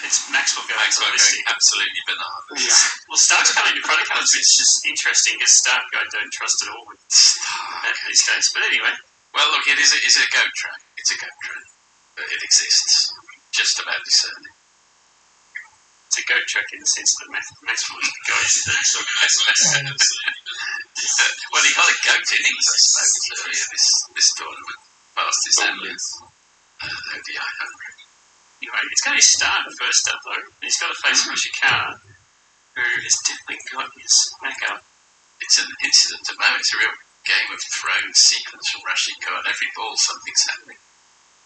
It's Maxwell going going absolutely bananas. Yeah. Well, Stark's coming in front of colours, which is just interesting because Stark I don't trust at all with these days. But anyway. Well, look, it is a goat track. It's a goat track. But it exists. Just about discerning. It's a goat track in the sense that Maxwell is the goat. Well, he got a goat innings, I suppose, earlier this tournament. Past his ODI 100. Anyway, it's going to be Stark first up, though. He's got to face Rashikar, who has definitely got his back up. It's an incident to know. It's a real Game of Thrones sequence from Rashikar. Every ball, something's happening.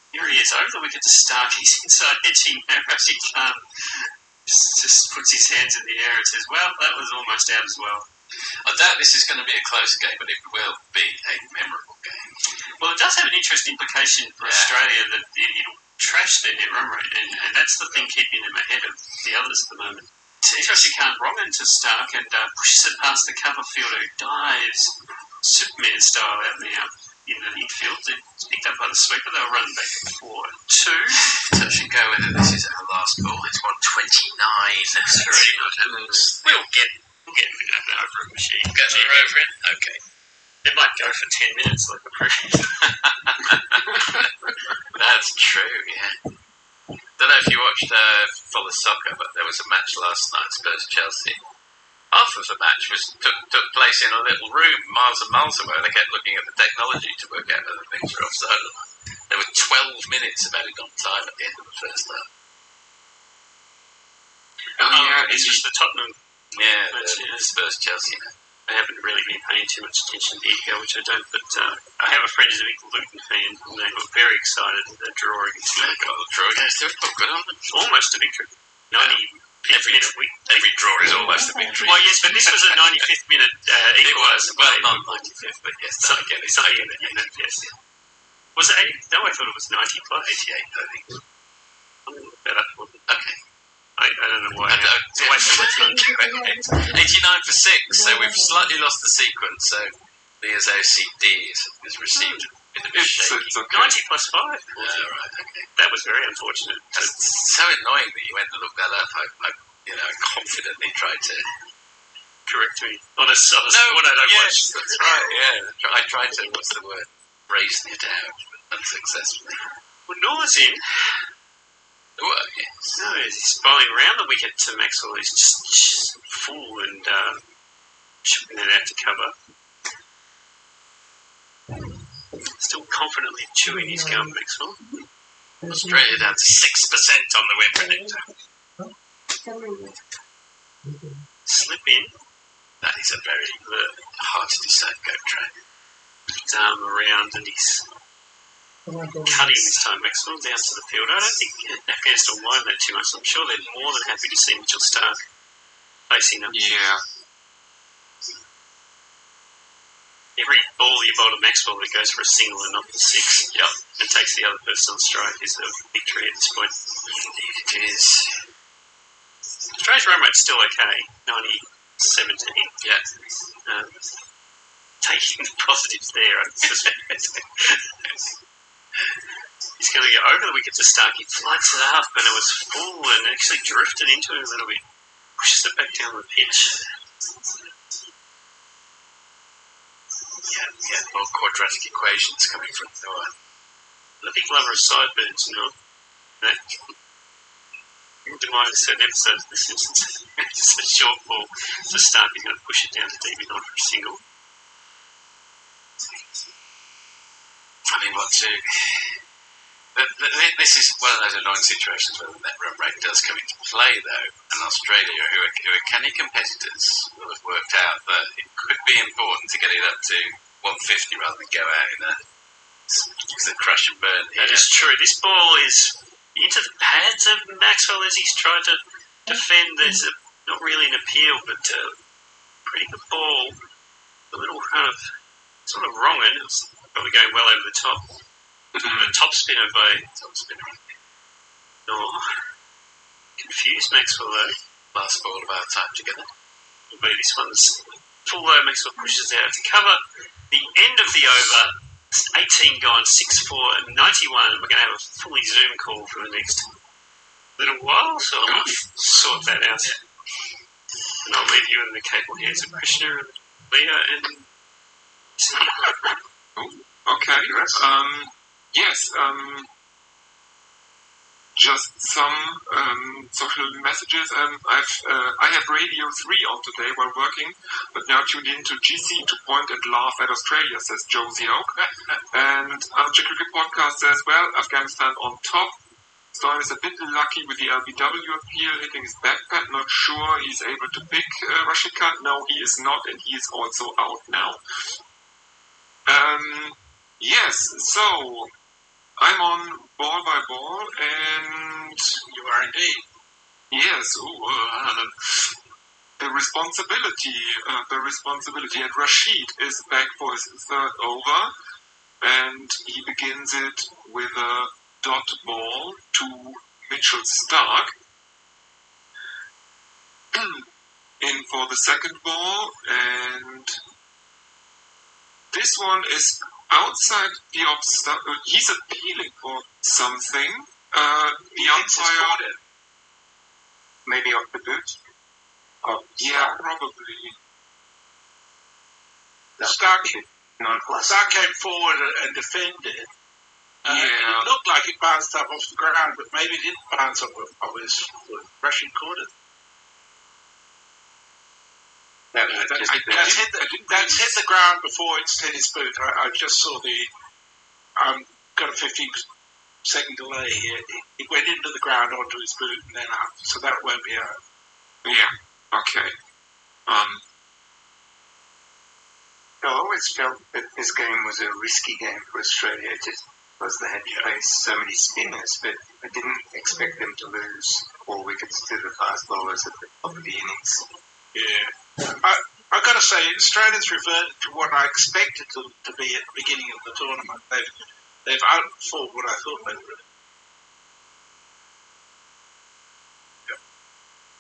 Here he is, over the wicket to Stark. He's inside edging Rashikar. Just puts his hands in the air and says, well, that was almost out as well. I doubt this is going to be a close game, but it will be a memorable game. Well, it does have an interesting implication for Australia that it'll trash their net run rate, and that's the thing keeping them ahead of the others at the moment. Rashikar wrong into Stark and pushes it past the cover fielder who dives Superman style out in the infield. It's picked up by the sweeper. They'll run back for 2. Touch and go whether this is our last ball. It's 129. That's very good. We'll get over a machine. Get over it? Okay. It might go for 10 minutes like a previous. That's true, yeah. Don't know if you watched Follow Soccer, but there was a match last night, Spurs-Chelsea. Half of the match took place in a little room miles and miles away. They kept looking at the technology to work out whether things were offside. There were 12 minutes of added on time at the end of the first half. It's just the Tottenham. Yeah, the Spurs-Chelsea match. I haven't really been paying too much attention to EPL, which I don't, but I have a friend who's a big Luton fan, and they were very excited at the draw against Liverpool. Good on them. Almost a victory. 95th minute. Every draw is almost a victory. Well, yes, but this was a 95th minute equaliser. Well, not 95th, but yes. Something in the unit, yes. Was it 80? No, I thought it was 90 plus. 88, I think. I'm going to look that up. Okay. I don't know why. It's always so much fun. 89 for 6, so we've slightly lost the sequence. So Leah's OCD has received a bit of a shake. 90 plus 5. Right, okay. That was very unfortunate. It's so annoying that you went to look that up. I confidently tried to correct me on a sport I don't watch. That's right, yeah. I tried to, what's the word? Brazen it out, but unsuccessfully. Well, Nor's in. Oh, yes. No, he's bowling around the wicket to Maxwell. He's just full and chipping it out to cover. Still confidently chewing his gum, Maxwell. Australia down to 6% on the win predictor. Slip in. That is a very hard to decide goat track. His arm around and he's cutting this time Maxwell down to the field. I don't think Afghanistan will mind that too much. I'm sure they're more than happy to see Mitchell Stark facing them. Yeah. Every ball you bowl to Maxwell that goes for a single and not for 6, and takes the other person on strike is a victory at this point. Indeed it is. Australia's run rate's still okay, 90-17. Yeah. Taking the positives there, I suspect. He's going to go over the wicket to Stark. He floods it up, and it was full and actually drifted into it a little bit. Pushes it back down the pitch. Yeah, more quadratic equations coming from Noah. The big lover of sideburns, You might have said episode of The Simpsons. It's a short ball to Stark. He's going to push it down to deep on for a single. I mean, this is one of those annoying situations where the net run rate does come into play, though, and Australia, who are canny competitors, will have worked out that it could be important to get it up to 150 rather than go out in the crash and burn. That is true. This ball is into the pads of Maxwell as he's tried to defend. There's not really an appeal, but pretty good ball. A little kind of sort of wrong, and it's probably going well over the top. The top spinner by confused Maxwell though. Last ball of our time together. Maybe this one's full though. Maxwell pushes out to cover the end of the over. 18 gone, 6-4, 91. We're going to have a fully Zoom call for the next little while, so I'll sort that out. Yeah. And I'll leave you in the capable hands of Krishna and Leah and... Okay. Yes. Just some social messages. I have Radio 3 on today while working, but now tuned into GC to point and laugh at Australia, says Josie Oak. And our Czech Cricket podcast says, well, Afghanistan on top. Stein is a bit lucky with the LBW appeal, hitting his backpack. Not sure he's able to pick Rashid Khan. No, he is not, and he is also out now. Yes, so I'm on ball by ball, and you are indeed. Yes, the responsibility, and Rashid is back for his third over, and he begins it with a dot ball to Mitchell Stark. In for the second ball, and this one is outside the off. He's appealing for something. The umpire, maybe off the boot. Yeah, probably. Stark came forward and defended. It looked like it bounced up off the ground, but maybe it didn't bounce off of his foot. Rushing caught it. That's hit the ground before it's hit his boot. I just saw got a 15-second delay here. It went into the ground onto his boot and then up, so that won't be out. Yeah, okay. I always felt that this game was a risky game for Australia, just because they had to face so many spinners, but I didn't expect them to lose 4 wickets to the fast bowlers at the top of the innings. Yeah. I've got to say, Australians reverted to what I expected to be at the beginning of the tournament. They've outperformed what I thought they would. Yep.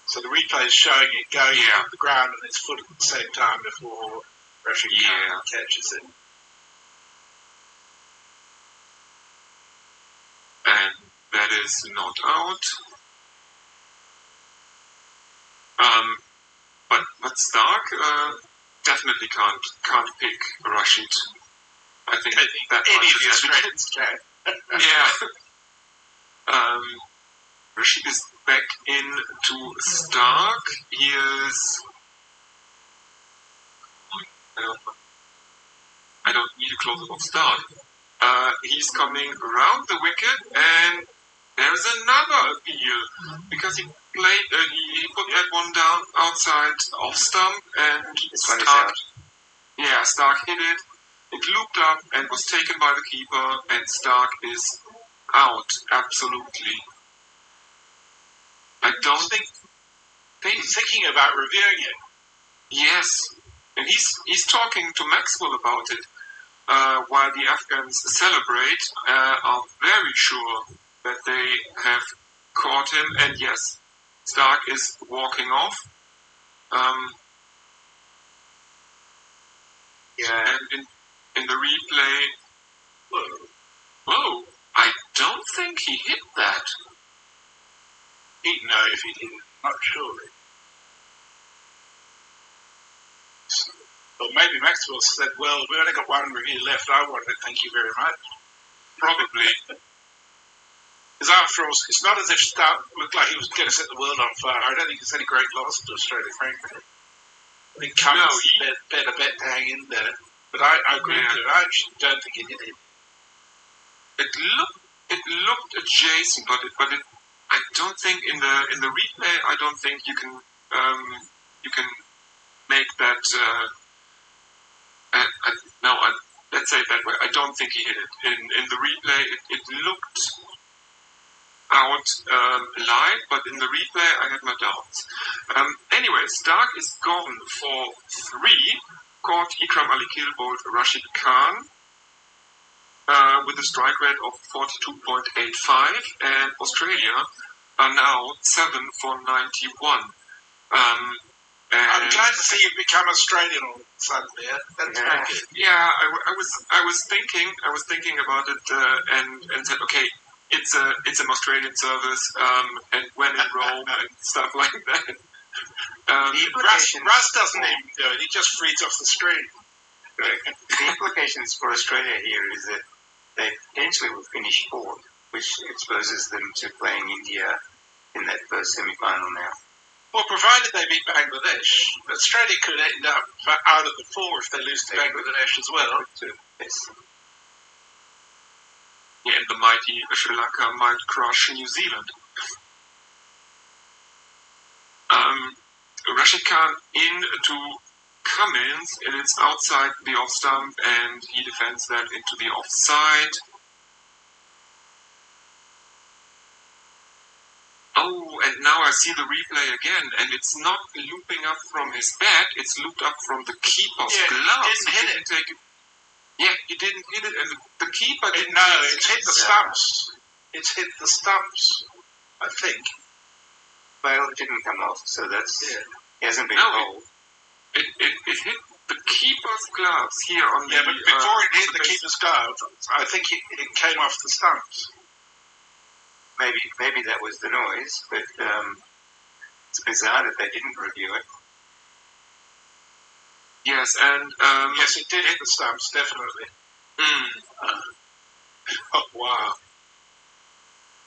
So the replay is showing it going on the ground on its foot at the same time before Rashid Khan catches it. And that is not out. But Stark definitely can't pick Rashid. I think that any much of the is Australians can. Yeah. Rashid is back into Stark. He is. I don't need a close-up of Stark. He's coming around the wicket, and there's another appeal because he played. He put that one down outside off stump, and Stark hit it. It looped up and was taken by the keeper, and Stark is out. Absolutely. I don't think he's thinking about reviewing it. Yes, and he's talking to Maxwell about it. While the Afghans celebrate, are very sure that they have caught him, and yes, Stark is walking off. And in the replay, whoa, I don't think he hit that. He'd know if he didn't, not sure. Or maybe Maxwell said, well, we've only got one review left, I want it, thank you very much. Probably. Because after all, it's not as if Stark looked like he was going to set the world on fire. I don't think it's any great loss to Australia, frankly. I think Cummins better bet to hang in there. But I agree with you. I actually don't think he did it. It looked adjacent, but I don't think in the replay. I don't think you can make that. Let's say it that way. I don't think he hit it. In the replay, it looked out live, but in the replay, I had my doubts. Anyway, Stark is gone for 3. Caught Ikram Ali Kilbold Rashid Khan with a strike rate of 42.85, and Australia are now 7 for 91. I'm glad to see you become Australian all of a sudden, there. That's very good. Yeah, I was thinking about it and said, okay, it's an Australian service, and when in Rome and stuff like that. Russ doesn't even do it. He just reads off the screen. The implications for Australia here is that they potentially will finish fourth, which exposes them to playing India in that first semi-final now. Well, provided they beat Bangladesh, Australia could end up out of the four if they lose to Bangladesh as well. Yes. Yeah, and the mighty Sri Lanka might crush New Zealand. Rashid Khan into Cummins, and it's outside the off stump, and he defends that into the offside. Oh, and now I see the replay again, and it's not looping up from his bat, it's looped up from the keeper's gloves. He didn't hit it. Take it. Yeah, he didn't hit it, and the keeper didn't No, it's hit the stumps. It's hit the stumps, I think. Well, it didn't come off, so that's... Yeah. He hasn't been No, told. It hit the keeper's gloves here on the... Yeah, but before it hit the keeper's glove, I think it came off the stumps. Maybe that was the noise, but it's bizarre that they didn't review it. Yes, and... yes, it did hit the stumps, definitely. Oh, wow.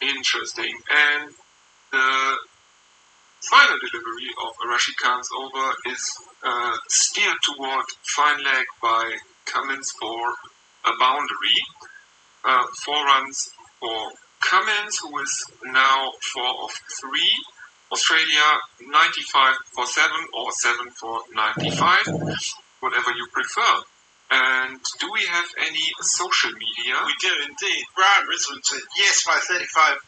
Interesting. And the final delivery of Rashid Khan's over is steered toward fine leg by Cummins for a boundary. 4 runs for Cummins, who is now 4 of 3. Australia 95 for 7 or 7 for 95, whatever you prefer. And do we have any social media? We do indeed. Brian Risman said, yes, my 35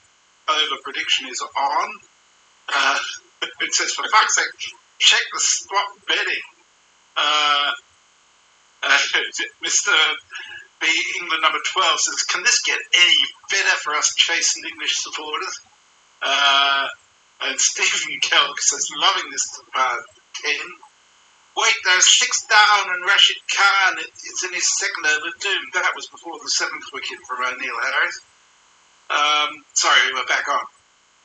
over prediction is on. It says, for fuck's sake, check the spot betting. Mr. B, England number 12 says, can this get any better for us chastened English supporters? And Stephen Kelk says, loving this 10. Wait, there's 6 down and Rashid Khan, it's in his second over doom. That was before the 7th wicket from O'Neill Harris. Sorry, we're back on.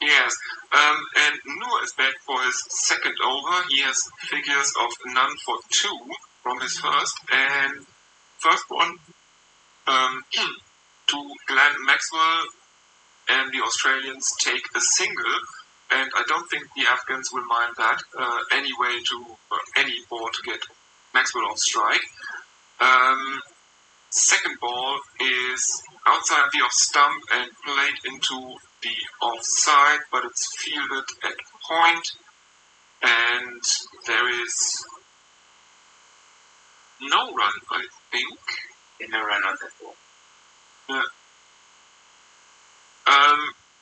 Yes, and Noor is back for his second over. He has figures of none for 2 from his first. And first one to Glenn Maxwell, and the Australians take a single. And I don't think the Afghans will mind that. Any way any ball to get Maxwell on strike. Second ball is outside the off stump and played into the offside, but it's fielded at point, and there is no run, I think. No run on that ball. Yeah.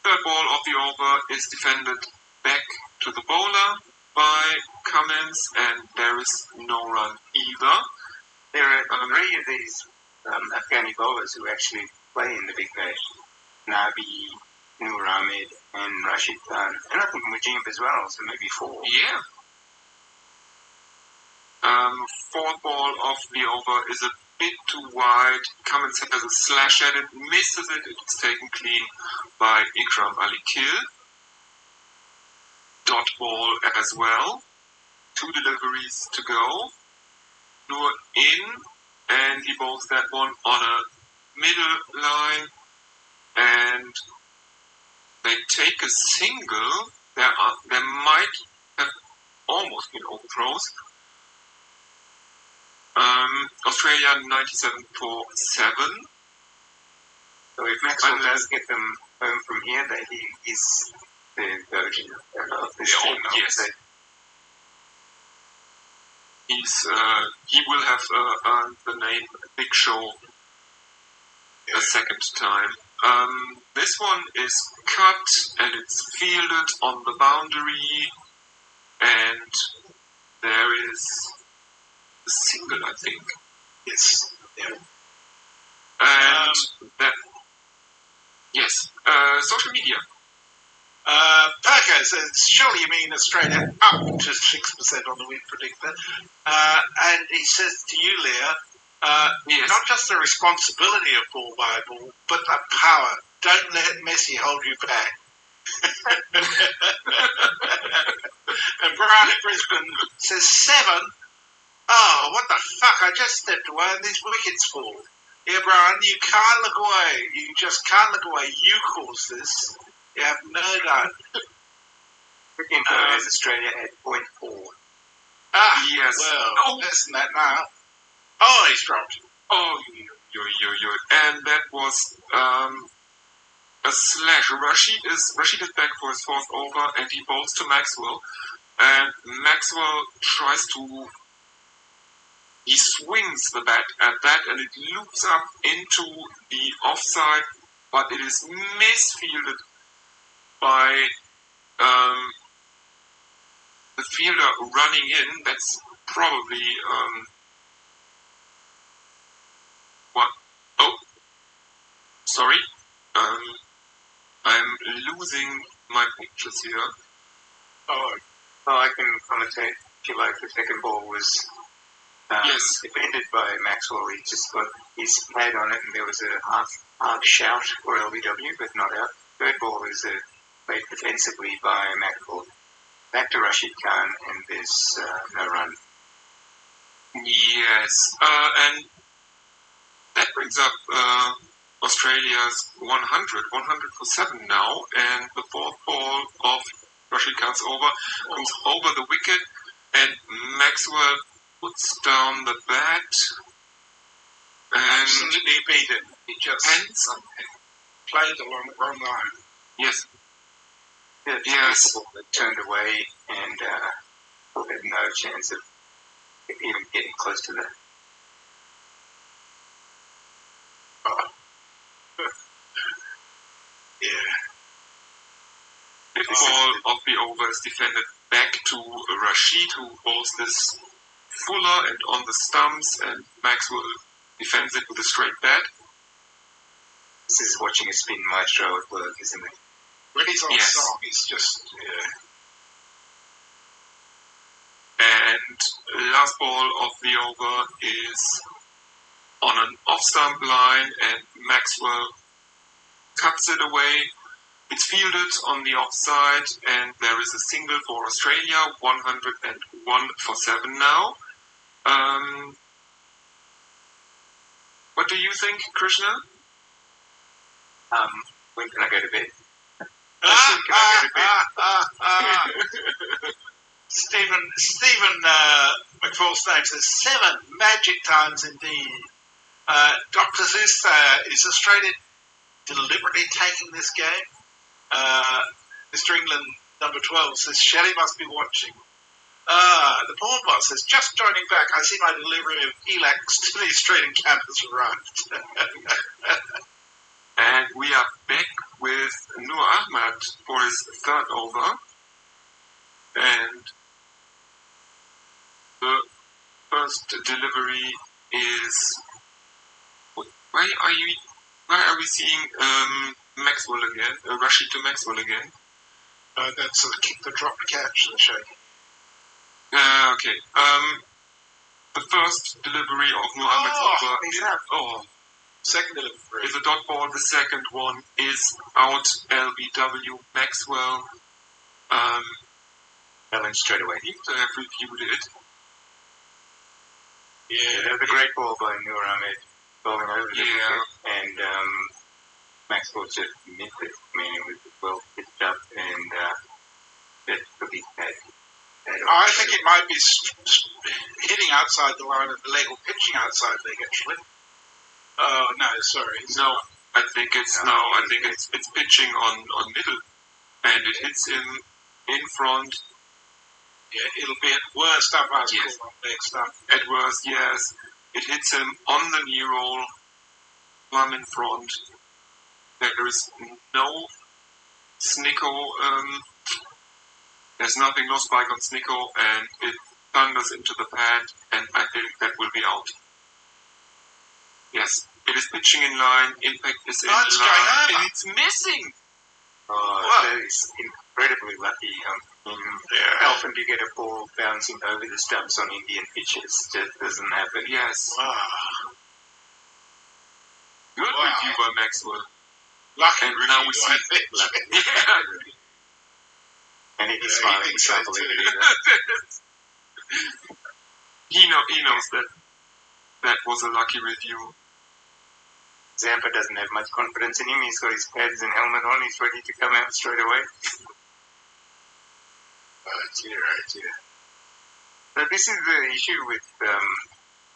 Third ball of the over is defended back to the bowler by Cummins, and there is no run either. There are 3 of these Afghani bowlers who actually play in the Big Bash. Nabi, Noor Ahmed, and Rashid Khan. And I think Mujib as well, so maybe 4. Yeah. Fourth ball of the over is a bit too wide. Cummins has a slash at it, misses it. It's taken clean by Ikram Ali Kil. Dot ball as well. 2 deliveries to go. Noor in, and he bowls that one on a middle line, and they take a single. There might have almost been overthrows. Australia 97 for 7. So if Maxwell does get them home from here, then he is the virgin of this team. Yes. He will have earned the name Big Show a second time. This one is cut, and it's fielded on the boundary, and there is a single, I think. Yes. Yeah. And that... Yes. Social media. Perko says, surely you mean Australia up to 6% on the win predictor. And he says to you, Leah, Yes. not just the responsibility of ball by ball, but the power Don't let Messi hold you back. And Brian at Brisbane says 7. Oh, what the fuck? I just stepped away and these wickets fall. Yeah, Brian, you can't look away. You just can't look away. You caused this. You have no doubt. Australia at 0.4. Ah, Yes. well, less than that now. Oh, he's dropped. Oh, and that was a slash. Rashid is back for his 4th over, and he bowls to Maxwell. And Maxwell he swings the bat at that, and it loops up into the offside, but it is misfielded by the fielder running in. That's probably what? Oh, sorry. I'm losing my pictures here. Oh, I can commentate if you like. The second ball was defended by Maxwell. He just got his pad on it, and there was a half shout for LBW, but not out. Third ball is played defensively by Maxwell. Back to Rashid Khan, and there's no run. Yes, and that brings up Australia's 100 for 7 now, and the 4th ball of Rashid Khan's over comes over the wicket, and Maxwell puts down the bat, and Absolutely beat him. He just played along the wrong line. Yes. Yes. That turned away, and had no chance of even getting close to that. Yeah. The ball of the over is defended back to Rashid, who bowls this fuller and on the stumps, and Maxwell defends it with a straight bat. This is watching a spin maestro at work, isn't it? When he's on song, he's just, And last ball of the over is on an off-stump line, and Maxwell cuts it away. It's fielded on the offside, and there is a single for Australia, 101 for 7 now. What do you think, Krishna? When can I go to bed? Stephen McFall's name says 7 magic times indeed. Dr. Zeus, is Australia deliberately taking this game? Mr. England number 12 says Shelley must be watching. The porn bot says, just joining back, I see my delivery of Elax to the Australian camp has arrived. And we are back with Nur Ahmad for his 3rd over. And the first delivery is... Why are we seeing Maxwell again? Rashid to Maxwell again? That's the drop catch, the shake. Okay. The first delivery of Nur Ahmad's over second delivery is a dot ball. The second one is out. LBW Maxwell. Ellen straight away. To have reviewed it. Yeah, that was a great ball by Nur Ahmed, bowling over the wicket, and Maxwell just missed it. I mean, it was well pitched up, and just took his head. I think it might be hitting outside the line of the leg or pitching outside the leg, actually. Oh, no, sorry. No, I think it's pitching on middle, and it hits him in front. Yeah, it'll be at worst up as yes. on leg stuff. At worst, yes. It hits him on the knee roll, plumb in front. There is no snicko, there's nothing, no spike on snicko, and it thunders into the pad, and I think that will be out. Yes, it is pitching in line, impact is in line, and it's missing! That is incredibly lucky. Often you get a ball bouncing over the stumps on Indian pitches. Just doesn't happen. Yes. Wow. Good review by Maxwell. Lucky And now we see. I think. Yeah. And he's Yeah, smiling. he thinks so can't believe too. it either. He knows that was a lucky review. Zampa doesn't have much confidence in him. He's got his pads and helmet on. He's ready to come out straight away. Oh dear. So this is the issue with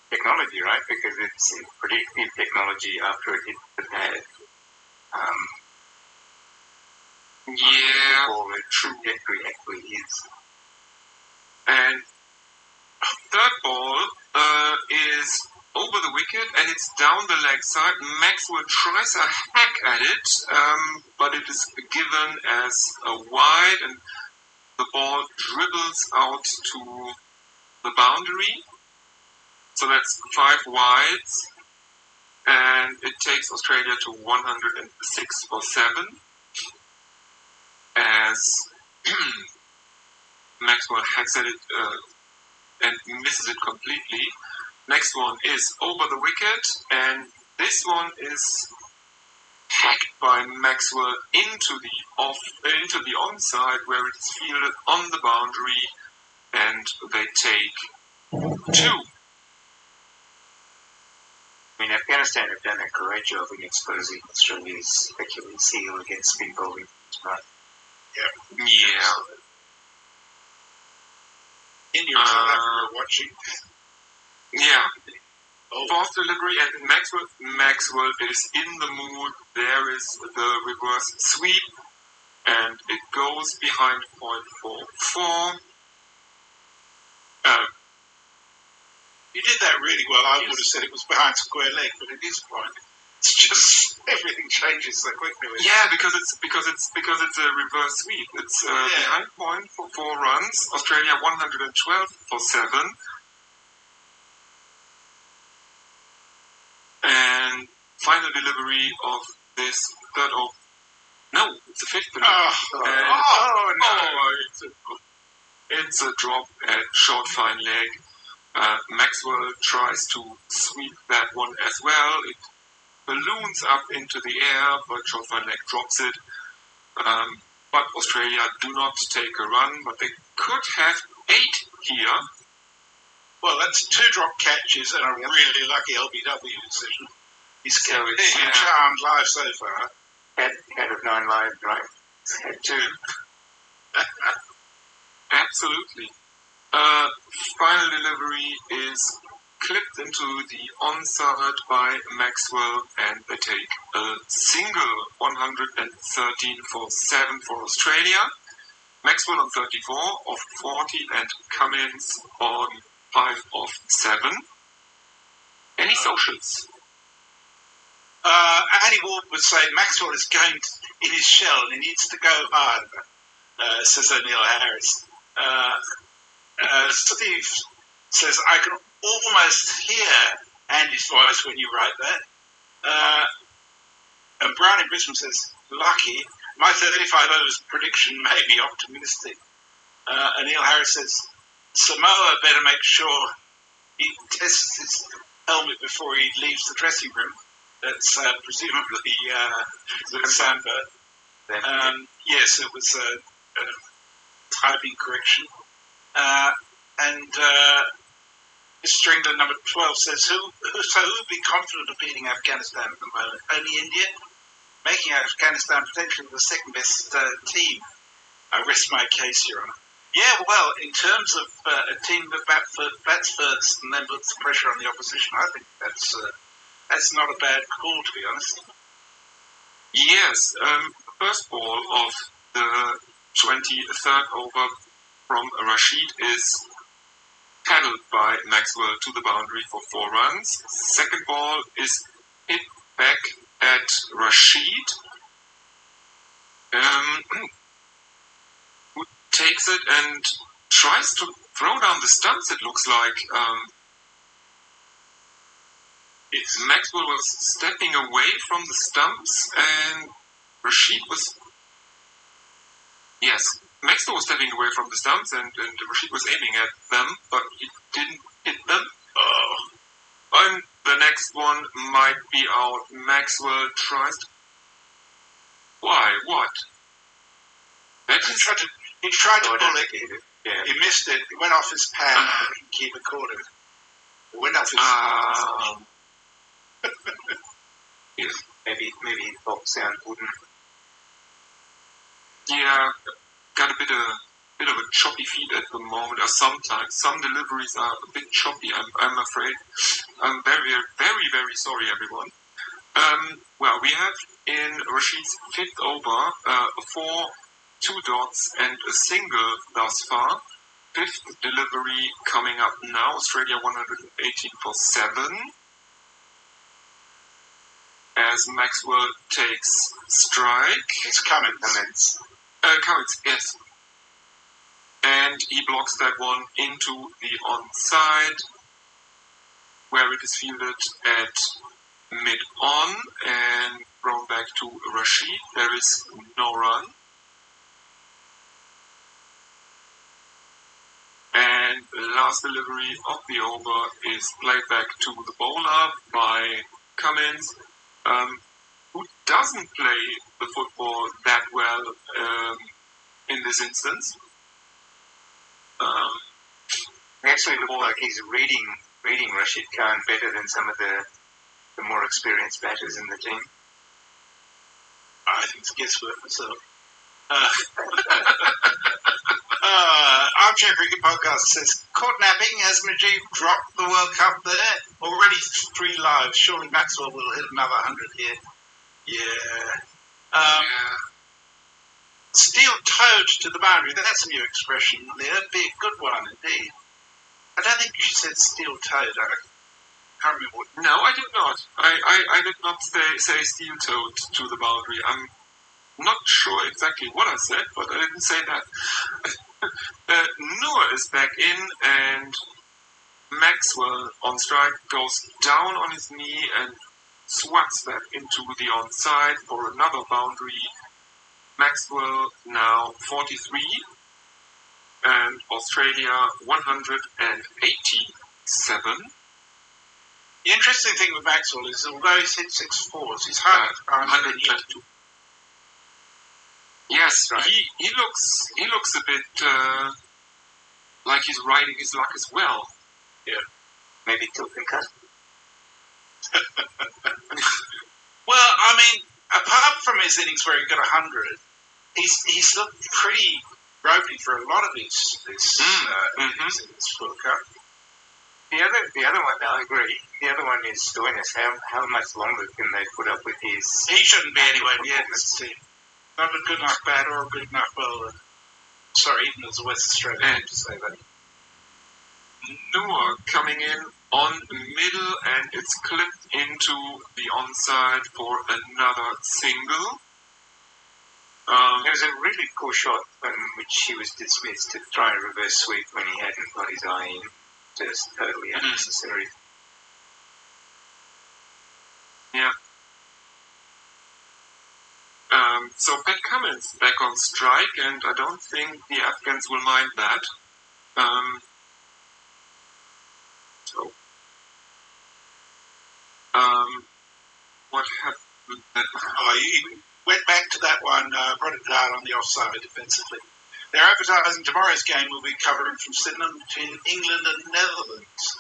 technology, right? Because it's predictive technology after it hits the pad. Yeah, Before the trajectory actually is. and third ball is over the wicket and it's down the leg side. Maxwell tries a hack at it, but it is given as a wide, and the ball dribbles out to the boundary. So that's 5 wides, and it takes Australia to 106 for 7. As Maxwell hacks at it and misses it completely. Next one is over the wicket, and this one is hacked by Maxwell into the onside, where it's fielded on the boundary, and they take 2. I mean, Afghanistan have done a great job in exposing Australia's Achilles heel against spin bowling. Right? Yeah. India and South Africa are watching. Yeah. Oh, Fourth delivery, and Maxwell is in the mood. There is the reverse sweep, and it goes behind point 4-4. you did that really well. I would have said it was behind square leg, but it is fine. It's just everything changes so quickly. Yeah, because it's a reverse sweep. It's behind point for 4 runs. Australia 112 for 7. And final delivery of this third over. No, it's a fifth delivery. It's a drop at short fine leg. Maxwell tries to sweep that one as well. It balloons up into the air, but short fine leg drops it. But Australia do not take a run, but they could have 8 here. Well, that's 2 drop catches and a really lucky LBW decision. He's kept charmed live so far. Out of 9 live, right? Had 2. Absolutely. Final delivery is clipped into the onside by Maxwell, and they take a single 113 for 7 for Australia. Maxwell on 34 of 40 and Cummins on 5 of 7. Any socials? Andy Ward would say Maxwell is going in his shell and he needs to go harder, says O'Neill Harris. Steve says, I can almost hear Andy's voice when you write that. And Brown in Brisbane says, lucky. My 35 overs prediction may be optimistic. O'Neill Harris says, Samoa better make sure he tests his helmet before he leaves the dressing room. That's presumably Samba. Yes, it was a typing correction. And Mr. England number 12 says, who would be confident of beating Afghanistan at the moment? Only India, making Afghanistan potentially the second best team. I rest my case, Your Honour. Yeah, well, in terms of a team that bats first and then puts the pressure on the opposition, I think that's not a bad call, to be honest. Yes, first ball of the 23rd over from Rashid is paddled by Maxwell to the boundary for 4 runs. Second ball is hit back at Rashid, who takes it and tries to throw down the stumps, it looks like. Maxwell was stepping away from the stumps, and Rashid was... Yes, Maxwell was stepping away from the stumps, and Rashid was aiming at them, but he didn't hit them. And the next one might be out. Maxwell tries to Why? What? He tried to Oh, I pull don't it. think he hit it. Yeah. He missed it. It went off his pad. The keeper caught it. It went off his. Maybe he thought sound wouldn't. Yeah, got a bit of a choppy feed at the moment. Or sometimes some deliveries are a bit choppy. I'm afraid. I'm very, very, very sorry, everyone. Well, we have in Rashid's fifth over 4 2 dots and a single thus far. Fifth delivery coming up now. Australia 118 for 7. As Maxwell takes strike. It's Cummins. Cummins, yes. And he blocks that one into the onside, where it is fielded at mid-on and thrown back to Rashid. There is no run. And the last delivery of the over is played back to the bowler by Cummins, who doesn't play the football that well in this instance. He actually looked like he's reading Rashid Khan better than some of the more experienced batters in the team. I think it's guesswork myself. Armchair Cricket Podcast says, caught napping as Majid dropped the World Cup there. Already 3 lives. Surely Maxwell will hit another 100 here. Yeah. Steel-toed to the boundary. That's a new expression there. Be a good one indeed. I don't think she said steel-toed. I can't remember what. No, I did not. I did not say steel-toed to the boundary. I'm not sure exactly what I said, but I didn't say that. Noor is back in, and Maxwell on strike goes down on his knee and swats that into the onside for another boundary. Maxwell now 43, and Australia 187. The interesting thing with Maxwell is, although he's hit 6 fours, he's hard 122. Yes, right. He looks a bit like he's riding his luck as well. Yeah. Maybe tilt and cut. Well, I mean, apart from his innings where he got 100, he's looked pretty ropey for a lot of his innings in this World Cup. The other one, I agree. The other one is Stoinis. How much longer can they put up with his? He shouldn't be anywhere near this team. Not a good enough batter or a good enough bowler. Sorry, even as a West Australian to say that. Noor coming in on middle, and it's clipped into the onside for another single. There was a really cool shot in which he was dismissed to try a reverse sweep when he hadn't got his eye in. Just totally unnecessary. Yeah. So Pat Cummins back on strike, and I don't think the Afghans will mind that. What happened? He went back to that one, brought it down on the offside defensively. They're advertising tomorrow's game will be covering from Sydney between England and Netherlands.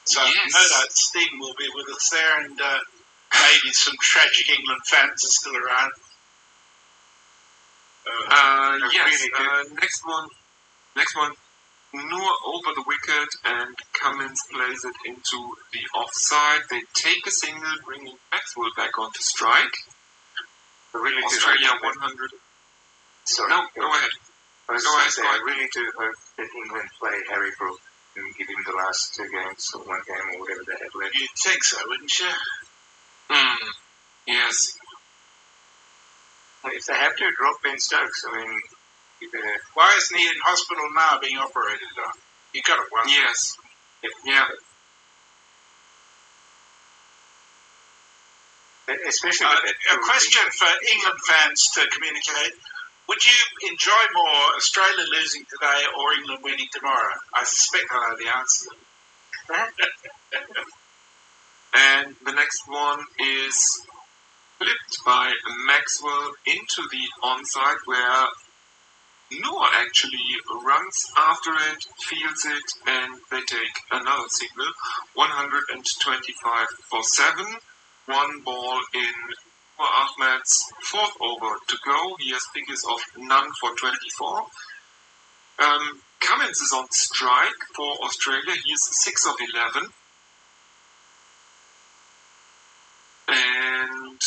So yes. No doubt Stephen will be with us there, and maybe some tragic England fans are still around. Yes. Next one. Noor over the wicket, and Cummins plays it into the offside. They take a single, bringing Maxwell back onto strike. Really Australia 100. Sorry. No, go ahead. I was going to say, I really do hope that England play Harry Brook and give him the last 2 games, or 1 game, or whatever they have left. You'd think so, wouldn't you? Yes. If they have to, drop Ben Stokes. I mean, why isn't he in hospital now being operated on? He got it once. Yes. Yeah. Especially with a question for England fans to communicate. Would you enjoy more Australia losing today or England winning tomorrow? I suspect I know the answer. And the next one is flipped by Maxwell into the onside where Noah actually runs after it, fields it, and they take another signal. 125 for 7. One ball in Ahmed's fourth over to go. He has figures of none for 24. Cummins is on strike for Australia. He is 6 of 11. And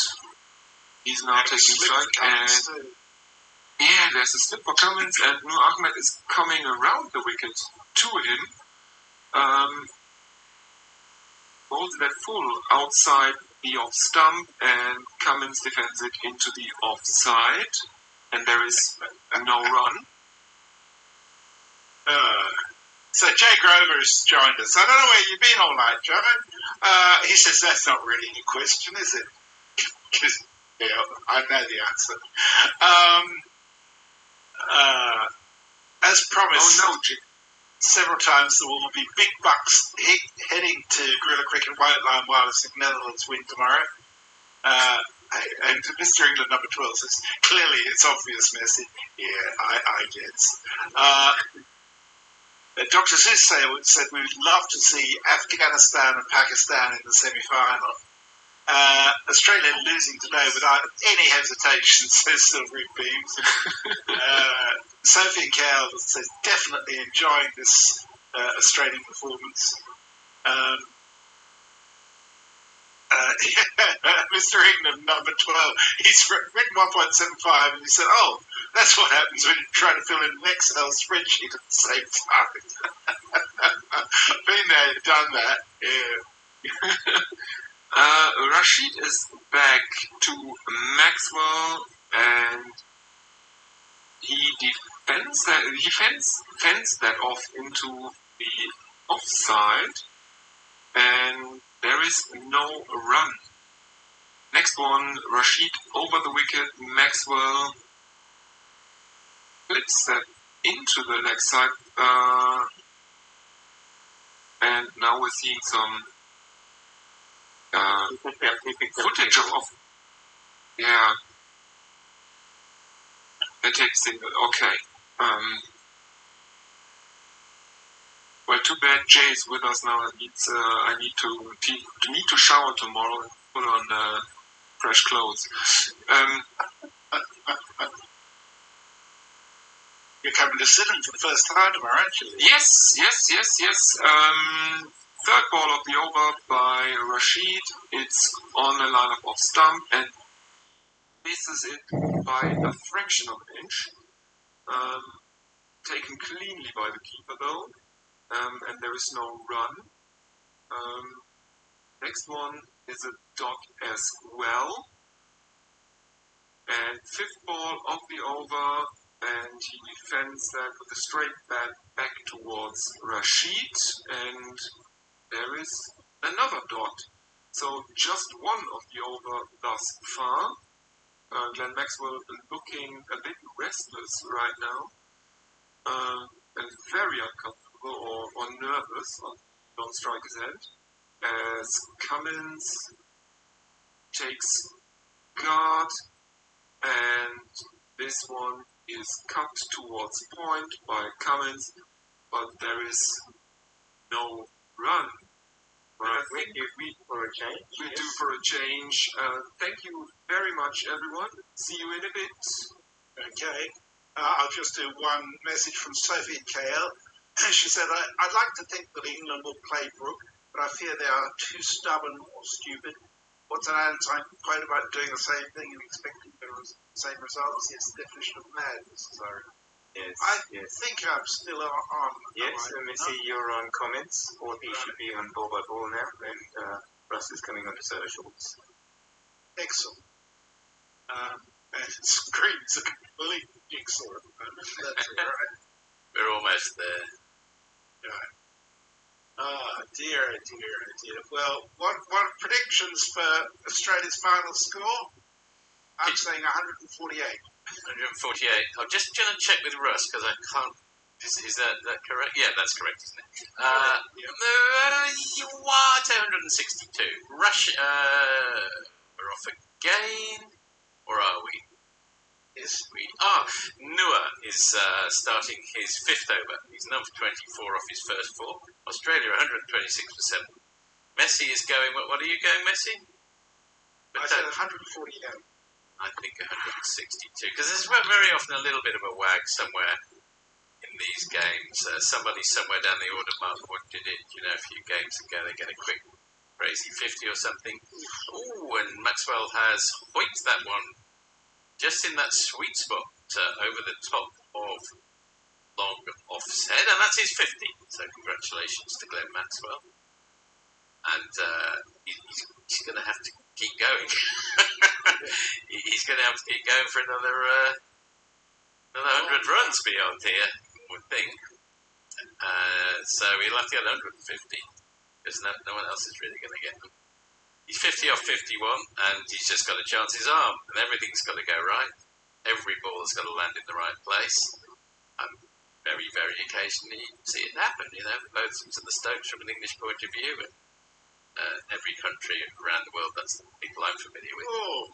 he's now taking strike. And yeah, there's a slip for Cummins, and Nur Ahmed is coming around the wicket to him. Holds that full outside the off stump, and Cummins defends it into the offside, and there is no run. So Jay Grover has joined us. I don't know where you've been all night, Joe. He says that's not really a question, is it? Because I know the answer. As promised, several times there will be big bucks heading to Guerrilla Cricket White Line Wireless if Netherlands win tomorrow. And Mr. England number 12 says, clearly it's obvious, Messi. Yeah, I guess. Dr. Zeus said we would love to see Afghanistan and Pakistan in the semi-final. Australia losing today without any hesitation, says Silvery Beams. Sophie Cale says definitely enjoying this Australian performance. Mr. Ingham, number 12, he's written 1.75 and he said, oh, that's what happens when you try to fill in an Excel spreadsheet at the same time. Been there, done that, yeah. Rashid is back to Maxwell, and he fends that off into the offside, and there is no run. Next one, Rashid over the wicket. Maxwell flips that into the leg side, and now we're seeing some footage of they take signal. Okay. Well, too bad Jay is with us now. I need to shower tomorrow and put on fresh clothes. You're coming to Sydney for the first time tomorrow, aren't you? Yes. Third ball of the over by Rashid. It's on the line of off stump and misses it by a fraction of an inch. Taken cleanly by the keeper though, and there is no run. Next one is a dot as well. And fifth ball of the over, and he defends that with a straight bat back towards Rashid, and there is another dot. So just one of the over thus far. Glenn Maxwell looking a bit restless right now, and very uncomfortable or nervous on striker's end, as Cummins takes guard, and this one is cut towards point by Cummins, but there is no run. I think we for a change. We do for a change. Thank you very much, everyone. See you in a bit. Okay. I'll just do one message from Sophie Kale. She said, I'd like to think that England will play Brook, but I fear they are too stubborn or stupid. What's an anti quote about doing the same thing and expecting the same results? Yes, the definition of madness, sorry. Yes. I think I'm still on. Yes, let me see you're on comments. Or he should be on ball by ball now, and Russ is coming on to Soda Shorts. Excellent. And screams a complete jigsaw at the moment. That's all right. We're almost there. Right. Dear. Well, what predictions for Australia's final score? I'm saying 148. 148. I'm just going to check with Russ because I can't. Is that correct? Yeah, that's correct, isn't it? I'd say 162. Russia. We're off again, or are we? Yes, we are. Noah is starting his 5th over. He's number 24 off his first 4. Australia 126%. Messi is going. What are you going, Messi? I said 148. I think 162, because there's very often a little bit of a wag somewhere in these games. Somebody somewhere down the order mark did it, a few games ago. They get a quick crazy 50 or something. Ooh, and Maxwell has hoiked that one just in that sweet spot over the top of long offset, and that's his 50. So congratulations to Glenn Maxwell. And he's going to have to keep going. He's going to have to keep going for another 100 runs beyond here, I would think. So he'll have to get 150, because no one else is really going to get them. He's 50 off 51, and he's just got to chance his arm, and everything's got to go right. Every ball has got to land in the right place. And very, very occasionally see it happen, both to the Stokes from an English point of view, and every country around the world, that's the people I'm familiar with. Oh.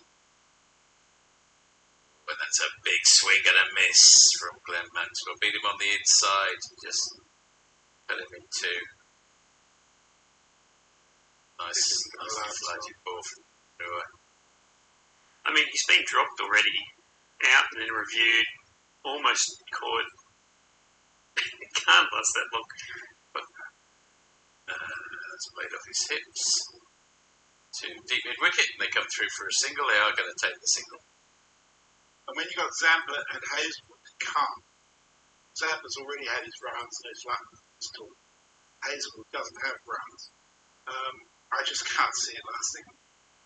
But that's a big swing and a miss from Glenn Maxwell. Beat him on the inside, just put him into nice flighted ball from Noah. I mean, he's been dropped already, out and then reviewed, almost caught. Can't last that long. But that's played off his hips to deep mid wicket, and they come through for a single. They are going to take the single. And when you got Zampa and Hazelwood, can't. Zampa's already had his runs and his luck. Hazelwood doesn't have runs. I just can't see it lasting.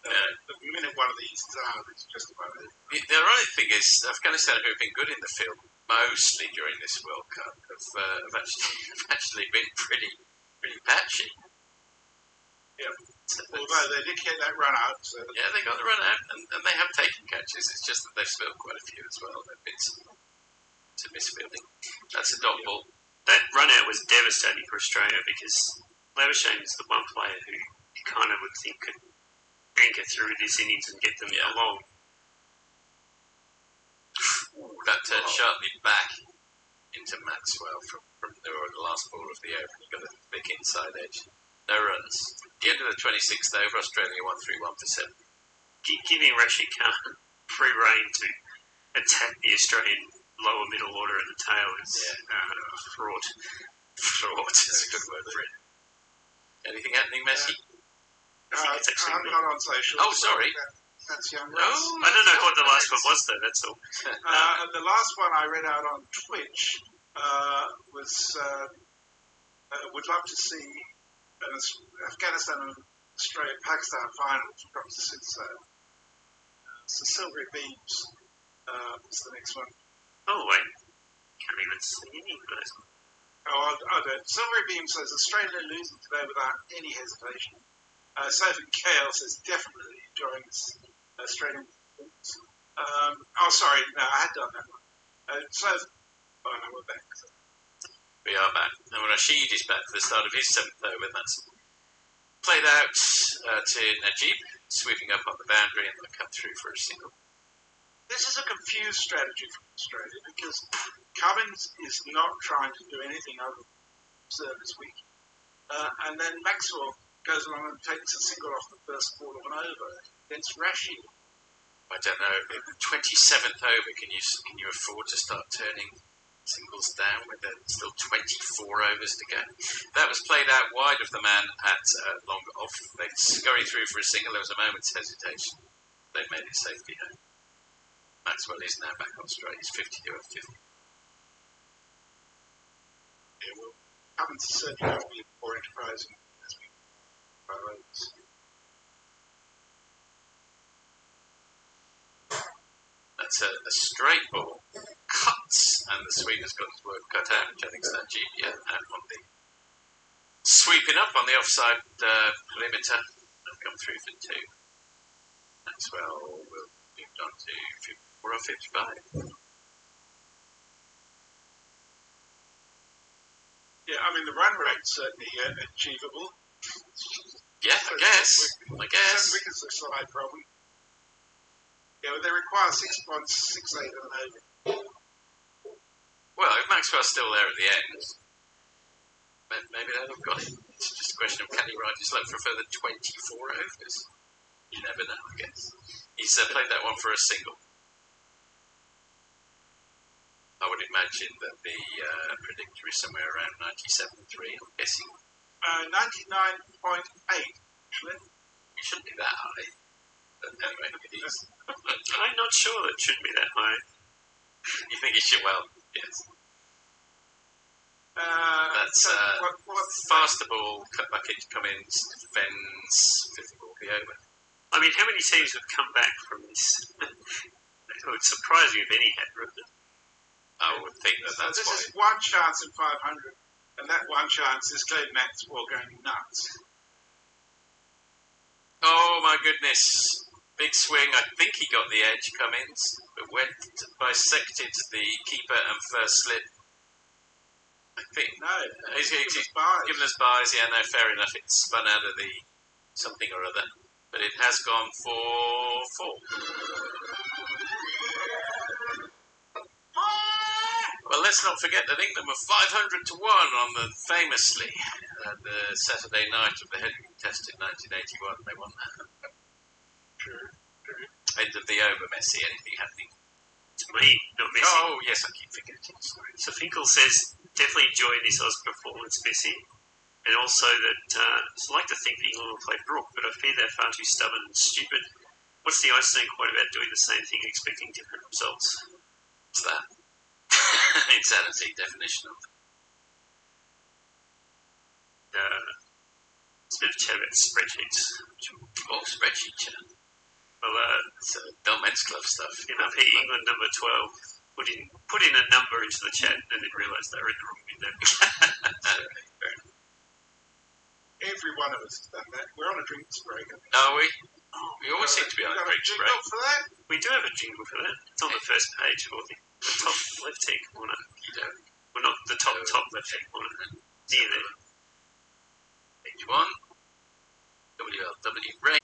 The minute one of these is out, it's just about it. The ironic thing is, Afghanistan, who have been good in the field mostly during this World Cup, have actually been pretty patchy. Yeah. Although they did get that run out. So yeah, they got the run out, and they have taken catches. It's just that they've spilled quite a few as well. They've been some misfielding. That's a dot ball. That run out was devastating for Australia, because Labuschagne is the one player who you kind of would think could anchor through this innings and get them along. Ooh, that turned sharply back into Maxwell from the last ball of the over. He got a big inside edge. No runs. At the end of the 26th over, Australia 131%. Giving Rashid Khan free rein to attack the Australian lower middle order at the tail is fraught. Fraught is a good word for it. Anything happening, Messi? I'm not on social. Oh, sorry. That's young. No, I don't know what the last one was, though, that's all. The last one I read out on Twitch was would love to see an Afghanistan and Australia-Pakistan final from so Silvery Beams was the next one. Oh, wait. Can't even see any of those. I'll do it. Silvery Beam says Australia losing today without any hesitation. Sophie Kale says definitely enjoying this Australian performance. Sorry, no, I had done that one. No, we're back. So. We are back. And Rashid is back for the start of his 7th over, and that's played out to Najib, sweeping up on the boundary, and they'll come through for a single. This is a confused strategy from Australia, because Cummins is not trying to do anything other than serve this week. And then Maxwell goes along and takes a single off the first ball of an over against Rashid. I don't know. 27th over, can you afford to start turning singles down with still 24 overs to go? That was played out wide of the man at long off. They scurried through for a single. There was a moment's hesitation. They made it safely home. Maxwell is now back on straight. He's 52 of 50. Yeah, well, Cummins is certainly going to be more enterprising as we overs. That's a straight ball. Cuts, and the sweep has got his work cut out, which I think is that GPA out on the sweeping up on the offside perimeter. They'll come through for 2. Maxwell will move on to 54 or 55. Yeah, I mean, the run rate's certainly achievable. Yeah, I guess. 10 wickets is a slight problem. but they require 6.68 and over. Well, if Maxwell's still there at the end, maybe they'll have got him. It's just a question of can he ride his luck for a further 24 overs? You never know, I guess. He's played that one for a single. I would imagine that the predictor is somewhere around 97.3, I'm guessing. 99.8, actually. It shouldn't be that high. But anyway, it is. I'm not sure that should be that high. You think it should? Well, yes. That's faster ball, cut bucket, Cummins, defends, fifth ball, the over. I mean, how many teams have come back from this? It would surprise you if any had, wouldn't it? I would think that's this why. Is one chance in 500, and that one chance is Glenn Maxwell going nuts. Oh my goodness. Big swing. I think he got the edge, Cummins, but bisected the keeper and first slip. I think. No, he's given us buys. Yeah, no, fair enough. It's spun out of the something or other. But it has gone for 4. Well, let's not forget that England were 500 to 1 on the famously the Saturday night of the Headingley Test in 1981. They won that. True. End of the over, Messi. Anything happening? To me, not Messi. Oh, yes, I keep forgetting. Sorry. So Finkel says, definitely enjoyed this Oz performance, Messi. And also that, I'd like to think that England will play Brook, but I fear they're far too stubborn and stupid. What's the Einstein quote about doing the same thing and expecting different results? What's that? Insanity, definition of it. It's a bit of chat about spreadsheets. Oh, spreadsheet chat. Well, So, Bill Metz Club stuff. England number 12 put in a number into the chat and then realised they were in the wrong window. Every one of us has done that. We're on a drinks break. Are we? We always seem to be on a drinks break. For that? We do have a jingle for that. It's on the first page, or the top left-hand corner. Well, not the top left-hand corner. Near there. Page 1. WLW Ray.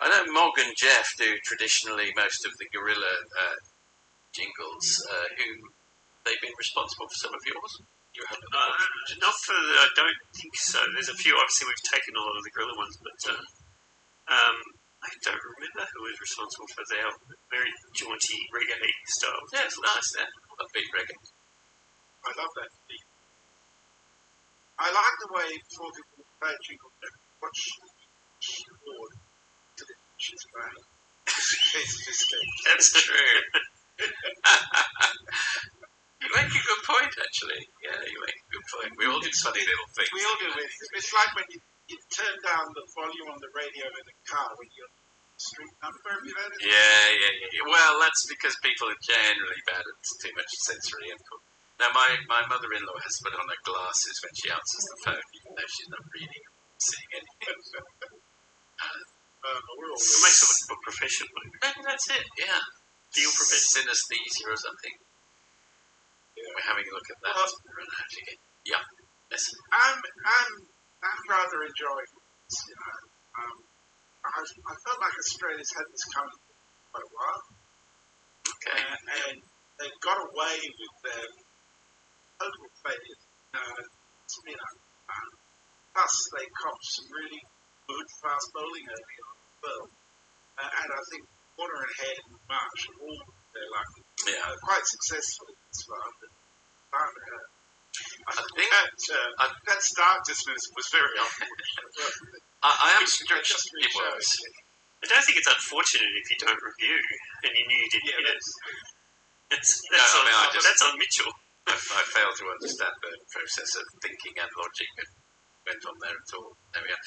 I know Mog and Jeff do traditionally most of the Gorilla jingles. Who they've been responsible for some of yours? You haven't? Not for the, I don't think so. There's a few. Obviously, we've taken a lot of the Gorilla ones, but I don't remember who was responsible for their very jaunty reggae style. Yeah, it's nice. Yeah, a big reggae. I love that beat. I like the way before people play jingle, watch board to the she's playing. That's true. You make a good point, actually. Yeah, you make a good point. We all do funny little things. We all do it. It's like when you turn down the volume on the radio in the car when you're street number. Have you heard it? Yeah. Well, that's because people are generally bad at too much sensory input. Now, my mother-in-law has to put on her glasses when she answers the phone, even though she's not really seeing anything. It makes it look more professional. Maybe that's it, yeah. Feel professional. Synesthesia or something. Yeah. We're having a look at that. Run out again. Yeah. Listen. I'm rather enjoying this, you know. I felt like Australia's had this coming for quite a while. Okay. And they've got away with their total failure. Plus, they copped some really good fast bowling early on as well. And I think Warner and Head and Marsh are all they're lucky. Yeah. Quite successful as far. But I think that start dismiss was very unfortunate. I am struck. It was. I don't think it's unfortunate if you don't review and you knew you didn't get it. That's on Mitchell. I failed to understand the process of thinking and logic that went on there at all. There we go.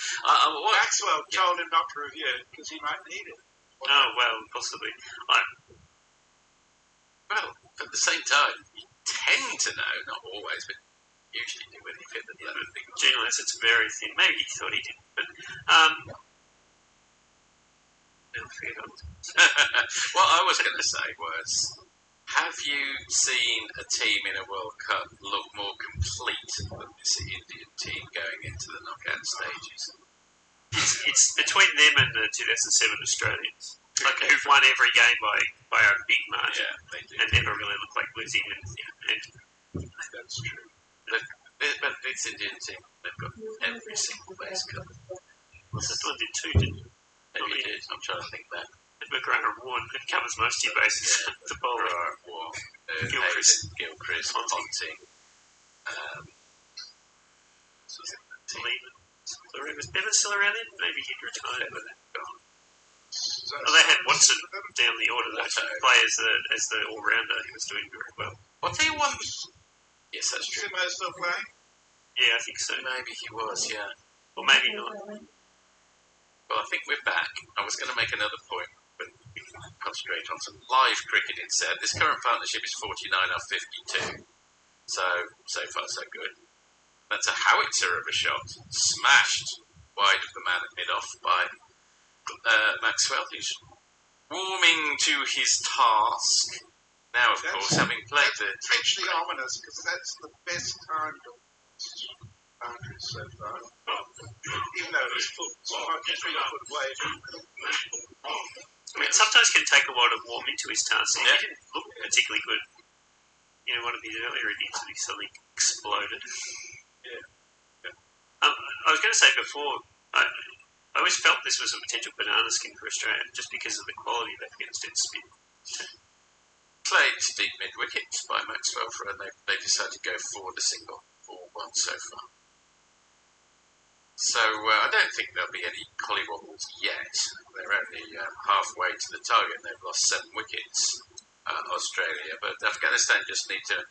Maxwell told him not to review it because he might need it. Oh, well, possibly. Well, at the same time, you tend to know, not always, but usually do when you fit the other thing. Generally, it's very thin. Maybe he thought he did, but What I was going to say was, have you seen a team in a World Cup look more complete than this Indian team going into the knockout stages? It's between them and the 2007 Australians, who've won every game by a big margin, they do. and never really look like losing. And That's true. But this Indian team, they've got every single base covered. Well, did two, didn't it? Maybe did. I'm trying to think back. McGrath Ward, it covers most of your bases. The bowler. Right, War, Gilchrist. Gilchrist, Ponting. Was Bevan still around then? Maybe he'd retired. So, They had Watson down the order though, to play as the all-rounder. He was doing very well. What he won? Yes, that's true. Simo still playing? Yeah, I think so. Maybe he was, yeah. Or maybe not. Well, I think we're back. I was going to make another point, but we can concentrate on some live cricket instead. This current partnership is 49 off 52. So far, so good. That's a howitzer of a shot. Smashed wide of the man at mid-off by Maxwell, who's warming to his task. Now, of course, having played the... Potentially ominous, because that's the best time to boundaries so far. Even though it's full, so might be 3 foot away. I mean, sometimes can take a while to warm into his task. He didn't look particularly good. One of his earlier innings, he suddenly exploded. I was going to say before, I always felt this was a potential banana skin for Australia, just because of the quality of Afghanistan's spin. Played deep mid-wicket by Maxwell and they decided to go for the single, 4-1 so far. So I don't think there'll be any collywobbles yet. They're only halfway to the target. They've lost 7 wickets, Australia, but Afghanistan just need to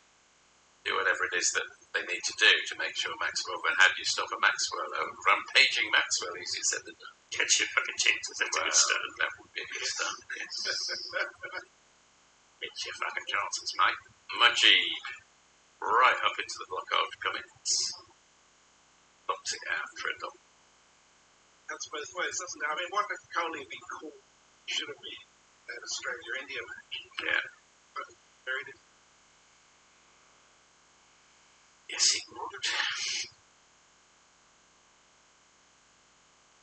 do whatever it is that they need to do to make sure Maxwell. But how do you stop a Maxwell? Rampaging Maxwell, easier said than done. Catch your fucking chances. That's a good start. That would be a good start. Yes. Catch your fucking chances, mate. Mujib, right up into the block of Cummins. Box it out for a dog. That's both ways, doesn't it? I mean, what if Kohli had been caught? Should have been that Australia-India match. Yeah. But very different. Yes, it would.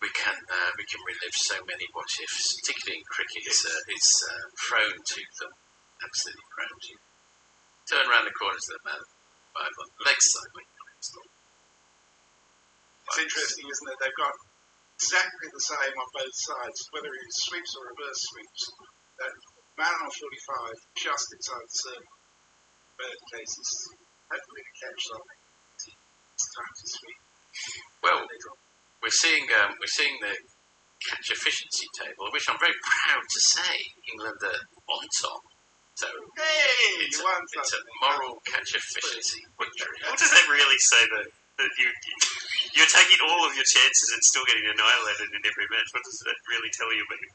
We can relive so many what ifs, particularly in cricket. It's prone to them, absolutely prone to. Turn around the corners of the man, 5 on leg side. It's interesting, isn't it? They've got exactly the same on both sides, whether it's sweeps or reverse sweeps. That man on 45 just inside the circle. Both cases, hopefully to catch something. It's time to sweep. Well, we're seeing the catch efficiency table, which I'm very proud to say England are on top. So hey, it's a moral catch efficiency victory. What does that really say though? That you're taking all of your chances and still getting annihilated in every match. What does that really tell you about your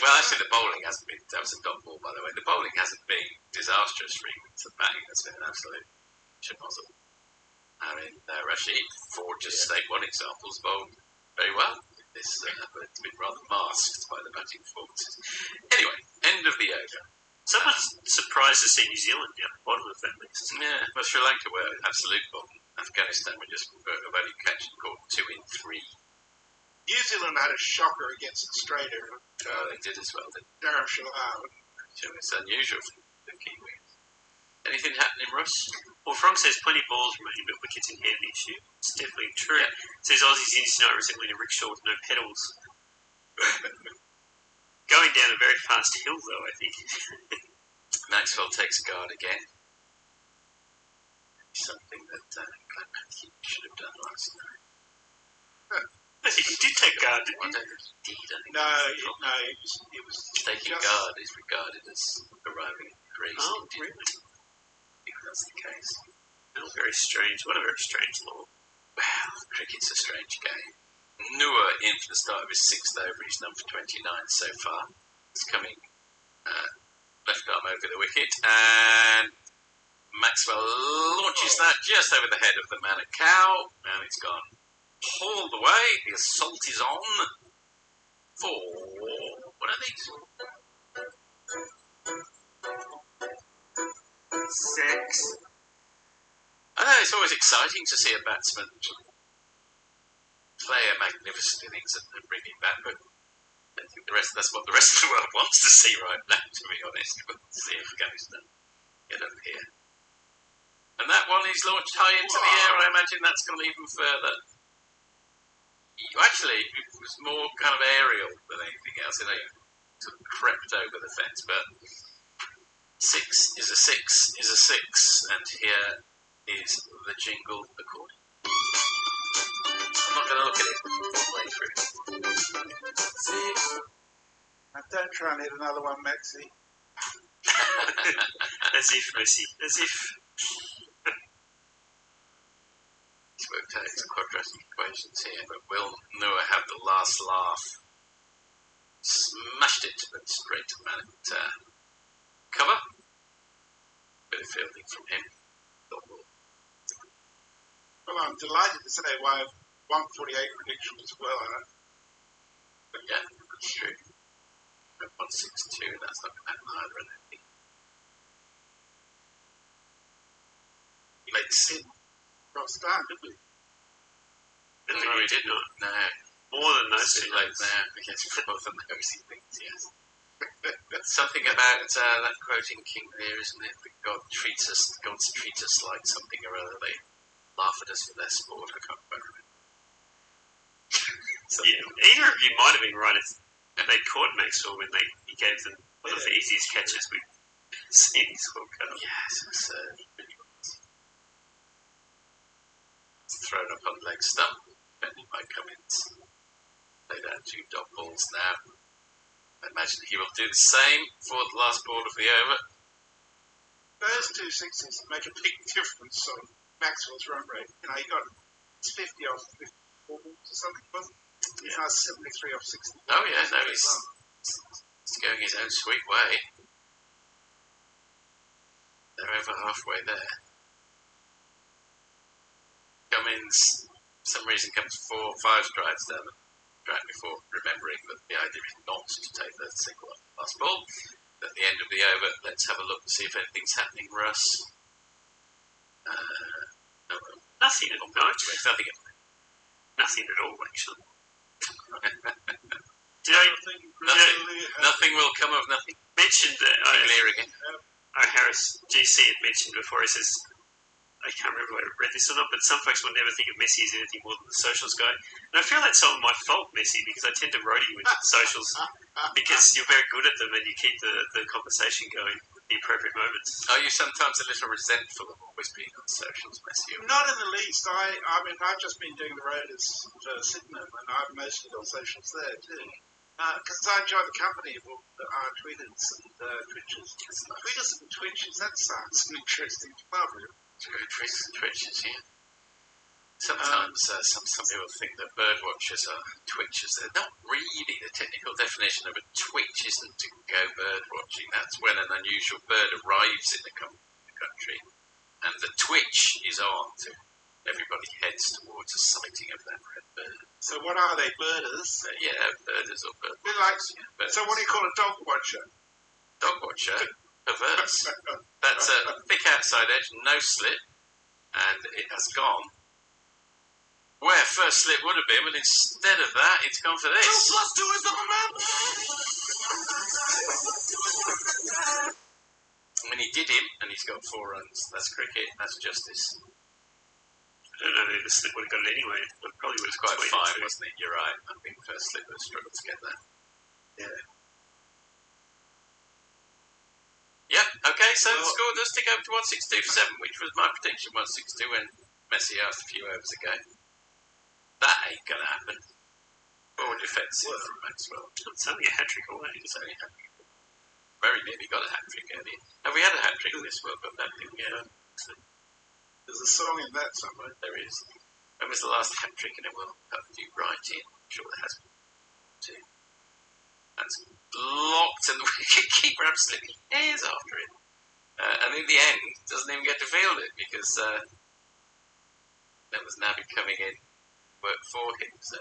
Well, actually, the bowling hasn't been. That was a dot ball, by the way. The bowling hasn't been disastrous for England. The batting has been an absolute schmozzle. I mean, Rashid, for just state one examples, bowled very well. But it's been rather masked by the batting performances. Anyway, end of the over. Someone's surprised to see New Zealand down the bottom of that list. Yeah, well, Sri Lanka were absolute bottom. Afghanistan were just have only caught 2 in 3. New Zealand had a shocker against Australia. They did as well. Darren Shalal. So it's unusual for the Kiwis. Anything happening, Russ? Well, Frank says plenty of balls remaining, but wickets in hand next year. It's definitely true. Yeah. Says Aussies in tonight resembling a rickshaw with no pedals. Going down a very fast hill, though, I think. Maxwell takes guard again. Something that Glenn Matthew should have done last night. He did take guard, didn't he? No, it was taking guard is regarded as arriving at grace. Oh, really? I think that's the case. Oh, very strange. What a very strange law. Well, cricket's a strange game. Noor in for the start of his 6th over. He's number 29 so far. It's coming left arm over the wicket, and Maxwell launches that just over the head of the man at cow, and it's gone all the way. The assault is on. 4. What are these? 6. I know it's always exciting to see a batsman play a magnificent innings and bring it back, but I think that's what the rest of the world wants to see right now, to be honest. We'll see Afghanistan get up here. And that one is launched high into the air. I imagine that's gone even further. Actually, it was more kind of aerial than anything else. It sort of crept over the fence, but 6 is a 6 is a 6, and here is the jingle according. I'm not going to look at it all the way through. 6. And don't try and hit another one, Maxi. As if, Messi. As if. He's worked out his quadratic equations here, but will Noah have the last laugh? Smashed it, but straight to the man at cover. Bit of fielding from him. Well, I'm delighted to say why 148 prediction as well. But yeah, that's true. 162, that's not bad either, I don't think. Let's Got stand, didn't we? No, we did not. No. More than those two late notes. there. Yes, more than those things, yes. Something about that quoting King Lear, isn't it? That gods treat us like something or other. They laugh at us for their sport. I can't quite remember. Yeah, either of you might have been right if they caught Maxwell when he gave them one of the easiest catches we've seen in this World Cup. Yes, it was thrown up on leg stump, defended by Cummins. Played out 2 dot balls now. I imagine he will do the same for the last ball of the over. Those 2 sixes make a big difference on Maxwell's run rate. You know, he got 50 off 54 balls or something, wasn't it? He's now 73 off 60. Oh yeah, no, he's going his own sweet way. They're over halfway there. Cummins, for some reason, comes 4 or 5 strides down the track before remembering that the idea is not to take the single last ball. At the end of the over, let's have a look to see if anything's happening, Russ. No, Nothing at all. nothing. Nothing at all, actually. Nothing will come of nothing. Mentioned that Clear again. Harris GC had mentioned before. He says, I can't remember if I read this or not, but some folks will never think of Messi as anything more than the socials guy. And I feel that's somewhat my fault, Messi, because I tend to roadie you into the socials because you're very good at them and you keep the conversation going at the appropriate moments. Are you sometimes a little resentful of always being on socials, Messi? Not in the least. I mean, I've just been doing the roaders for Sydenham, and I've mostly got socials there too. Because I enjoy the company of our tweeters and twitchers. Tweeters and twitchers, that sounds an interesting club. Tweeters and twitchers, yeah. Sometimes some people think that bird watchers are twitchers. They're not really. The technical definition of a twitch isn't to go bird watching. That's when an unusual bird arrives in the country, and the twitch is on. Everybody heads towards a sighting of that red bird. So what are they, birders? Yeah, birders or bird watchers. So what do you call a dog watcher? Dog watcher? Perverse. That's a thick outside edge, no slip, and it has gone where first slip would have been, but instead of that, it's gone for this. 2 plus 2 is the man. I mean, he did him, and he's got 4 runs. That's cricket. That's justice. I don't know if the slip would have got it anyway. It probably was quite fine, wasn't it? You're right. I think first slip would have struggled to get that. Yeah. Yep. Okay, so the score does tick over to 162 for 7, which was my prediction, 162, when Messi asked a few overs ago. That ain't going to happen. Or defensive from Maxwell. It's only a hat-trick away. It's only a hat-trick. Very nearly got a hat-trick earlier. Have we had a hat-trick in this World Cup? That didn't get it. There's a song in that somewhere. There is. When was the last hat-trick in a World Cup? Do you write in? I'm sure there has been. Two. That's blocked, and the wicket-keeper absolutely tears after it. And in the end, doesn't even get to field it, because that was Naby coming in, work for him, so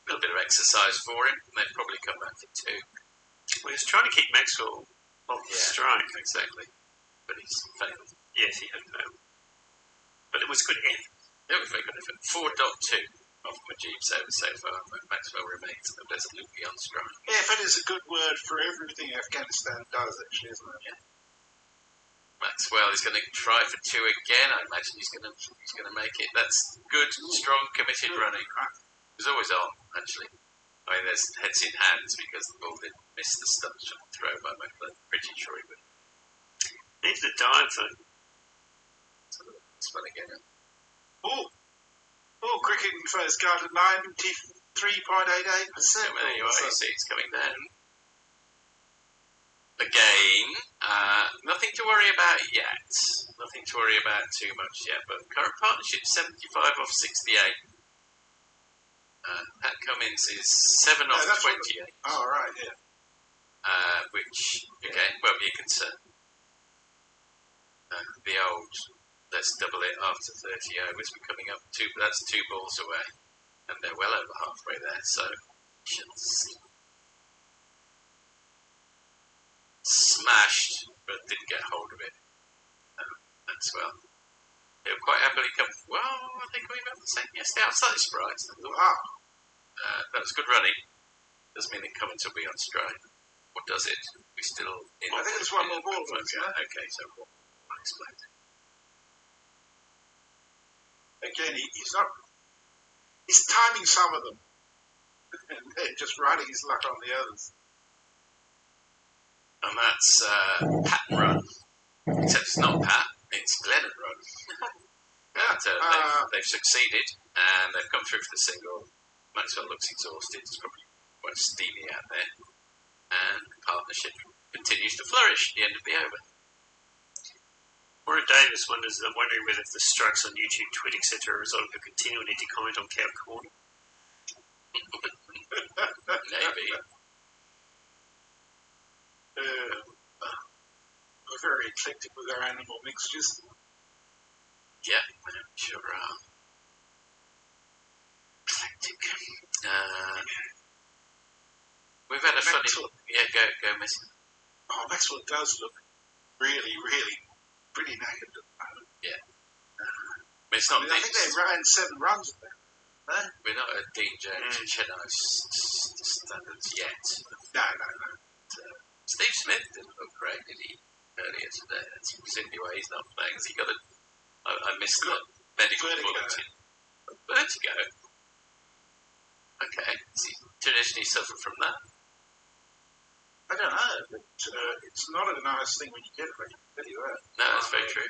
little bit of exercise for him. And they'd probably come back for 2. Well, he was trying to keep Maxwell off the strike. Exactly. But he's failed. Yes, he had failed. But it was good effort. It was very good effort. 4.2 off Majib's over so far. Maxwell remains resolutely on strike. Effort is a good word for everything Afghanistan does, actually, isn't it? Yeah. Maxwell is going to try for 2 again. I imagine he's going to make it. That's good, strong, committed running. He was always on, actually. I mean, there's heads in hands because the ball didn't miss the stump shot throw by Maxwell. Pretty sure he would. Needs the dive, though. So it's fun again. Cricket in first guard at 93.88%. So there you are. You see it's coming down. Again, nothing to worry about yet. Nothing to worry about too much yet. But current partnership 75 off 68. Pat Cummins is 7 off 28. Oh, right, yeah. Which, again, won't be a concern. The old, let's double it after 30 overs. We're coming up that's 2 balls away. And they're well over halfway there, so smashed, but didn't get hold of it. That's well. He'll quite happily come. Well, are they coming back the same? Yes, they are. Slightly surprised. Wow. That was good running. Doesn't mean that Cummins will be on strike. What does it? We're still in. I think it's one more ball. Okay, so I'll explain. Again, he's not. He's timing some of them, and then just riding his luck on the others. And that's Pat and Run. Except it's not Pat, it's Glenn and Run. They've succeeded, and they've come through for the single. Maxwell looks exhausted. It's probably quite steamy out there. And the partnership continues to flourish at the end of the over. Warren Davis wondering whether the strikes on YouTube, Twitter, etc. are a result of a continual need to comment on cow corner. Maybe. We're very eclectic with our animal mixtures. Yeah, sure are. Eclectic. We've had a funny... Yeah, go, Miss. Oh, Maxwell does look really, really pretty knackered at the moment. Yeah. It's not I think they ran 7 runs at that. No? We're not at Dean Jones and Chennai standards yet. No. Steve Smith didn't look great, did he? Earlier today. That's presumably why he's not playing. Has he got I missed the medical bulletin. Vertigo? Okay. Does he traditionally suffer from that? I don't know, but it's not a nice thing when you get it, I can tell you that. No, that's very true.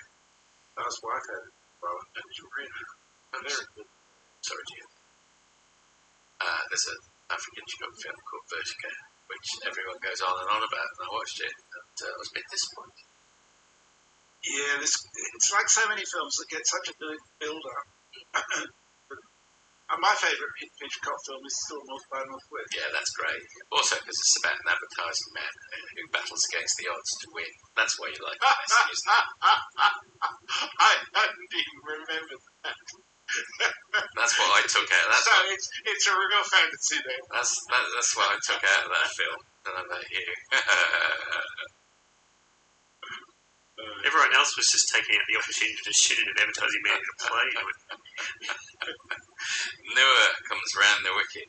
Last wife had it. Well, it was really very good. Sorry to hear. There's an African film called Vertigo, which everyone goes on and on about, and I watched it, and I was a bit disappointed. Yeah, it's like so many films that get such a good build-up. My favourite Hitchcock film is still North by Northwest. Yeah, that's great. Also, because it's about an advertising man who battles against the odds to win. That's why you like it. I hadn't even remembered that. That's what I took out of that. So it's a real fantasy then. That's what I took out of that film. I don't know about you. Everyone else was just taking out the opportunity to shoot at an advertising man in a plane. Noah comes round the wicket.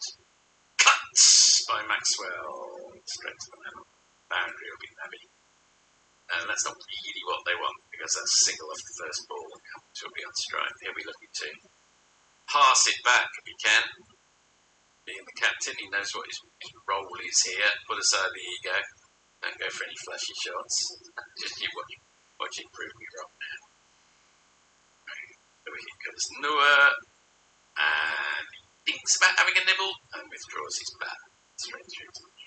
Cuts by Maxwell. Straight to the middle. Boundary will be nabby. And that's not really what they want, because that's a single off the first ball and Cummins will be on strike. He'll be looking to pass it back if he can. Being the captain, he knows what his role is here. Put aside the ego. Don't go for any flashy shots. Just keep watching prove me wrong now. The wicket comes Noah, and he thinks about having a nibble and withdraws his bat straight through to me.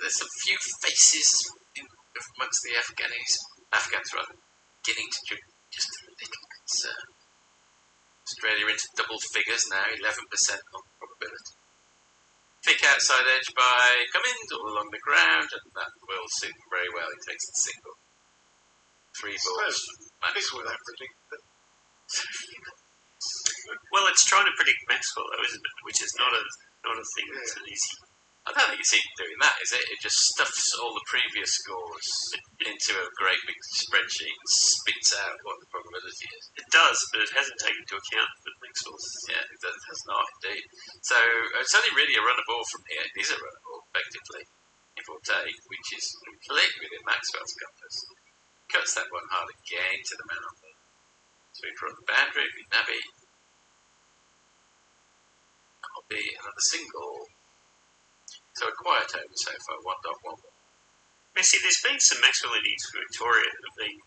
There's a few faces amongst the Afghans beginning to show just a little concern. Australia into double figures now, 11% on probability. Thick outside edge by Cummins all along the ground, and that will suit him very well. He takes the single. 3 balls. People would have predicted that. Well, it's trying to predict Maxwell, though, isn't it? Which is not a thing that's an easy. I don't think it's even doing that, is it? It just stuffs all the previous scores into a great big spreadsheet and spits out what the probability is. It does, but it hasn't taken into account that Maxwell's. Yeah, it has not indeed. So it's only really a run of ball from here. It is a run of ball, effectively, give or take, which is completely within Maxwell's compass. Cuts that one hard again to the man on the sweep from the boundary with Naby. That'll be another single. So a quiet over so far, 1.1. See, there's been some Maxwell innings for Victoria that have been,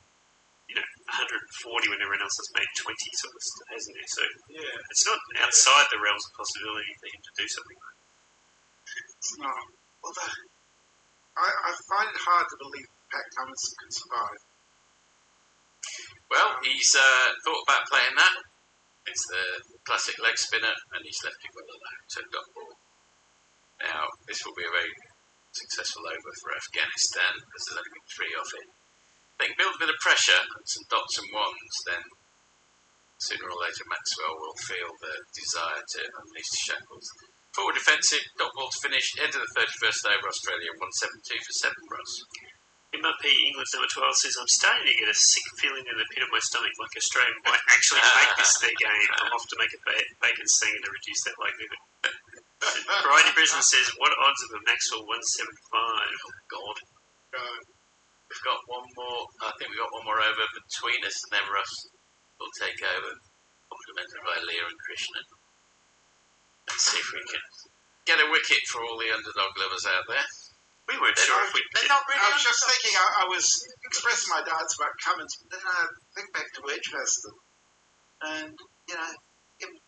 140 when everyone else has made 20 sort of stuff, hasn't there? So it's not outside the realms of possibility for him to do something like that. It's not. Although, I find it hard to believe Pat Cummins can survive. Well, he's thought about playing that. It's the classic leg spinner, and he's left it well alone, so dot ball. Now, this will be a very successful over for Afghanistan, because there's only been 3 off it. They can build a bit of pressure and some dots and ones, then sooner or later Maxwell will feel the desire to unleash the shackles. Forward defensive, dot ball to finish, end of the 31st over, Australia 172 for 7 Ross. MRP England's number 12 says, I'm starting to get a sick feeling in the pit of my stomach like Australia might actually make this their game. I'm off to make a bacon sting to reduce that likelihood. Bridie Brisbane says, what odds of a Maxwell 175? Oh, God. We've got one more, I think we've got one more over between us, and then Russ will take over, complemented by Leah and Krishnan. Let's see if we can get a wicket for all the underdog lovers out there. We weren't sure if we'd... They're not really I was just thinking, I was expressing my doubts about Cummins, but then I think back to Edgbaston, and,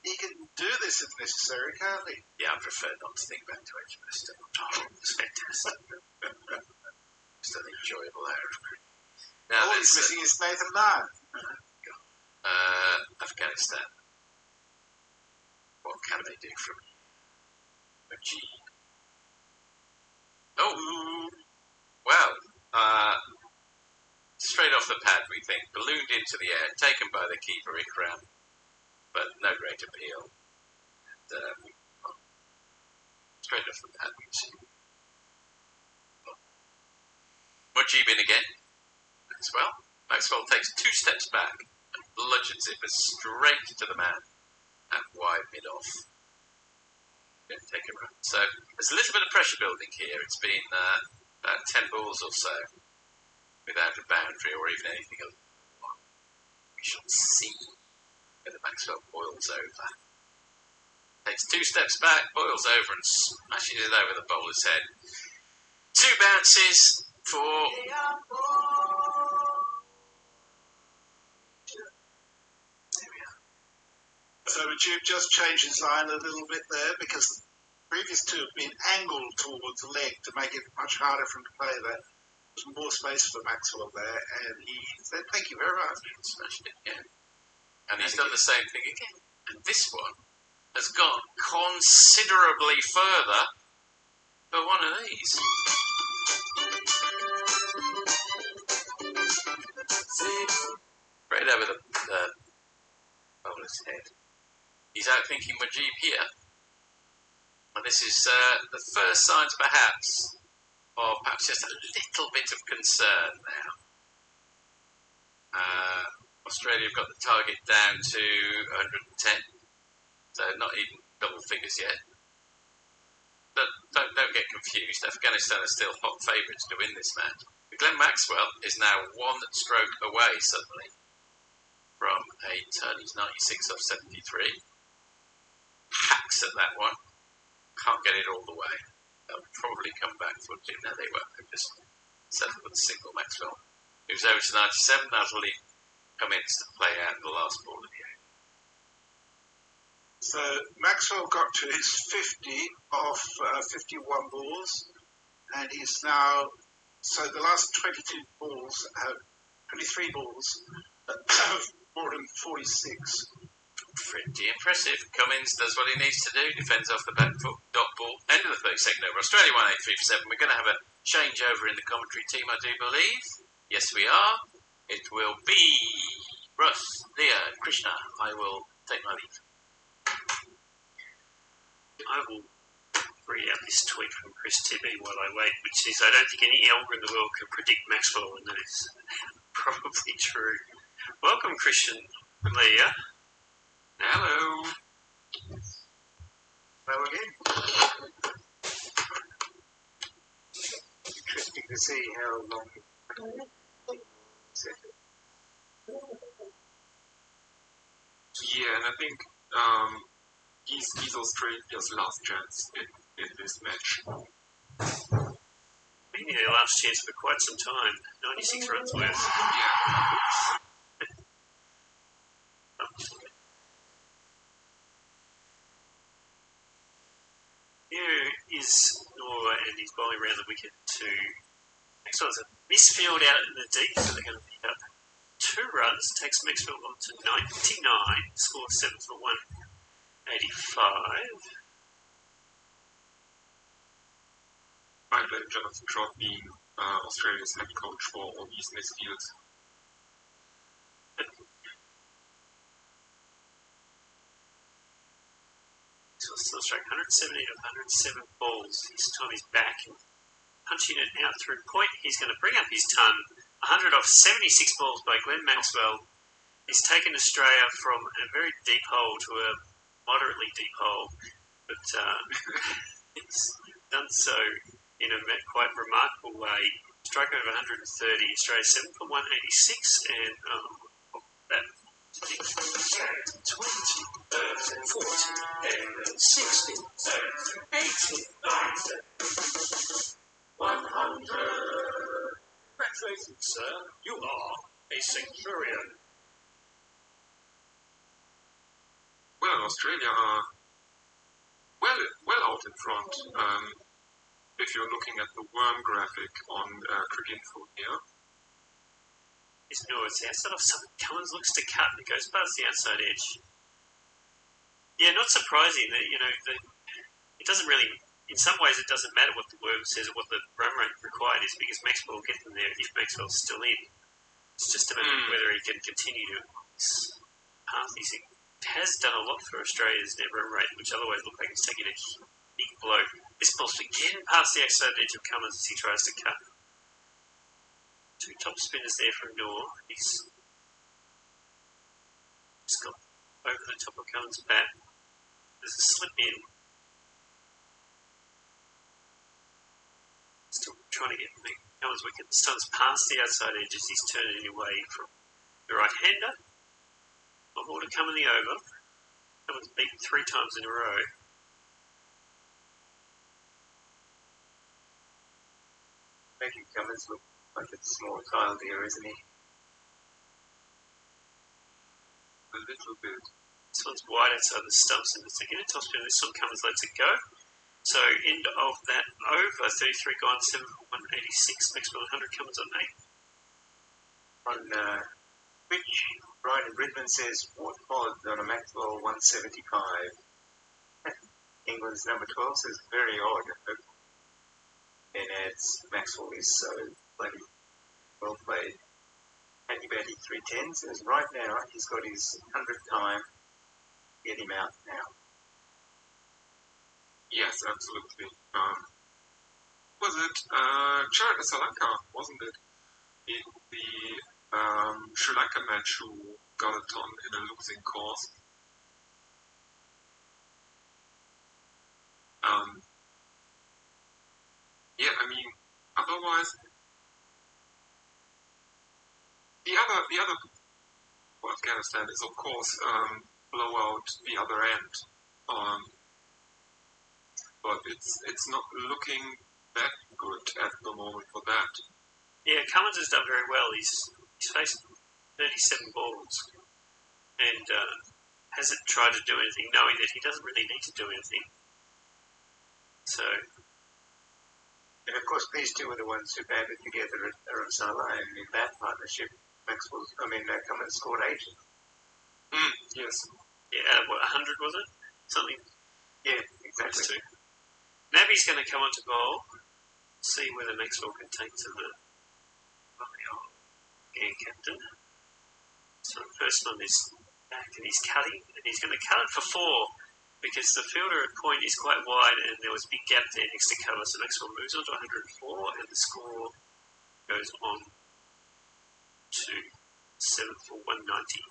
he can do this if necessary, can't he? Yeah, I prefer not to think back to Edgbaston. Oh, it's fantastic. Just an enjoyable hour of cricket. Now, All he's missing is Nathan Lyon. Afghanistan. What can they do from Majid? Oh, well, straight off the pad, we think, ballooned into the air, taken by the keeper Ikram, but no great appeal. And, straight off the pad, we see Mujib in again. Maxwell takes 2 steps back and bludgeons it straight to the man at wide mid-off. Take a run. So there's a little bit of pressure building here. It's been about 10 balls or so without a boundary or even anything else. We shall see whether Maxwell boils over. Takes 2 steps back, boils over and smashes it over the bowler's head. 2 bounces for... So Majib just changed his line a little bit there because the previous 2 have been angled towards the leg to make it much harder for him to play that. There's more space for Maxwell there, and he said, thank you very much. Smashed it again. And he's done the same thing again. And this one has gone considerably further for one of these. Right over the bowler's head. He's outthinking Mujib here. And this is the first signs, perhaps, of perhaps just a little bit of concern now. Australia have got the target down to 110, so not even double figures yet. But don't get confused. Afghanistan are still hot favourites to win this match. But Glenn Maxwell is now 1 stroke away suddenly from a ton. He's 96 off 73. Hacks at that one. Can't get it all the way. They'll probably come back for it. No, they won't. They'll just settle with a single Maxwell. He was over to 97. That'll leave Cummins to play out the last ball of the game. So Maxwell got to his 50 off 51 balls, and he's now, so the last 23 balls have brought him 46. Pretty impressive. Cummins does what he needs to do, defends off the back foot, dot ball, end of the 32nd over. Australia 183 for 7. We're going to have a changeover in the commentary team, I do believe. Yes, we are. It will be Russ, Leah, Krishna. I will take my leave. I will read out this tweet from Chris Tibby while I wait, which is, I don't think any elder in the world can predict Maxwell, and that is probably true. Welcome, Christian Leah. Hello. Hello again. Interesting to see how long. Yeah, and I think he's Australia's last chance in this match. Maybe their last chance for quite some time. 96 runs worth. Yeah. Here is Noah, and he's bowling around the wicket to Maxwell's a misfield out in the deep, so they're going to pick up 2 runs, takes Maxwell on to 99, score 7 for 185. I bet Jonathan Trott being Australia's head coach for all these misfields. So still strike 117 of 107 balls. This time he's back and punching it out through point. He's going to bring up his ton. 100 off 76 balls by Glenn Maxwell. He's taken Australia from a very deep hole to a moderately deep hole, but he's done so in a quite remarkable way. Strike rate of 130, Australia 7 for 186, and that 20, 30, 40, 60, 80, 100. Congratulations, sir. You are a centurion. Well, Australia are well out in front. If you're looking at the worm graphic on Cricinfo here. It's Noah's outside off something. Cummins looks to cut and goes past the outside edge. Yeah, not surprising that, it doesn't really, in some ways it doesn't matter what the worm says or what the run rate required is, because Maxwell will get them there if Maxwell's still in. It's just a matter of whether he can continue to pass these. He has done a lot for Australia's net run rate, which otherwise looked like he's taking a big blow. This ball's again past the outside edge of Cummins as he tries to cut. 2 top spinners there from Noor. He's got over the top of Cummins' bat. There's a slip in. Still trying to get Cummins' wicket. The sun's past the outside edge as he's turning away from the right-hander. Not more to come in the over. Cummins beaten 3 times in a row. Making Cummins look like a small child here, isn't he? A little bit. This one's wide outside the stumps, and it's again a top spin. This one Cummins lets it go. So end of that over. 33 gone, 7 for 186. Maxwell 100 Cummins on 8. On Twitch, Brian Bridman says, what odds on a Maxwell 175? England's number 12 says, very odd. And adds, Maxwell is so bloody well played. Andy Batty 310 says, right now, he's got his 100th time. Get him out now. Yes, absolutely. Was it Charity Sri Lanka, wasn't it? In the Sri Lanka match who got a ton in a losing cause. Yeah, I mean, otherwise, the other for Afghanistan is of course blow out the other end. But it's not looking that good at the moment for that. Yeah, Cummins has done very well. He's faced 37 balls and hasn't tried to do anything, knowing that he doesn't really need to do anything. So, and of course, these two are the ones who banded together at Dharamsala, and in that partnership, Cummins scored 80. Yes. Yeah, what, 100 was it? Something. Yeah, exactly. Naby's going to come on to bowl. See whether Maxwell can take to the captain. So the first one is back and he's cutting, and he's going to cut it for 4. because the fielder at point is quite wide and there was a big gap there next to cover, so Maxwell moves on to 104 and the score goes on to 7 for 190.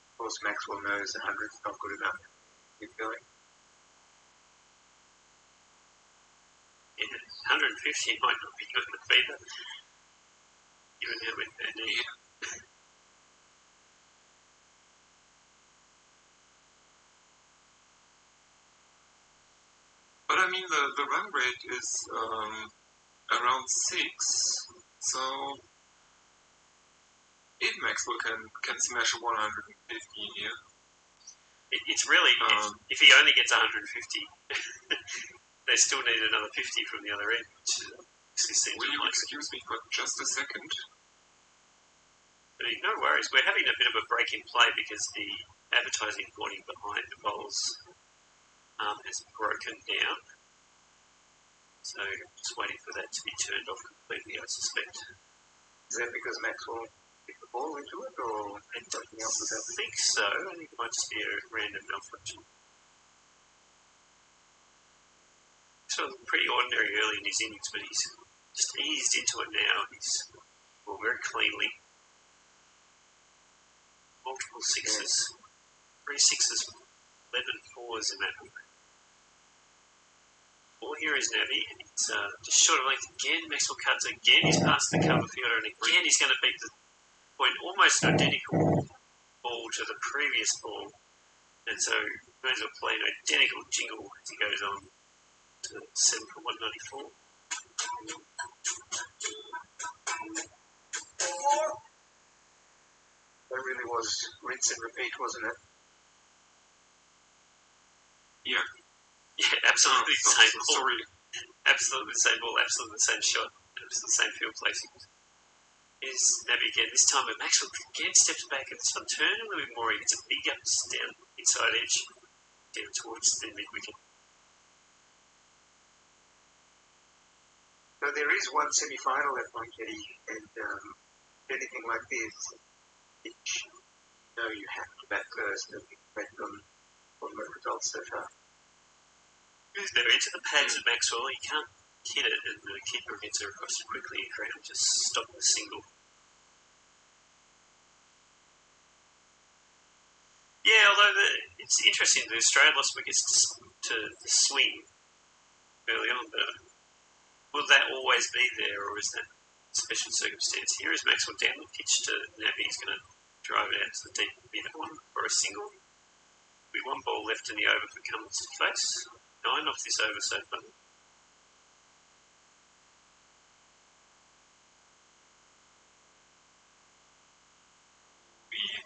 Of course, Maxwell knows 100's not good enough. Keep going. Yeah, 150 might not be good enough either. Even now with their knee. But I mean, the run rate is around 6, so if Maxwell can smash a 150 here. It's really, if he only gets 150, they still need another 50 from the other end. Will you excuse me for just a second? But no worries, we're having a bit of a break in play because the advertising warning behind the bowls has broken down. So just waiting for that to be turned off completely, I suspect. Is that because Maxwell hit the ball into it, or something else was happening? I think so. I think it might just be a random malfunction. So pretty ordinary early in his innings, but he's just eased into it now. He's very cleanly. Multiple sixes. 3 sixes, 11 fours in that one. Ball here is Navi, and it's just short of length again. Maxwell cuts again. He's past the cover fielder, and again he's going to beat the point almost identical ball to the previous ball. And so may as well play an identical jingle as he goes on to 7 for 194. That really was rinse and repeat, wasn't it? Yeah. Yeah, absolutely the same ball. Sorry. Absolutely the same ball, absolutely the same shot, absolutely the same field placing. Here's Nabi again, this time but Maxwell again steps back and this one turn a little bit more. He gets a big ups down inside edge, down towards the mid wicket. So there is one semi-final at Monkey, and anything like this, you have to bat first and reflect on the results so far. They're into the pads of Maxwell. He can't hit it, and the keeper gets it across quickly and Graham just stop the single. Yeah, although it's interesting, the Australia lost wickets to the swing early on, but will that always be there, or is that a special circumstance? Here is Maxwell down the pitch to Nabi. He's going to drive it out to the deep mid one for a single. With one ball left in the over for Cummins to face. 9 off this over so far.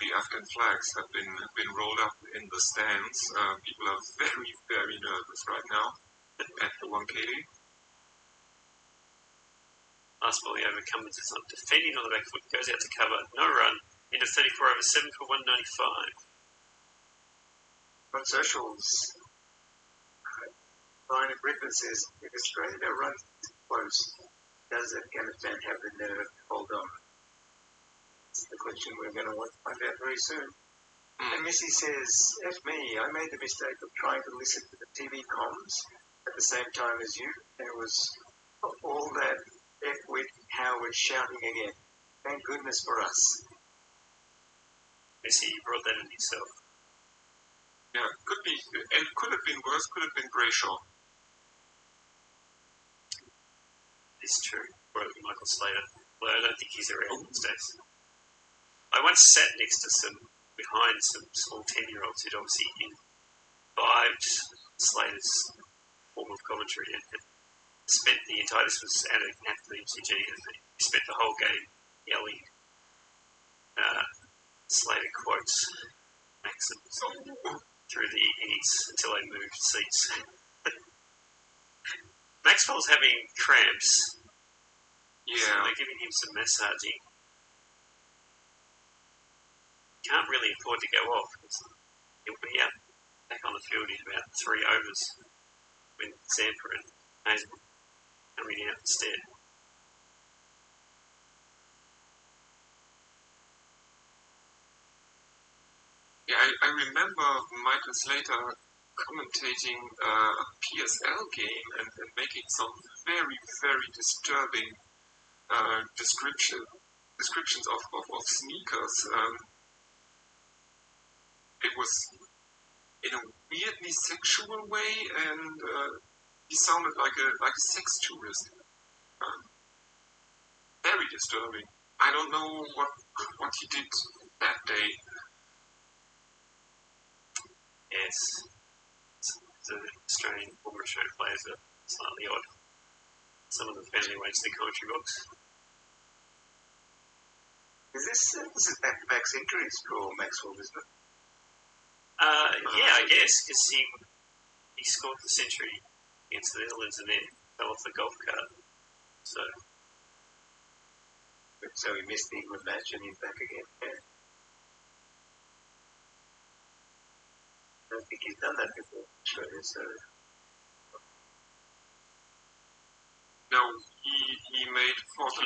The Afghan flags have been rolled up in the stands. People are very, very nervous right now at the 1 KD. Last ball the over Cummins is not defending on the back foot, goes out to cover, no run, into 34 over 7 for 195. On socials, Brian Britton says, if Australia runs close, does Afghanistan have the nerve to hold on? That's the question we're going to find out very soon. And Missy says, F me, I made the mistake of trying to listen to the TV comms at the same time as you. There was all that F-wit Howard shouting again. Thank goodness for us. Missy, you brought that in yourself. Yeah, could be, and could have been worse, could have been Brayshaw. It's true. Or Michael Slater. Well, I don't think he's around these days. I once sat next to behind some small 10-year-olds who'd obviously imbibed Slater's form of commentary and spent the entire, this was at the MCG, and they spent the whole game yelling Slater quotes, maxims through the innings until they moved seats. Maxwell's having cramps. Yeah. So they're giving him some massaging. Can't really afford to go off. He'll be out back on the field in about 3 overs when Zampa and Hazel coming out instead. Yeah, I remember Michael Slater commentating a PSL game and making some very, very disturbing descriptions of sneakers. It was in a weirdly sexual way, and he sounded like a sex tourist. Very disturbing. I don't know what he did that day. Yes, the Australian former Australian players are slightly odd. Some of them found their way to the commentary box. This is back-to-back centuries for Maxwell, isn't it? Yeah, I guess, because he scored the century against the Netherlands and then fell off the golf cart. So he missed the England match and he's back again. Yeah. I don't think he's done that before, Australia, so... No, he made 41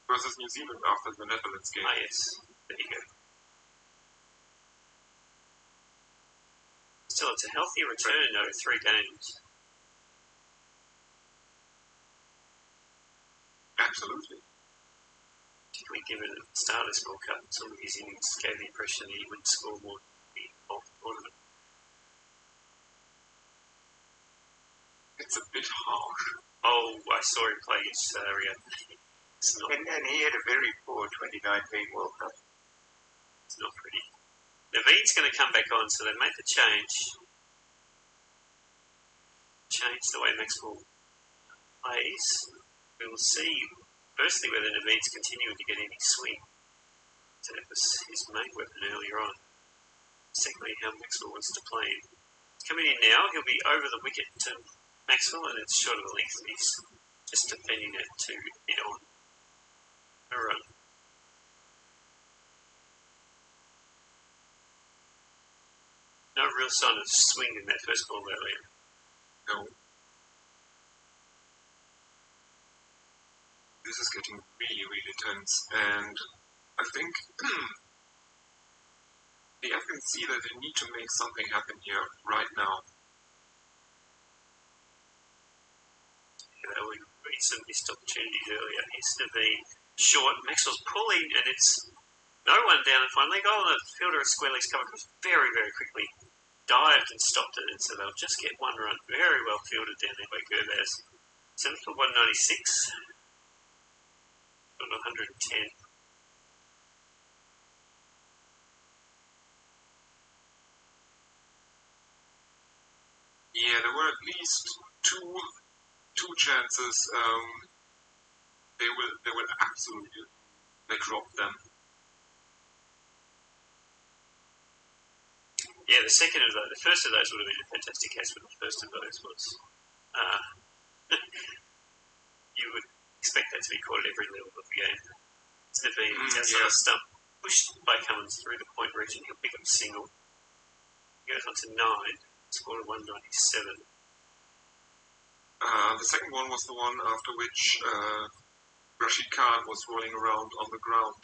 versus New Zealand after the Netherlands game. Ah, yes. There you go. Still, it's a healthy return over 3 games. Absolutely. Particularly given at the start of this World Cup, some of his innings gave the impression that he would score more in the tournament. It's a bit harsh. Oh, I saw him play against Rio. It's not. And he had a very poor 2019 World Cup. It's not pretty. Naveen's going to come back on, so they've made the change. Change the way Maxwell plays. We will see, firstly, whether Naveen's continuing to get any swing. So that was his main weapon earlier on. Secondly, how Maxwell wants to play him. Coming in now, he'll be over the wicket to Maxwell, and it's short of a length, and he's just defending it to hit on a run. No real sign of swing in that first ball earlier. No. This is getting really, really tense, and I think the Afghans see that they need to make something happen here right now. We read some missed opportunities earlier. Here's Naveen short. Maxwell's pulling, and it's no one down and finally got on the fielder of square legs cover across very, very quickly. Dived and stopped it, and so they'll just get one run. Very well fielded down there by Gurbaz. 7 for 196. Got 110. Yeah, there were at least two chances. They will absolutely drop them. Yeah, the first of those would have been a fantastic catch, but the first of those was you would expect that to be caught at every level of the game. It's Naveen outside the stump, pushed by Cummins through the point region. He'll pick up a single. He goes on to 9, scored a 197. The second one was the one after which Rashid Khan was rolling around on the ground,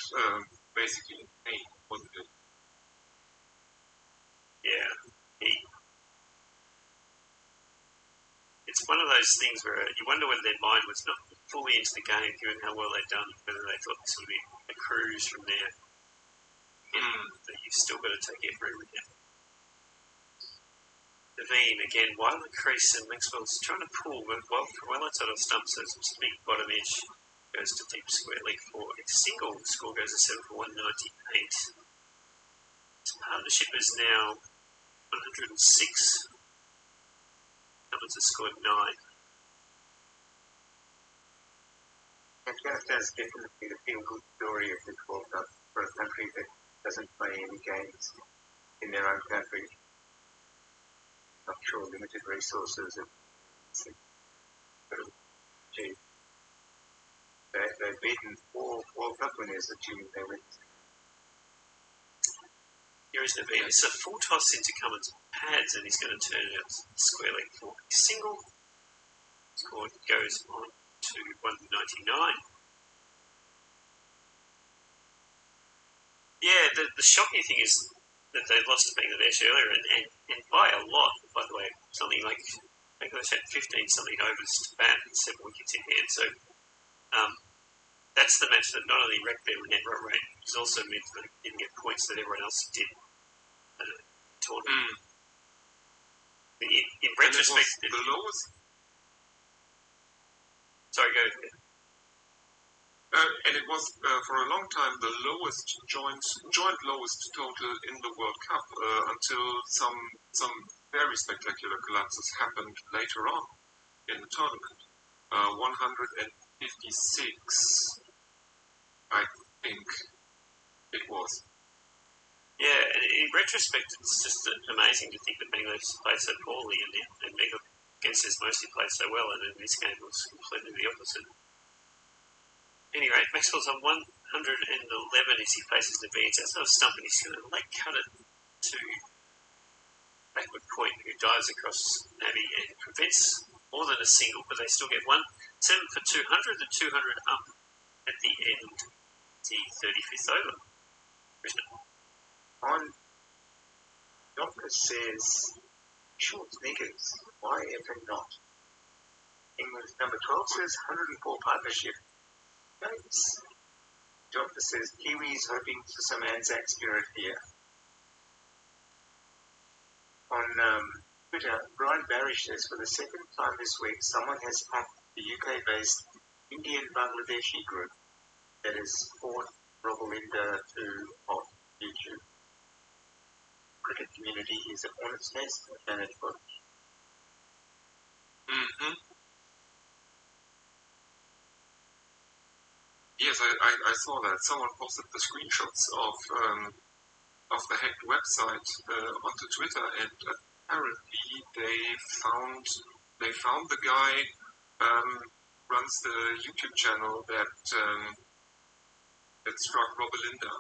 basically in pain, wasn't it? Yeah, it's one of those things where you wonder whether their mind was not fully into the game, given how well they'd done, whether they thought this would be a cruise from there. But you've still got to take every wicket. Naveen, again, wide on the crease, and Maxwell's trying to pull, but well outside of the stump, so it's just big bottom edge. Goes to deep square leg 4. It's single, score goes to 7 for 198. His partnership is now 106. Cummins has scored 9. Afghanistan is definitely the feel-good story of this World Cup for a country that doesn't play any games in their own country. Not sure limited resources they've beaten 4 World Cup winners, assuming they win. Here is Naveed. It's a full toss into Cummins' pads, and he's going to turn it out square leg for single. Score goes on to 199. Yeah, the shocking thing is that they lost to Bangladesh earlier, and by a lot, by the way. Something like Bangladesh had 15 something overs to bat and 7 wickets in hand. So that's the match that not only wrecked their net run rate, it also meant that they didn't get points that everyone else did. Tournament. In retrospect, the lowest. Sorry, go ahead. And it was for a long time the lowest joint lowest total in the World Cup until some very spectacular collapses happened later on in the tournament. 156, I think it was. Yeah, in retrospect, it's just amazing to think that Bangladesh played so poorly and against us mostly played so well, and in this game it was completely the opposite. Anyway, Maxwell's on 111 as he faces the beans. That's not a stump, and he's going to leg cut it to backward point, who dives across Nabby and prevents more than a single, but they still get 7 for 200, the 200 up at the end, the 35th over. On Doctor says, short niggas, why ever not? England's number 12 says 104 partnership. Thanks. Doctor says Kiwis hoping for some Anzac spirit here. On Twitter, Brian Barish says, for the second time this week, someone has hacked the UK-based Indian Bangladeshi group that has fought Robolinda to on YouTube. Cricket community is a hornet's nest and it's good. Mm-hmm. Yes, I saw that. Someone posted the screenshots of the hacked website onto Twitter, and apparently they found the guy runs the YouTube channel that struck Robolinda.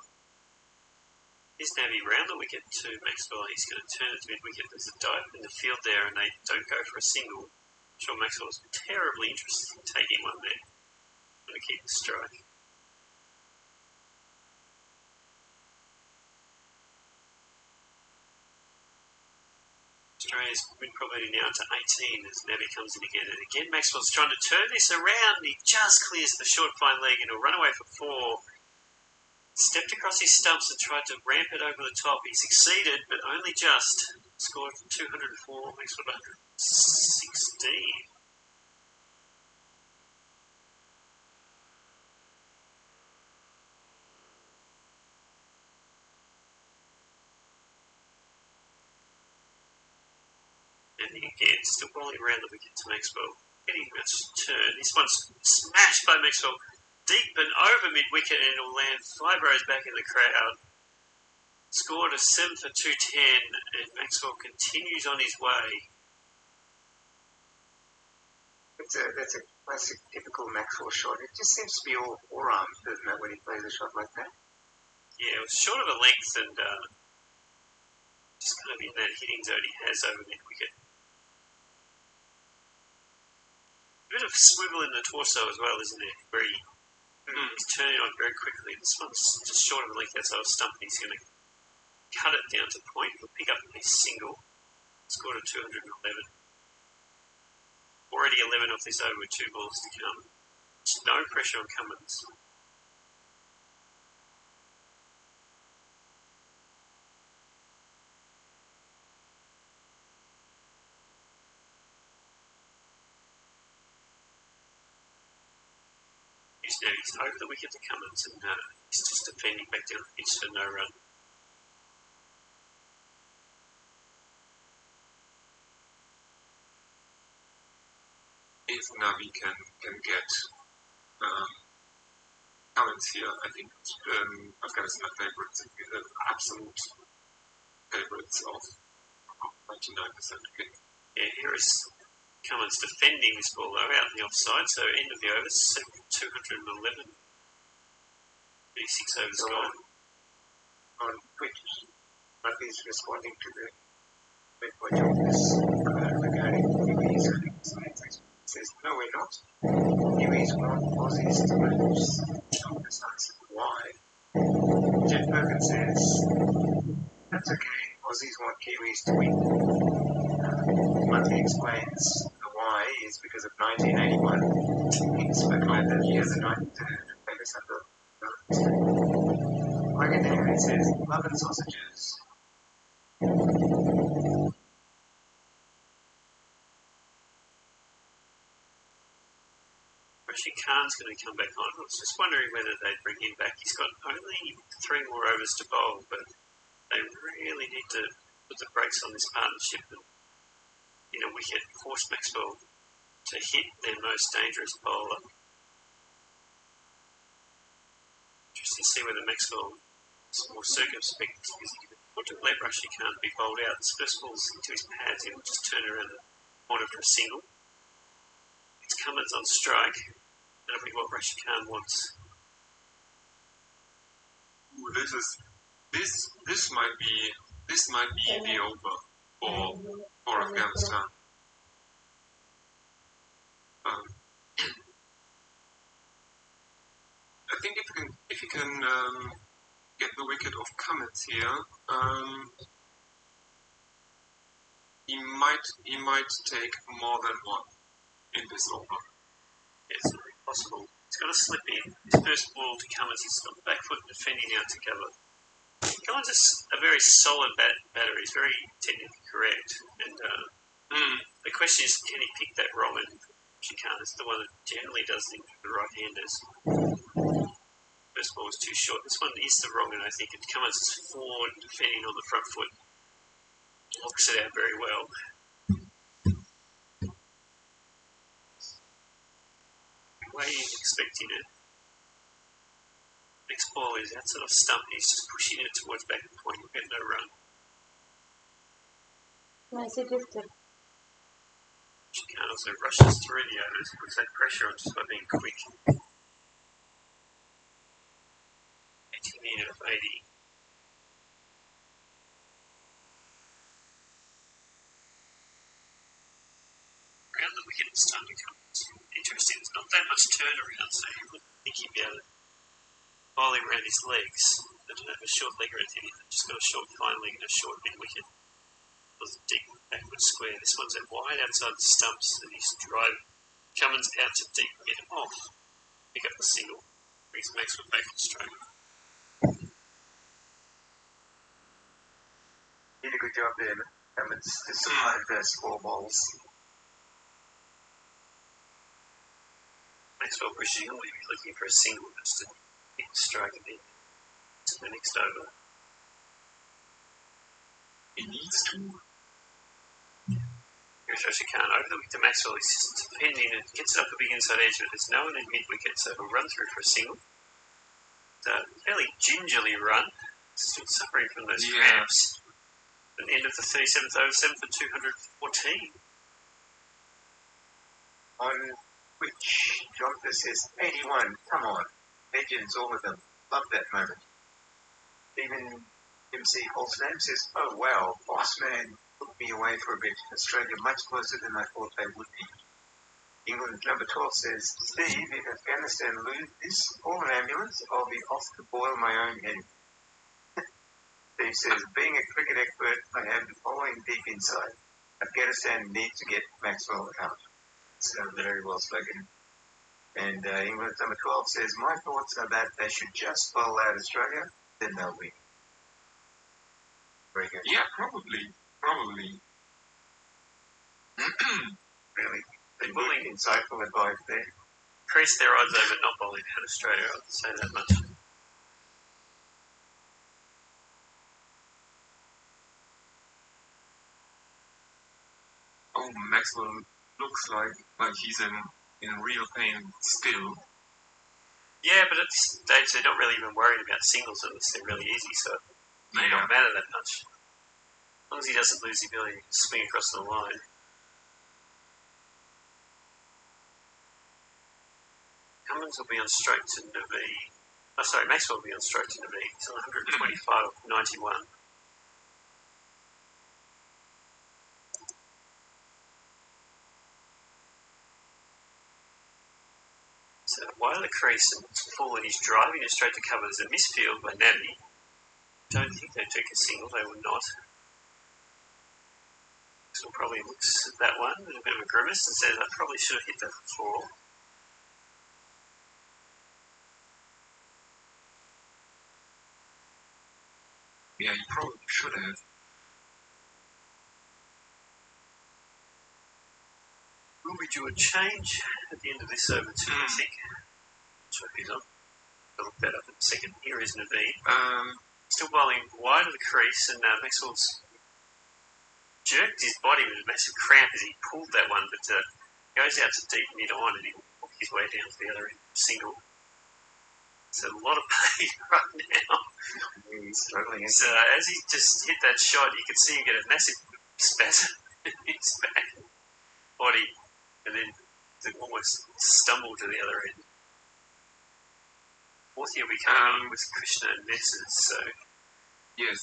Here's Navy round the wicket to Maxwell. He's going to turn it to mid-wicket. There's a dive in the field there, and they don't go for a single. I'm sure Maxwell's terribly interested in taking one there. Going to keep the strike. Australia's win probability now to 18 as Navy comes in again. And again, Maxwell's trying to turn this around. He just clears the short fine leg and he'll run away for 4. Stepped across his stumps and tried to ramp it over the top. He succeeded, but only just. Scored 204, Maxwell 116. And again, still rolling around the wicket to Maxwell. Getting much turn. This one's smashed by Maxwell deep and over mid-wicket, and it'll land 5 rows back in the crowd. Scored a 7 for 210, and Maxwell continues on his way. That's a classic, typical Maxwell shot. It just seems to be all forearms, doesn't it, when he plays a shot like that? Yeah, it was short of a length and just kind of in that hitting zone he has over mid-wicket. A bit of swivel in the torso as well, isn't there? Where he's turning on very quickly. This one's just short of a length outside of stump, and he's going to cut it down to point. He'll pick up a single. Scored a 211. Already 11 off this over with 2 balls to come. Just no pressure on Cummins. He's over the wicket to Cummins, and he's just defending back down the pitch for no run. If Navi can get Cummins here, I think Afghanistan are favourites, absolute favourites of 99% again. Yeah, here is Cummins defending this ball though, out in the offside, so end of the overs, 211. 36 overs gone. On Twitch, Murphy's responding to the Bitcoin Jones regarding Kiwis. He says, no, we're not. Kiwis want Aussies to lose. Jones asks, why? Jeff Perkins says, that's okay. Aussies want Kiwis to win. Murphy explains the why is because of 1981. He spoke about that year, the night famous under. Like an area says, love and sausages. Rashid Khan's going to come back on. I was just wondering whether they'd bring him back. He's got only 3 more overs to bowl, but they really need to put the brakes on this partnership and, wicket, force Maxwell to hit their most dangerous bowler. Interesting to see whether Maxwell is more circumspect because he want to let Rashid Khan be bowled out. The first ball's into his pads, he will just turn around the corner for a single. It's Cummins on strike. That'll be what Rashid Khan wants. Ooh, this might be the over for Afghanistan. I think if you can get the wicket of Cummins here, he might take more than one in this over. It's very possible. He's got to slip in. His first ball to Cummins, he's got back foot defending out to cover. Cummins is a very solid batter. He's very technically correct. And the question is, can he pick that wrong? And Khan is the one that generally does things for the right-handers. First ball was too short. This one is the wrong, and I think it Cummins is forward defending on the front foot. Locks it out very well. Way he's expecting it. Next ball is outside of stump. He's just pushing it towards back point. He'll get no run. Nice suggested. Khan also rushes through the overs, puts that pressure on just by being quick. 18 out of 80. Around the wicket it's time to come. Interesting, there's not that much turnaround, so you wouldn't think he'd be able to bowl him around his legs. They don't have a short leg or anything, they've just got a short fine leg and a short mid wicket. It was a deep backward square. This one's out wide outside the stumps, and he's drive Cummins out to deep mid off. Pick up the single. Brings Maxwell back on straight. Did a good job there, Cummins, to survive those 4 balls. Maxwell presumably be looking for a single just to hit the strike and then to the next over. He needs to. Here's Rashid Khan over the wicket to Maxwell. He's just defending and gets up the big inside edge, but there's no one in mid wicket, so he'll run through for a single. It's a fairly gingerly run, still suffering from those cramps. At the end of the 37th over, 7 for 214. On which Jonathan says, 81, come on. Legends, all of them. Love that moment. Even MC Holsnam says, oh wow, boss man took me away for a bit. Australia much closer than I thought they would be. England number 12 says, Steve, if Afghanistan lose this or an ambulance, I'll be off to boil my own head. Steve says, being a cricket expert, I have the following deep insight. Afghanistan needs to get Maxwell out. So very well spoken. And England number 12 says, my thoughts are that they should just bowl out Australia, then they'll win. Very good. Yeah, probably. Really good, insightful advice there. Increase their odds over not bowling out Australia, I'll say that much. Oh, Maxwell looks like he's in real pain still. Yeah, but at this stage they're not really even worried about singles unless they're really easy, so it may not matter that much. As long as he doesn't lose the ability to swing across the line. Cummins will be on stroke to Maxwell will be on stroke to Naveed. He's on 125 of 91. So while the crease and full and he's driving it straight to cover, there's a misfield by Navi. Don't think they took a single, they were not. So probably looks at that one with a bit of a grimace and says, I probably should have hit that before. Yeah, you probably should have. Will we do a change at the end of this over too, I think? So he's on. I'll look that up in a second. Here is Naveen. Still bowling wide of the crease, and Maxwell's jerked his body with a massive cramp as he pulled that one, but goes out to deep mid-on and he'll walk his way down to the other end, single. It's a lot of pain right now. He's struggling. So as he just hit that shot, you could see him get a massive spasm in his back body, and then almost stumble to the other end. Fourth year we come on with Krishna and Messes, so Yes.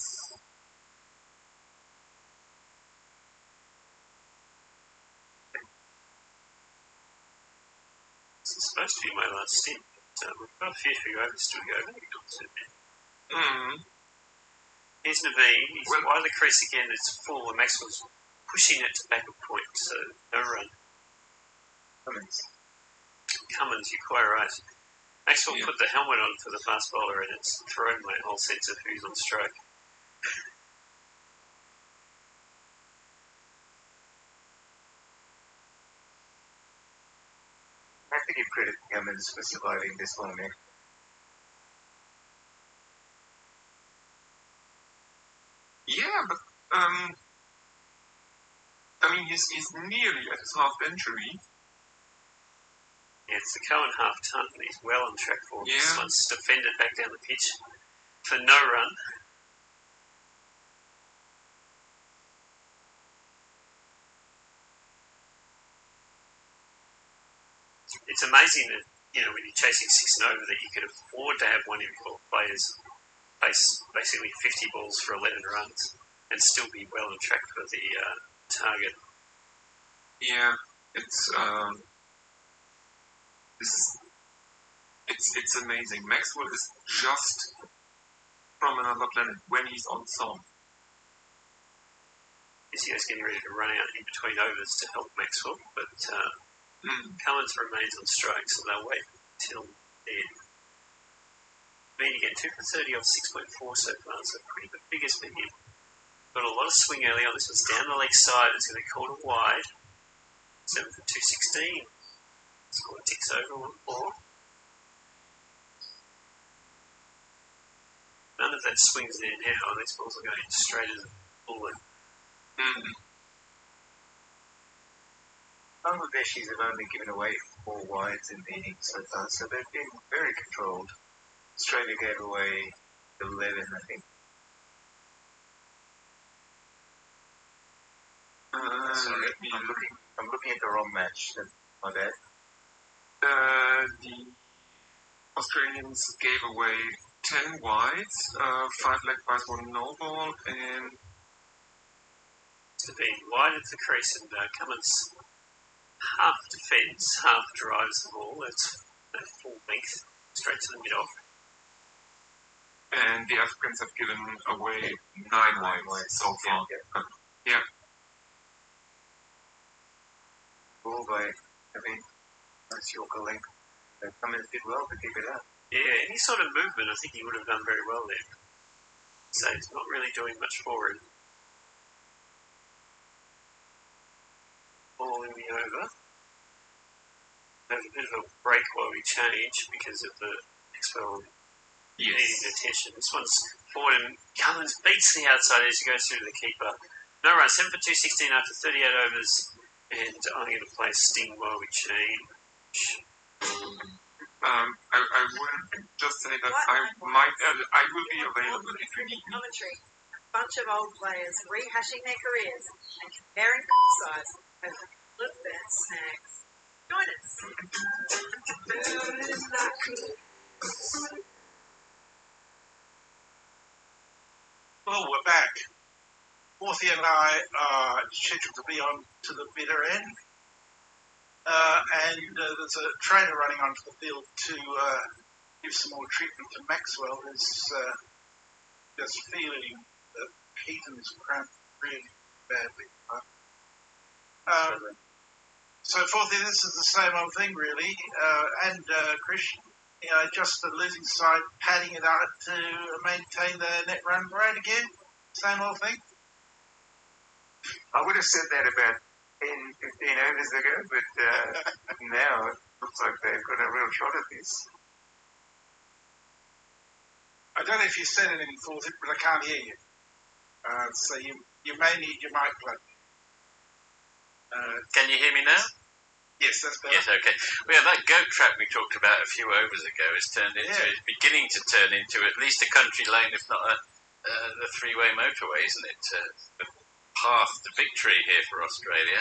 this is supposed to be my last stint. We've got a fair few overs still to go. Here's Naveen. He's wide of the crease again. It's full, and Maxwell's pushing it to back a point, so no run. Cummins, you're quite right. Maxwell put the helmet on for the fast bowler, and it's thrown my whole sense of who's on stroke. I have to give credit to Cummins for surviving this long there. Yeah, but I mean, he's nearly at his half century. Yeah, it's the Cohen half ton that he's well on track for. Yeah. This one's defended back down the pitch for no run. It's amazing that, when you're chasing 6 and over, that you could afford to have one of your players face basically 50 balls for 11 runs and still be well on track for the target. Yeah, it's amazing. Maxwell is just from another planet when he's on song. This guy's getting ready to run out in between overs to help Maxwell, but Cummins remains on strike, so they'll wait till then. Mean again, 2 for 30 off 6.4 so far, so pretty good figures for him. Got a lot of swing early on. This one's down the leg side. It's going to call it wide. 7 for 216. Score ticks over 1 4. None of that swings there now. These balls are going straight as a bullet. Bangladeshis have only given away 4 wides in the innings so far, so they've been very controlled. Australia gave away 11, I think. Sorry, I'm looking at the wrong match. My bad. The Australians gave away 10 wides, 5 leg byes, 1 no ball, and To be wide of the crease, and Cummins half defends, half drives the ball. That's full length, straight to the mid-off. the Africans have given away 9 wides so far. Yeah. Ball by, nice Yorker length. Cummins did well to keep it up. Yeah, any sort of movement, I think he would have done very well there. So he's not really doing much forward. Ball in the over. There's a bit of a break while we change because of the Maxwell needing attention. This one's forward, and Cummins beats the outside as he goes through to the keeper. No run, 7 for 216 after 38 overs, and I'm going to play Sting while we change. I would just say that I will be available if you need me. Commentary. A bunch of old players rehashing their careers and comparing size over flip their snacks. Join us. Well, we're back. Morthy and I are scheduled to be on to the bitter end. and there's a trainer running onto the field to give some more treatment to Maxwell, who's just feeling the heat in his cramp really badly. So fourthly, this is the same old thing really, and Christian, just the losing side padding it out to maintain the net run rate again. Same old thing. I would have said that about 10, 15 overs ago, but now it looks like they've got a real shot at this. I don't know if you said anything, fourthly, but I can't hear you. So you may need your mic plugged. Can you hear me now? Yes, that's better. Yes, okay. Well, yeah, that goat track we talked about a few overs ago is beginning to turn into at least a country lane, if not a three-way motorway, isn't it? The path to victory here for Australia.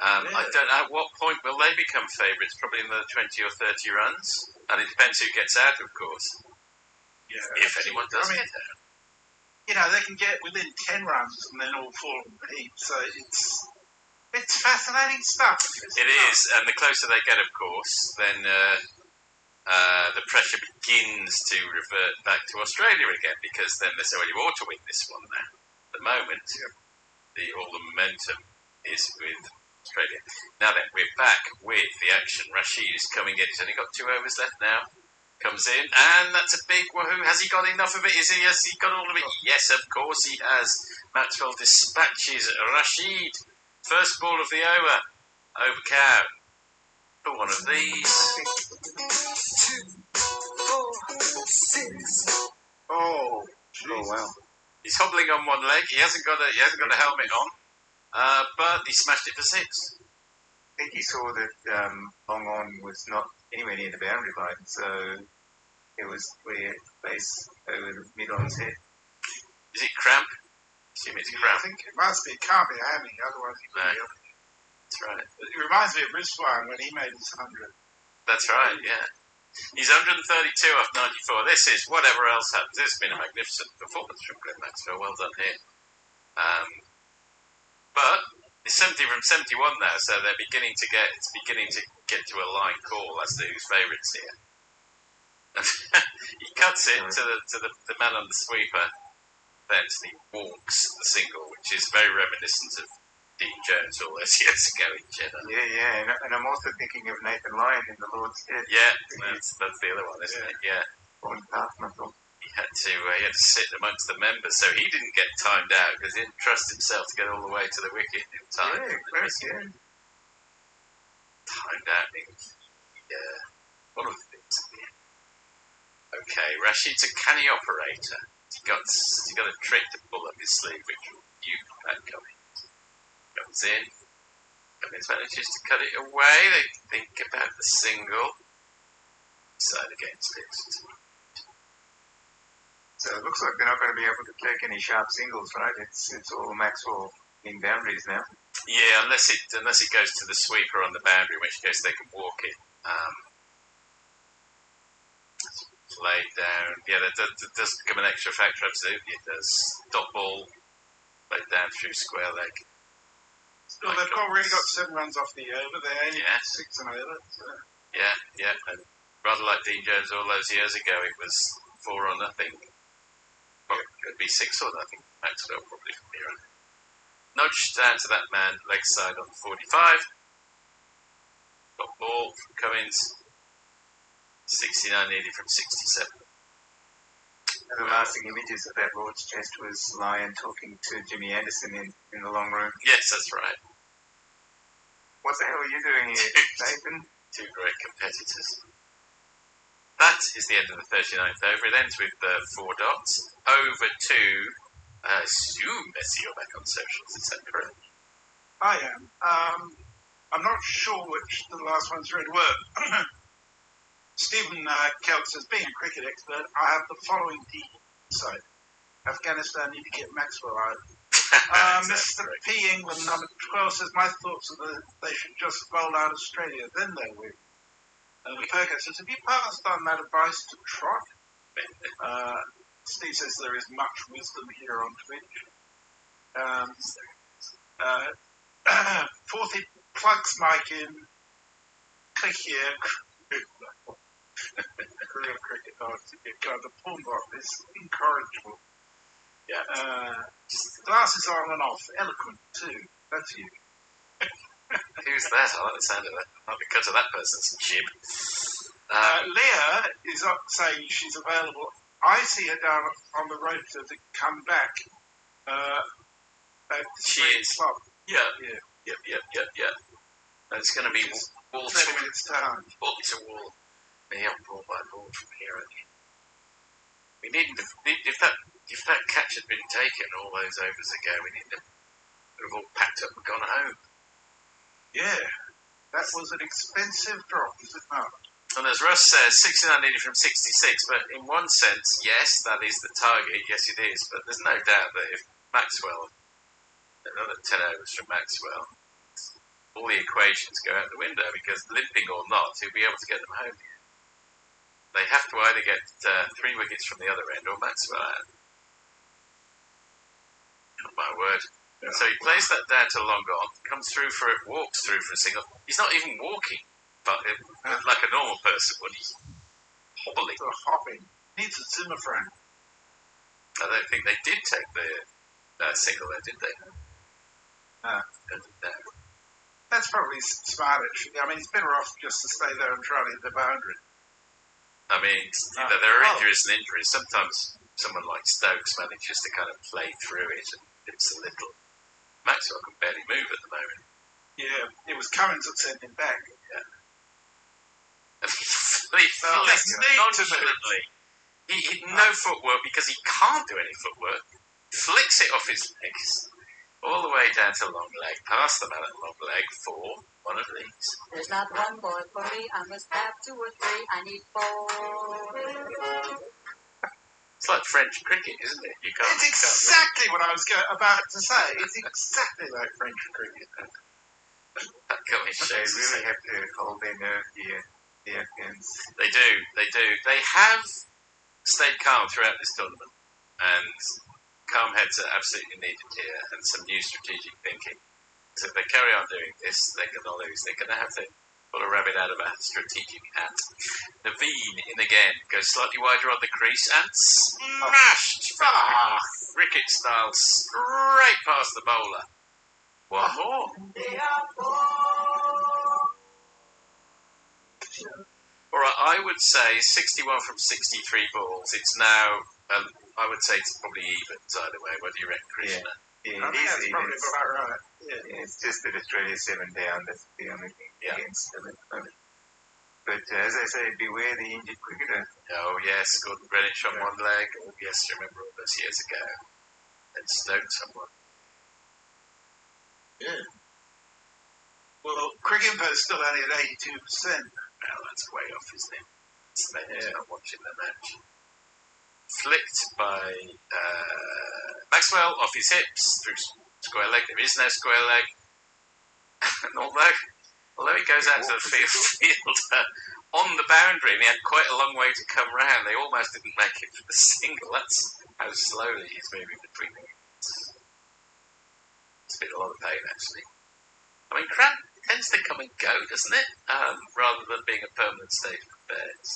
I don't know, at what point will they become favourites? Probably in the 20 or 30 runs? And it depends who gets out, of course. Yeah, if anyone does get out. They can get within 10 runs and then all fall in the heap. So it's fascinating stuff. It is, and the closer they get, of course, then the pressure begins to revert back to Australia again, because then they say, well, you ought to win this one now. At the moment, all the momentum is with Australia. Now then, we're back with the action. Rashid is coming in. He's only got 2 overs left now. Comes in, and that's a big woohoo. Has he got enough of it? Has he got all of it? Yes, of course he has. Maxwell dispatches Rashid. First ball of the over cow. For one of these. 2, 4, 6. Oh wow. He's hobbling on one leg. He hasn't got a helmet on, but he smashed it for 6. I think he saw that long on was not anywhere near the boundary line, so it was clear base over the mid-on's head. Is it cramp? I assume it's cramp. I think it must be. It can't be hammy, otherwise he wouldn't be able to. That's right. It reminds me of Rizwan when he made his 100. That's right, yeah. He's 132 off 94. This is whatever else happens. This has been a magnificent performance from Glenn Maxwell. Well done here. But it's 70 from 71 now, so they're beginning to get to a line call as to who's favourites here. He cuts it to the man on the sweeper fence, and he walks the single, which is very reminiscent of Dean Jones all those years ago in Jeddah. Yeah, and I'm also thinking of Nathan Lyon in the Lord's Head. Yeah, that's the other one, isn't it? Yeah. On Pathmantle. He had to sit amongst the members, so he didn't get timed out because he didn't trust himself to get all the way to the wicket in time. Yeah. Timed out means one of the things. Okay, Rashid's a canny operator. He's got a trick to pull up his sleeve, which you've had coming. Comes in. Cummins manages to cut it away. They think about the single. Decide against it. So it looks like they're not going to be able to take any sharp singles, right? It's all Maxwell in boundaries now. Yeah, unless it goes to the sweeper on the boundary, in which case they can walk it. Laid down. Yeah, that does become an extra factor, absolutely. It does. Dot ball, laid down through square leg. Still, they've already got 7 runs off the over. They're only 6 and over. So. Yeah. And rather like Dean Jones all those years ago, it was 4 or nothing. Well, it could be 6 or nothing. Maxwell probably from here on. Nudged down to that man, leg side on 45. Got ball from Cummins. 69 nearly from 67. And the lasting images of that Lord's chest was Lyon talking to Jimmy Anderson in the long room. Yes, that's right. What the hell are you doing here, Nathan? 2 great competitors. That is the end of the 39th over. It ends with 4 dots. Over to assume Messi, you're back on socials, is that correct? I am. I'm not sure which the last ones read were. Stephen Kelp says, being a cricket expert, I have the following side. Afghanistan need to get Maxwell out. Mr. P. England, number 12, says, my thoughts are that they should just bowl out Australia, then they'll win. Perkins says, have you passed on that advice to Trot? Steve says, there is much wisdom here on Twitch. 40 plugs Mike in. Yeah. Korean cricket. Oh, God, the porn bot is incorrigible. Yeah. Glasses on and off. Eloquent, too. That's you. Who's that? I like the sound of that. Might be cut to that person's jib. Leah is up saying she's available. I see her down on the road to come back at She 3 is. o'clock. Yeah. Yeah. Yep. And it's going to be wall to 30 minutes time. wall to wall. Yeah, ball by ball from here again. We need to, if that catch had been taken all those overs ago, we need to have all packed up and gone home. Yeah. That was an expensive drop, is it not? And as Russ says, 69 needed from 66, but in one sense, yes, that is the target, yes it is, but there's no doubt that if Maxwell, another 10 overs from Maxwell, all the equations go out the window, because limping or not, he'll be able to get them home. They have to either get 3 wickets from the other end or Maxwell out. Oh, my word. Yeah. So he plays that down to long on, comes through for it, walks through for a single. He's not even walking, but like a normal person would. He's hobbling. Hopping. Needs a Zimmer frame. I don't think they did take the single there, did they? No. No. That's probably smart, actually. I mean, it's better off just to stay there and try to hit the boundary. I mean, there are injuries and injuries. Sometimes someone like Stokes manages to kind of play through it and it's a little. Maxwell can barely move at the moment. Yeah, it was Cummins that sent him back. Yeah. And he flicks nonchalantly. He no footwork because he can't do any footwork. Flicks it off his legs. All the way down to long leg, past the man at long leg for one of these. There's not one boy for me, I must have 2 or 3, I need 4. It's like French cricket, isn't it? It's exactly what I was about to say. It's exactly like French cricket. That company They really have to hold their nerve here, the Afghans. They do. They have stayed calm throughout this tournament, and calm heads are absolutely needed here, and some new strategic thinking. So if they carry on doing this, they're going to lose. They're going to have to pull a rabbit out of a strategic hat. Naveen in again, goes slightly wider on the crease, and smashed! Cricket style, straight past the bowler. One more. Alright, I would say 61 from 63 balls. It's now, I would say it's probably evens either way. What do you reckon, Krishna? Yeah, I think that's probably about right. Yeah, it's just that Australia's 7 down. That's the only thing against them at the moment. But as I say, beware the injured cricketer. Oh yes, Gordon Greenwich on one leg. Oh yes, remember all those years ago. And Stokes on one. Yeah. Well, Cricket's still only at 82%. Well, that's way off, isn't it? It's not watching the match. Flicked by Maxwell off his hips through square leg. There is no square leg. And although he goes out to the field on the boundary, and he had quite a long way to come round, they almost didn't make it for the single. That's how slowly he's moving between them. It's been a lot of pain, actually. I mean, cramp tends to come and go, doesn't it? Rather than being a permanent state of affairs.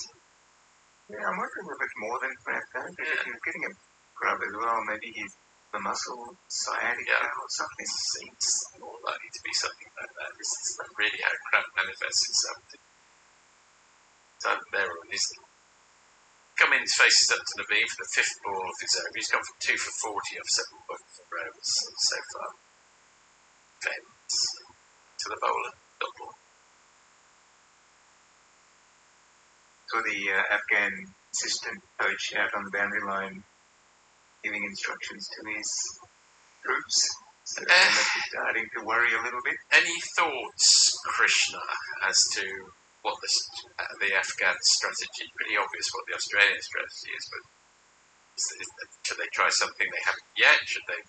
Yeah, I'm wondering if it's more than cramp, though, because he's getting a grub as well. Maybe he's the muscle sciatica or something. It seems more likely to be something like that. This is not really how cramp manifests itself. It's either there or it isn't. Cummins faces up to Naveen for the 5th ball of his over. He's gone for 2 for 40 off 7.4 overs so far. Fence to the bowler, double. So the Afghan assistant coach out on the boundary line giving instructions to his troops. So they must be starting to worry a little bit. Any thoughts, Krishna, as to what the Afghan strategy? Pretty obvious what the Australian strategy is, but should they try something they haven't yet? Should they?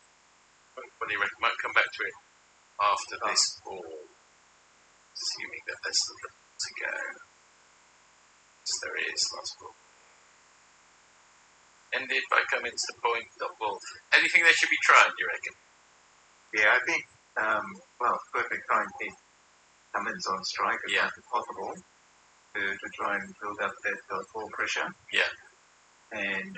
What do you reckon? Might come back to it after this ball, assuming that there's something to go. Yes, there is last ball. Ended by Cummins to point, dot ball. Anything they should be trying, do you reckon? Yeah, I think, perfect time pick. Cummins on strike as Yeah. much as possible to try and build up that ball pressure. Yeah. And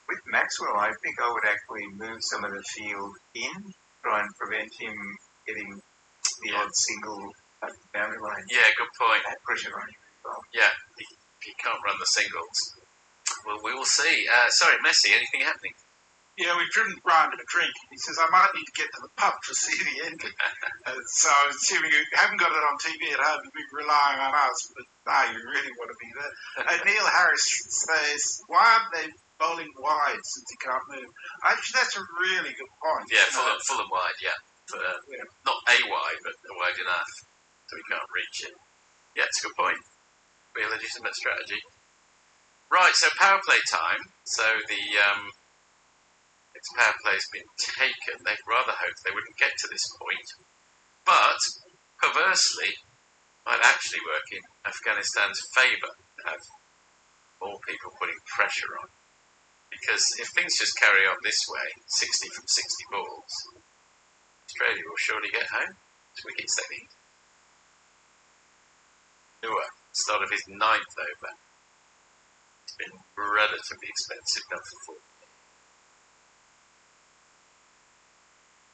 with Maxwell, I think I would actually move some of the field in, try and prevent him getting the odd single at the boundary line. Yeah, good point. That pressure on him as well. Yeah, he can't run the singles. Well, we will see. Sorry, Messi, anything happening? Yeah, we've driven Brian to a drink. He says, I might need to get to the pub to see the ending. So I'm assuming you haven't got it on TV at home, you'll be relying on us, but no, you really want to be there. Neil Harris says, why aren't they bowling wide since he can't move? Actually, that's a really good point. Yeah, full and wide, yeah. Not a wide, but wide enough so he can't reach it. Yeah, it's a good point. Be a legitimate strategy. Right, so power play time. So the its power play's been taken. They'd rather hoped they wouldn't get to this point. But, perversely, might actually work in Afghanistan's favour to have more people putting pressure on. Because if things just carry on this way, 60 from 60 balls, Australia will surely get home. It's wickets they need. Noah, start of his 9th over. It's been relatively expensive, done for 4.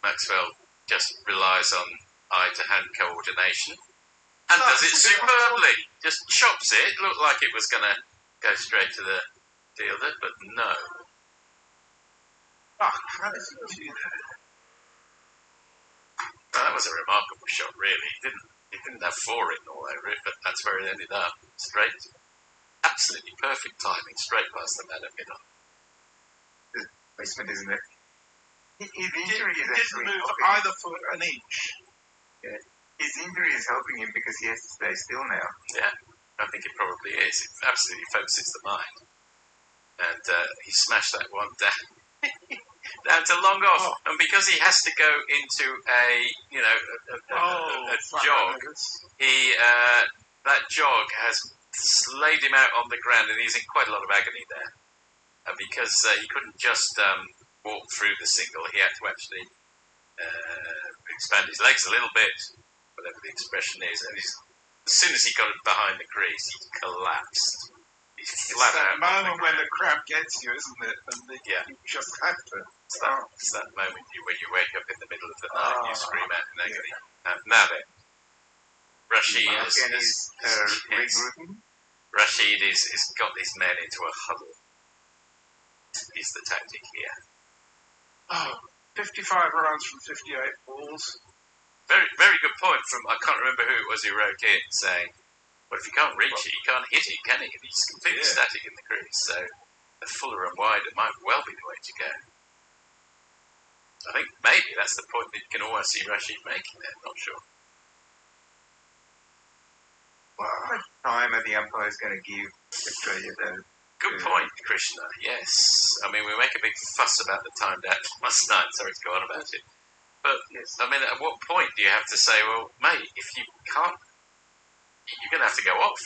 Maxwell just relies on eye-to-hand coordination and does it superbly. Just chops it. Looked like it was going to go straight to the fielder, but no. Oh, how does he do that? Well, that was a remarkable shot, really. He didn't have 4 written all over it, but that's where it ended up. Straight. Absolutely perfect timing, straight past the man at middle. Placement, isn't it? His injury is Didn't actually move helping either foot an inch. Yeah. His injury is helping him because he has to stay still now. Yeah, I think it probably is. It absolutely focuses the mind. And he smashed that one down. Down to long off. And because he has to go into a jog, that jog has laid him out on the ground and he's in quite a lot of agony there. Because he couldn't just walk through the single, he had to actually expand his legs a little bit, whatever the expression is, and as soon as he got it behind the crease, he collapsed. He's flat it's that out. moment when the crab gets you, isn't it? And you just have to. It's that moment when you wake up in the middle of the night and you scream out in agony. Now then, Rashid has got these men into a huddle. Is the tactic here. 55 runs from 58 balls. Very, very good point from, I can't remember who it was who wrote in saying, well, if you can't reach it, you can't hit it, can he? He's completely static in the crease, so the fuller and wider might well be the way to go. I think maybe that's the point that you can almost see Rashid making there, not sure. Well, how much time are the umpires going to give Australia, though? Good point, Krishna, yes. I mean, we make a big fuss about the timed out last night, sorry to go on about it. But, yes. I mean, at what point do you have to say, well, mate, if you can't, you're going to have to go off.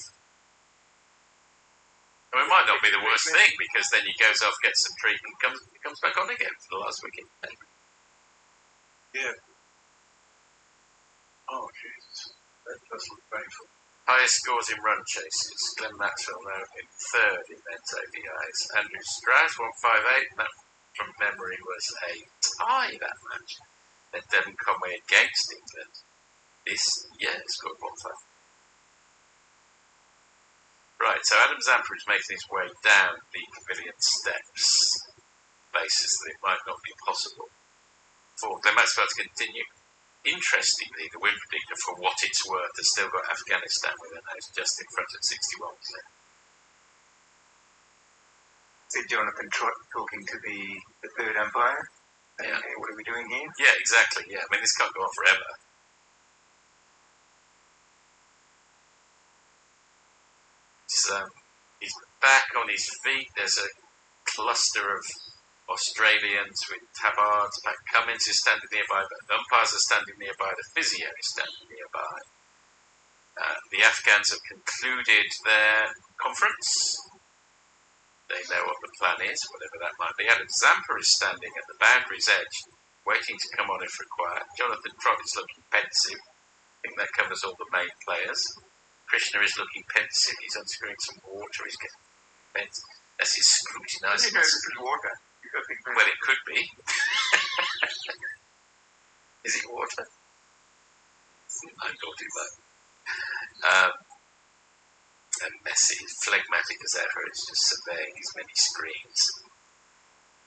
I mean, it might not be the worst thing, because then he goes off, gets some treatment, comes back on again for the last wicket. Yeah. Oh, Jesus. That does look painful. Highest scores in run chases. Glenn Maxwell now in 3rd in men's ODIs. Andrew Strauss 158. That from memory was a tie that match. Then Devon Conway against England. This scored 1-5. Right, so Adam Zampa is making his way down the pavilion steps. Basis that it might not be possible for Glenn Maxwell to continue. Interestingly, the win predictor, for what it's worth, has still got Afghanistan with their nose just in front at 61%. Is Jonathan Trott talking to the 3rd umpire? Yeah. Hey, what are we doing here? Yeah, exactly. Yeah, I mean, this can't go on forever. He's back on his feet. There's a cluster of Australians with tabards. Pat Cummins is standing nearby, but the umpires are standing nearby. The physio is standing nearby. The Afghans have concluded their conference. They know what the plan is, whatever that might be. Adam Zampa is standing at the boundary's edge, waiting to come on if required. Jonathan Trott is looking pensive. think that covers all the main players. Krishna is looking pensive. He's unscrewing some water. He's getting bent. That's his scrutinising. This is water. You've got to think Well, it could be. Is it water? I'm naughty that. And Messi, phlegmatic as ever, is just surveying his many screens.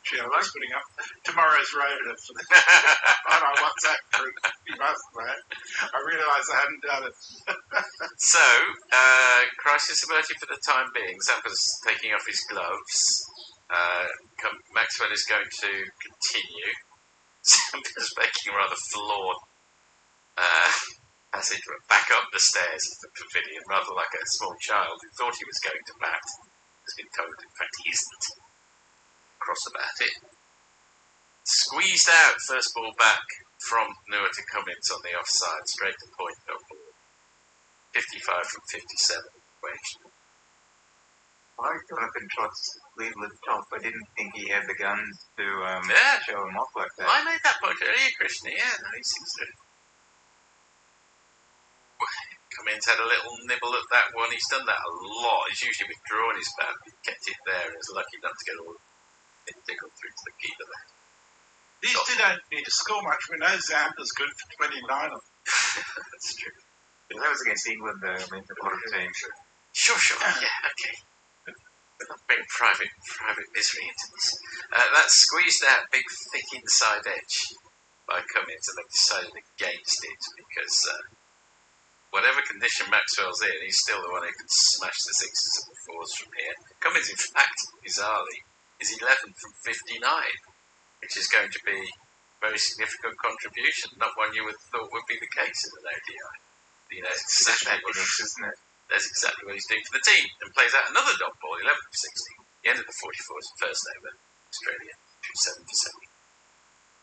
Gee, I was putting up tomorrow's road on our WhatsApp group. You must, man. I realised I hadn't done it. So, crisis averted for the time being. Zappa's taking off his gloves. Maxwell is going to continue. Zappa's making a rather flawed passage back up the stairs of the pavilion, rather like a small child who thought he was going to bat. Has been told, in fact, he isn't. Cross about it. Squeezed out, first ball back from Noah to Cummins on the offside, straight to point dot ball. 55 from 57 equation. I Jonathan Trott's Cleveland top. I didn't think he had the guns to show him off like that. I made that point earlier, Krishna. Yeah, no, he seems to. Cummins had a little nibble at that one. He's done that a lot. He's usually withdrawn his bat, but he kept it there and is lucky not to get all tickled through to the keeper there. These two don't need to score much. We know Zampa's good for 29 of them. That's true. That was against England, though. I mean, the bottom team. Sure. Yeah, okay. We're not bring private misery into this. That's squeezed out big, thick inside edge by Cummins, and they've decided against it because whatever condition Maxwell's in, he's still the one who can smash the sixes and the fours from here. Cummins, in fact, bizarrely, is 11 from 59, which is going to be a very significant contribution, not one you would have thought would be the case in an ODI. You know, isn't it? That's exactly what he's doing for the team, and plays out another dot ball, 11 for 60. He ended the 44s first over Australia, 7 for 70.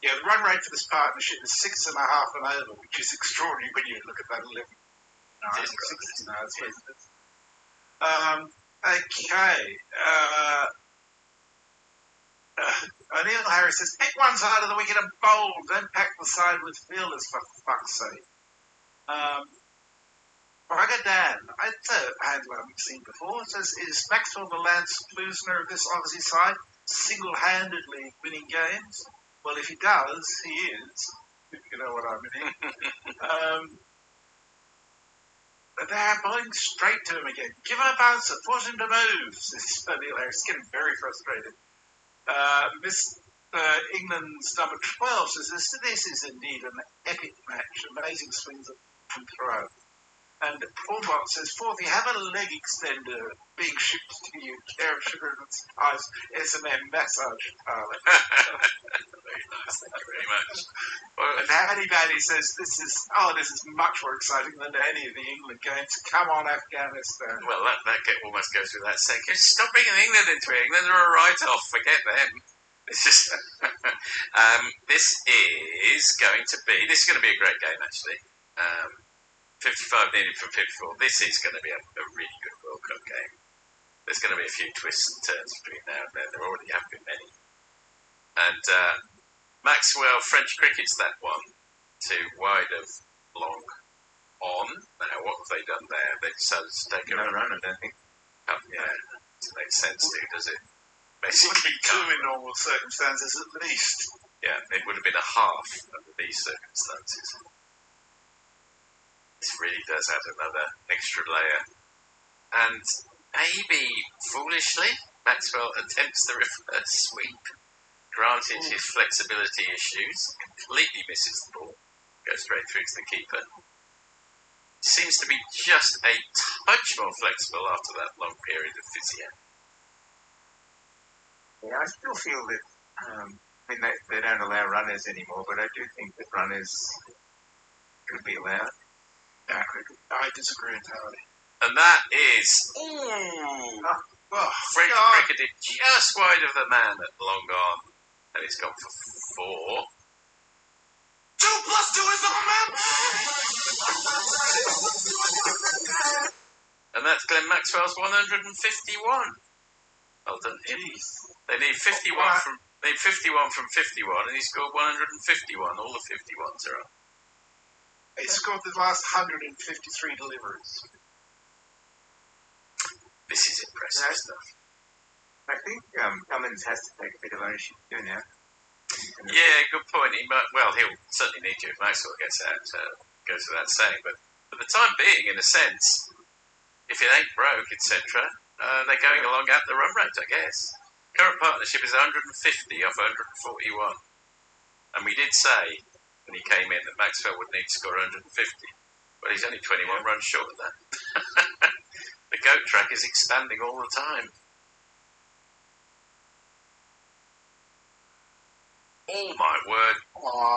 Yeah, the run rate for this partnership is 6.5 and over, which is extraordinary when you look at that 11. Okay. O'Neill Harris says, pick one side of the wicket and bowl, then pack the side with fielders, for fuck's sake. Bragadan, that's a handle I haven't seen before. It says, is Maxwell the Lance Klusner of this Aussie side, single-handedly winning games? Well, if he does, he is, if you know what I mean. But they're bowling straight to him again. Give him a bouncer, force him to move, says O'Neill Harris. Getting very frustrated. England's number 12 says, this is indeed an epic match. Amazing swings and throw. And Paul Bot says, fourth, you have a leg extender being shipped to you, care of Sugar and Spice S&M massage parlour. Very nice, thank you very much. Well, and Hattie Batty says, this is much more exciting than any of the England games. Come on, Afghanistan. Well, that almost goes without saying. Stop bringing England into it. England are a write-off. Forget them. It's just this is going to be a great game, actually. 55 needed from 54. This is going to be a really good World Cup game. There's going to be a few twists and turns between now and then. There already have been many. And Maxwell, French cricket's that one to wide of long on. Now, what have they done there? They decided to take a run, I don't think. Yeah, doesn't make sense to, does it? Basically, two in normal circumstances at least. Yeah, it would have been a half under these circumstances. This really does add another extra layer. And maybe foolishly, Maxwell attempts the reverse sweep. Granted his flexibility issues, completely misses the ball, goes straight through to the keeper. Seems to be just a touch more flexible after that long period of physio. Yeah, I still feel that, they don't allow runners anymore, but I do think that runners could be allowed. I disagree entirely. And that is French cricketer just wide of the man at long on. And he's gone for 4. 2 plus 2 is the man! And that's Glenn Maxwell's 151. Well done him. They need 51 from 51, and he scored 151. All the 51s are up. He scored the last 153 deliveries. This is impressive stuff. I think Cummins has to take a bit of ownership too now. Yeah, good point. He'll certainly need to if Maxwell gets out, goes without saying. But for the time being, in a sense, if it ain't broke, etc., they're going along at the run rate, I guess. Current partnership is 150 off 141. And we did say when he came in that Maxwell would need to score 150. But he's only 21 runs short of that. The goat track is expanding all the time. Oh my word.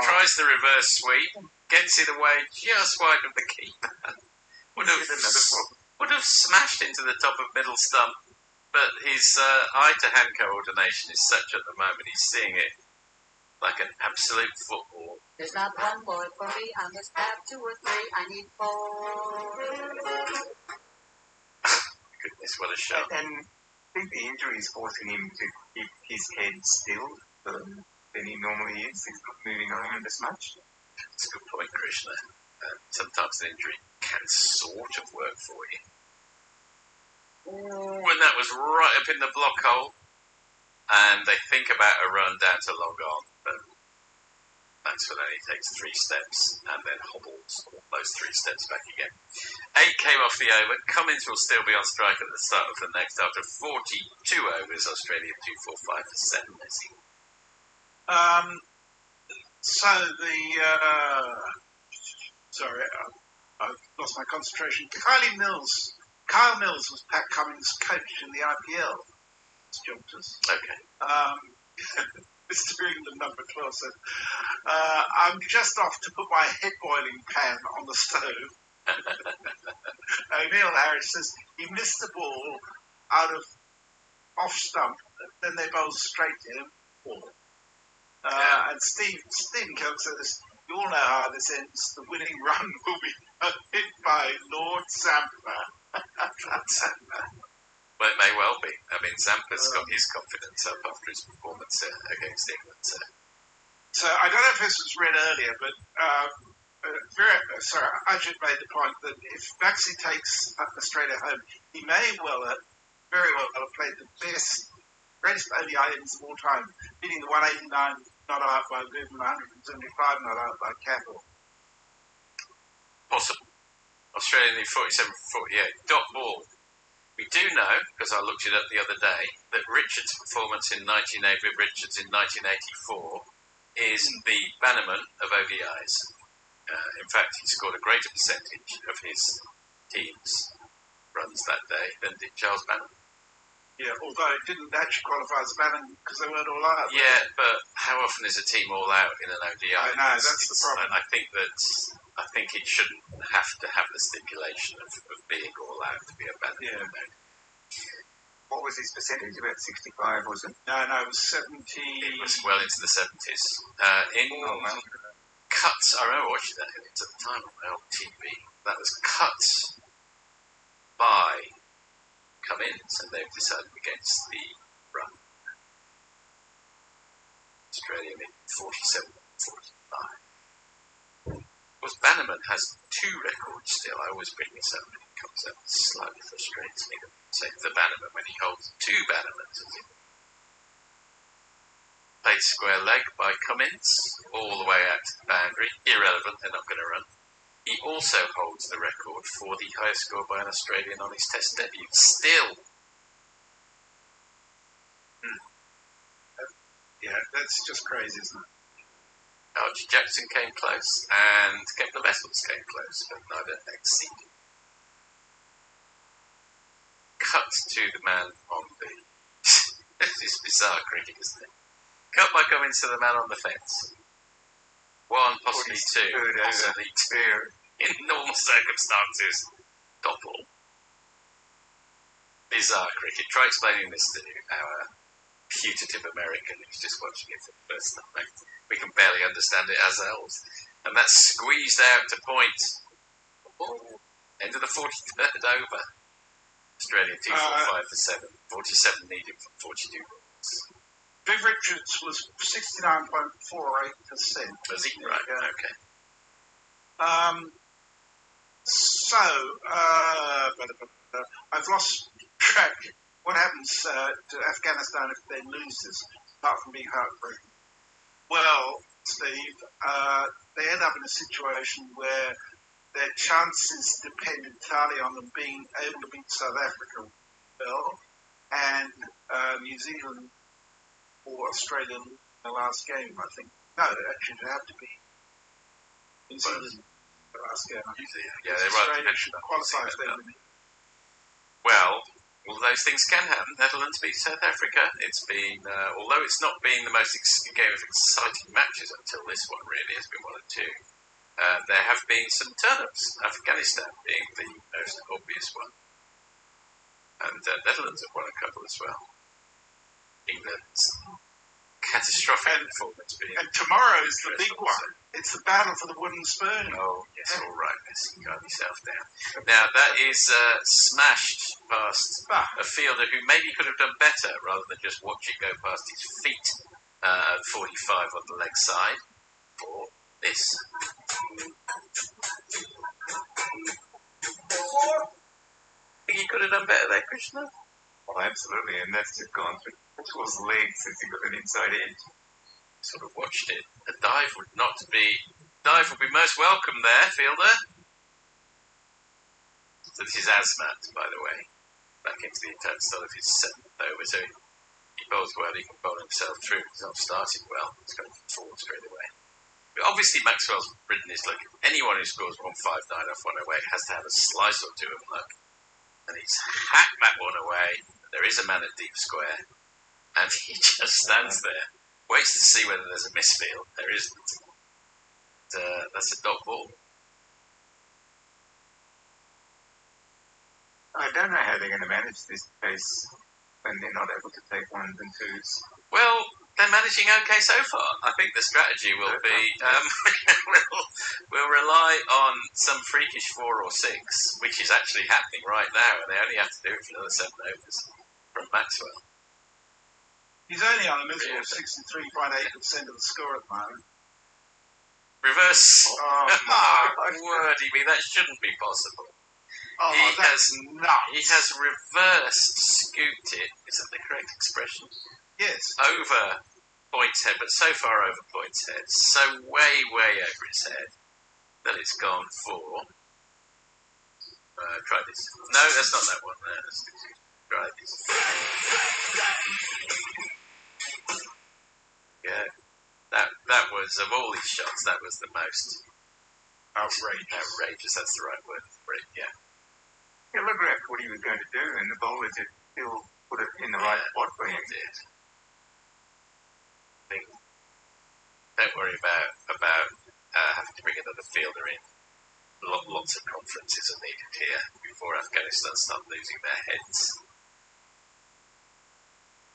Tries the reverse sweep, gets it away just wide of the keeper. Would have smashed into the top of middle stump, but his eye-to-hand coordination is such at the moment, he's seeing it like an absolute football. There's not one boy for me, I must have 2 or 3, I need 4. Goodness, what a shot. And I think the injury is forcing him to keep his head still than he normally is. He's not moving around as much. That's a good point, Krishna. Sometimes an injury can sort of work for you. Ooh, and that was right up in the block hole. And they think about a run down to long on, but Maxwell only takes 3 steps and then hobbles those 3 steps back again. 8 came off the over. Cummins will still be on strike at the start of the next after 42 overs. Australia 2-4-5 for 7. So the sorry, I've lost my concentration. Kyle Mills was Pat Cummins' coach in the IPL. Jumpers. Okay. Mr. England number 12 said, I'm just off to put my head boiling pan on the stove. O'Neill Harris says he missed the ball out of off stump, then they bowled straight to him. And Stephen Kelk says, you all know how this ends. The winning run will be hit by Lord Zampa. Well, it may well be. I mean, Zampa's got his confidence up after his performance against England. So I don't know if this was read earlier, but Ajit made the point that if Maxi takes Australia home, he may very well have played the greatest ODI innings of all time, beating the 189 not out by Goodman, 175 not out by Campbell. Possible. Australia need 47 for 48. Dot ball. We do know, because I looked it up the other day, that Richards' performance in 1984 is the Bannerman of ODIs. In fact, he scored a greater percentage of his team's runs that day than did Charles Bannerman. Yeah, although it didn't actually qualify as Bannerman because they weren't all out. Yeah, but how often is a team all out in an ODI? I know, that's the problem. I think it shouldn't have to have the stipulation of being all out to be a Bannerman. Yeah. What was his percentage? About 65, was it? No, it was 70. It was well into the 70s. Cuts, I remember watching that at the time on my old TV. That was cuts by Cummins, and they've decided against the run. Australia made 47-45. Of course, Bannerman has 2 records still. I always bring this up when it comes up. It slightly frustrates me to say the Bannerman when he holds 2 Bannermans. Played square leg by Cummins, all the way out to the boundary. Irrelevant, they're not going to run. He also holds the record for the highest score by an Australian on his Test debut. Still. Yeah, that's just crazy, isn't it? Archie Jackson came close, and Kepler Vessels came close, but neither exceeded. Cut to the man on the... This is bizarre cricket, isn't it? Cut by Cummins to the man on the fence. 1, possibly 2, possibly 2. In normal circumstances, Doppel. Bizarre cricket. Try explaining this to our putative American who's just watching it for the first time. We can barely understand it ourselves. And that's squeezed out to point. End of the 43rd over. Australia 2-4-5 for 7. 47 needed from 42 balls. Viv Richards was 69.48%. Was he? Right, okay. I've lost track. What happens to Afghanistan if they lose this, apart from being heartbreaking? Well, Steve, they end up in a situation where their chances depend entirely on them being able to beat South Africa well, and New Zealand or Australia in the last game, I think. No, actually, it'd have to be New Zealand the last game. I think. Yeah, they're Australia right. should qualify if they win. Well, all those things can happen. Netherlands beat South Africa. It's been, although it's not been the most game of exciting matches until this one, really, it's been one or two. There have been some turn-ups, Afghanistan being the most obvious one. And Netherlands have won a couple as well. England's catastrophic performance being... And tomorrow is the big one. It's the battle for the wooden spoon. Oh, yes, all right, let's calm yourself down. Now, that is smashed past a fielder who maybe could have done better rather than just watch it go past his feet at 45 on the leg side for this. Think he could have done better there, Krishna? Oh, absolutely, and that's just gone through Mitchell's legs since he got an inside edge. Sort of watched it. A dive would be most welcome there, fielder. So this is Asmat, by the way, back into the intense start of his seventh over. So he bowls well, he can bowl himself through. He's not starting well. He's going forward straight away. But obviously, Maxwell's ridden his luck. Anyone who scores 159 off one away has to have a slice or two of luck. And he's hacked that one away. There is a man at deep square. And he just stands there, waits to see whether there's a misfield. There isn't. That's a dot ball. I don't know how they're going to manage this pace when they're not able to take ones and twos. Well, they're managing okay so far. I think the strategy will be we'll rely on some freakish 4 or 6, which is actually happening right now, and they only have to do it for another 7 overs from Maxwell. He's only on a miserable 63.8% of the score at the moment. Reverse. Oh, my word, that shouldn't be possible. Oh, he has reverse scooped it. Is that the correct expression? Yes. Over points head, but so far over points head, so way over his head that it's gone for. Try this. No, that's not that one. Try this. Yeah, that was, of all his shots, that was the most outrageous. That's the right word for it. Yeah. He looked at what he was going to do, and the bowler just still put it in the right spot for him. Did. Don't worry about having to bring another fielder in. Lots of conferences are needed here before Afghanistan start losing their heads.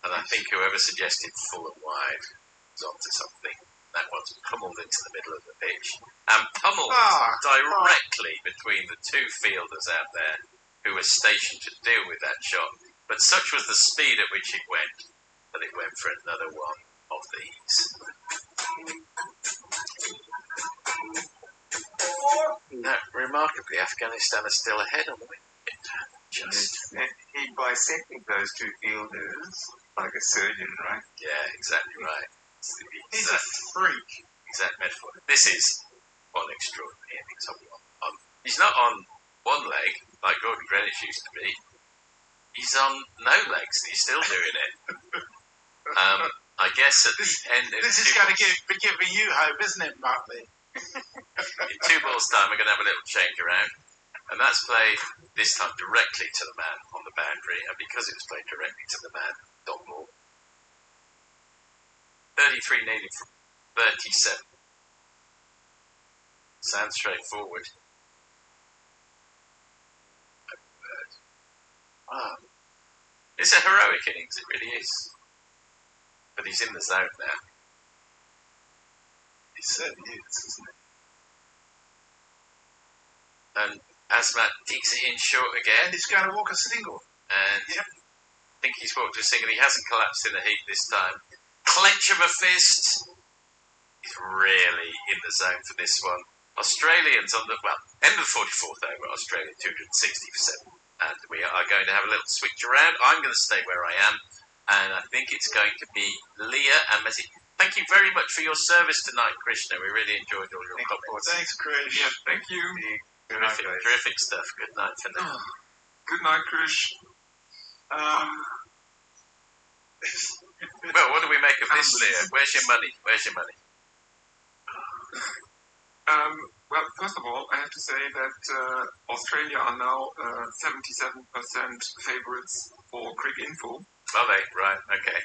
And I think whoever suggested full and wide was onto something. That one's pummeled into the middle of the pitch and pummeled directly between the two fielders out there who were stationed to deal with that shot. But such was the speed at which it went that it went for another one of these. No, remarkably, Afghanistan is still ahead on the wicket. He bisected those two fielders like a surgeon, right? Yeah, exactly right. He's a freak. Exact metaphor. This is one extraordinary innings. He's not on one leg like Gordon Greenwich used to be. He's on no legs. He's still doing it. I guess at the end of this is going to be giving you hope, isn't it, Martley? In 2 balls' time, we're going to have a little change around. And that's played this time directly to the man on the boundary. And because it was played directly to the man, dot ball. 33 needed from 37. Sounds straightforward. It's a heroic innings, it really is. But he's in the zone now. He certainly is, isn't it? And Asmat digs it in short again. And he's going to walk a single. And I think he's walked a single. He hasn't collapsed in the heat this time. Clench of a fist. He's really in the zone for this one. Australians on the end of the 44th over, Australia 260 for 7. And we are going to have a little switch around. I'm going to stay where I am, and I think it's going to be Leah and Messi. Thank you very much for your service tonight, Krishna. We really enjoyed all your comments. Thanks, Chris. Yeah, thank you. Terrific stuff. Good night for now. Good night, Krish. Well, what do we make of this, Leah? Where's your money? Well, first of all, I have to say that Australia are now 77% favorites for Crick Info. Are they? Right, okay.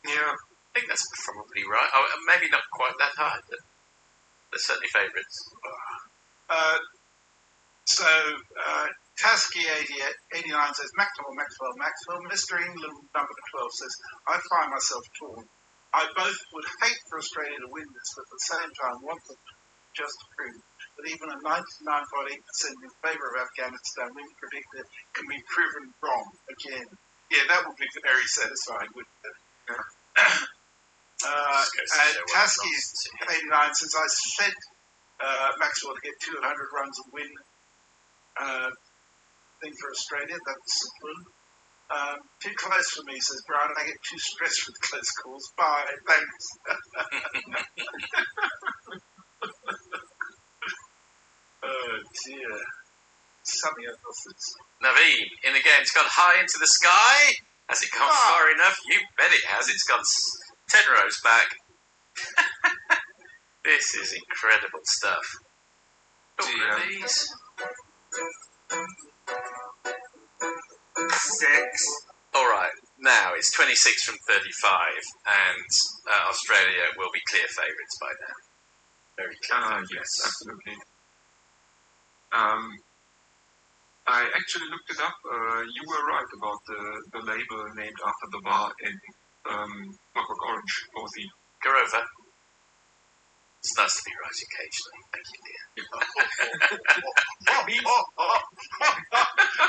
Yeah. I think that's probably right. Oh, maybe not quite that high, but they're certainly favourites. Tasky 89 says, Maxwell. Mr. England number 12 says, I find myself torn. I both would hate for Australia to win this, but at the same time want them just to prove that even a 99.8% in favour of Afghanistan win predictor can be proven wrong again. Yeah, that would be very satisfying, wouldn't it? And Tasky 89 says, I said Maxwell to get 200 runs and win thing for Australia. That's good. Too close for me, says Brian. I get too stressed with close calls. Bye. Thanks. Oh dear. Something else. Naveen, in again. It's gone high into the sky. Has it gone far enough? You bet it has. It's gone 10 rows back. This is incredible stuff. One of these. 6. Alright, now it's 26 from 35, and Australia will be clear favourites by now. Very clear favourites. Yes, absolutely. I actually looked it up. You were right about the label named after the bar in Clockwork Orange, Aussie. Garova. It's nice to be right occasionally. Thank you, dear.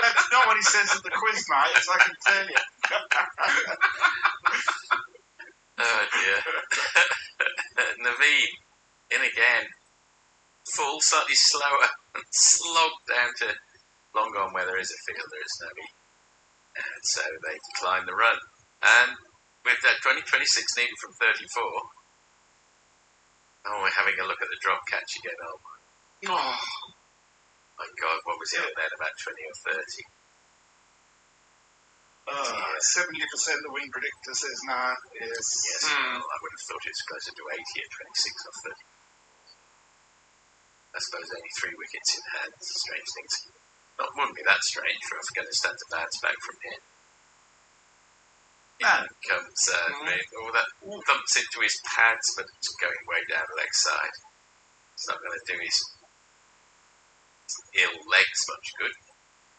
That's not what he says at the quiz night, as I can tell you. Oh dear. Naveen, in again. Full, slightly slower, and slogged down to long gone where there is a field, there is no meat. And so they decline the run. And with that 20-26 needed from 34, we're having a look at the drop catch again. Oh my God, what was it then? About 20 or 30? 70% the win predictor says nah. Yes. Well, I would have thought it's closer to 80 at 26 or 30. I suppose only 3 wickets in hand. Strange things. Wouldn't be that strange for Afghanistan to bounce back from here. Comes all that thumps into his pads, but it's going way down the leg side. It's not going to do his ill legs much good.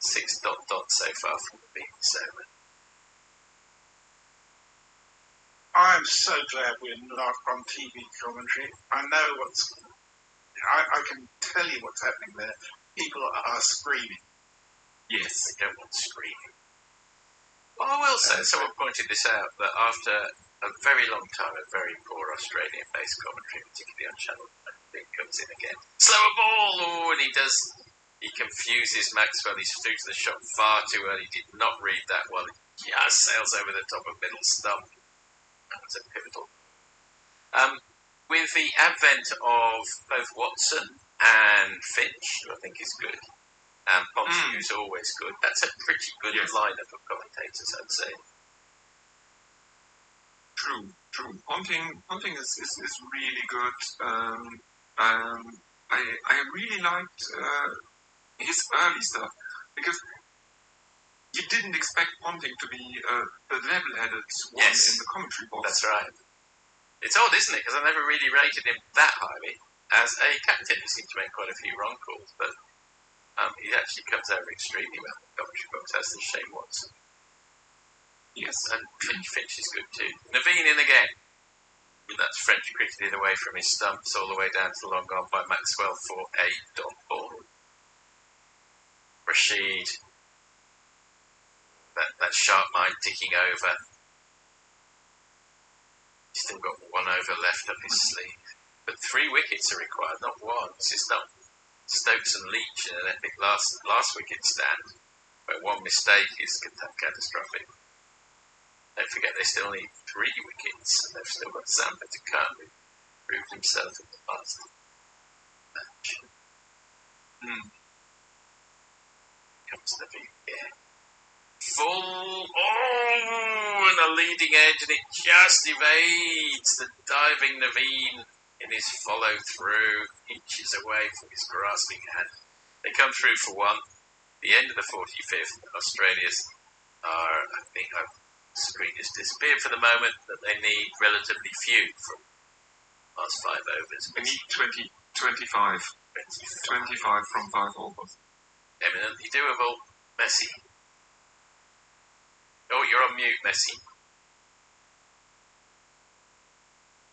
6 dot so far from the beat. So I'm so glad we're not on TV commentary. I know I can tell you what's happening there. People are screaming. Yes, they don't want screaming. Well, I will say, someone pointed this out, that after a very long time of very poor Australian-based commentary, particularly on Channel 9, it comes in again. Slower ball! And he confuses Maxwell. He's through to the shot far too early. Did not read that one. Just sails over the top of middle stump. That was a pivotal. With the advent of both Watson and Finch, who I think is good, and Ponting, who's always good, that's a pretty good lineup of commentators, I'd say. True. Ponting is really good. I really liked his early stuff because you didn't expect Ponting to be the level-headed one in the commentary box. That's right. It's odd, isn't it? Because I never really rated him that highly. As a captain, he seemed to make quite a few wrong calls, but he actually comes over extremely well in the commentary box, as does Shane Watson. Yes. And Finch is good too. Naveen in again. That's French cricketed away from his stumps all the way down to the long on by Maxwell for a dot ball. Rashid. That sharp mind ticking over. He's still got 1 over left up his sleeve. But 3 wickets are required, not 1. This is not Stokes and Leach in an epic last wicket stand, where 1 mistake is catastrophic. Don't forget they still need 3 wickets, and they've still got Zampa to come, who proved himself in the last match. Comes the big full, and a leading edge, and it just evades the diving Naveen in his follow through, inches away from his grasping hand. They come through for 1. The end of the 45th, Australia's are, I think, the screen has disappeared for the moment, but they need relatively few from last 5 overs. They need 25 from 5 overs. Eminently doable. Messi. Oh, you're on mute, Messi.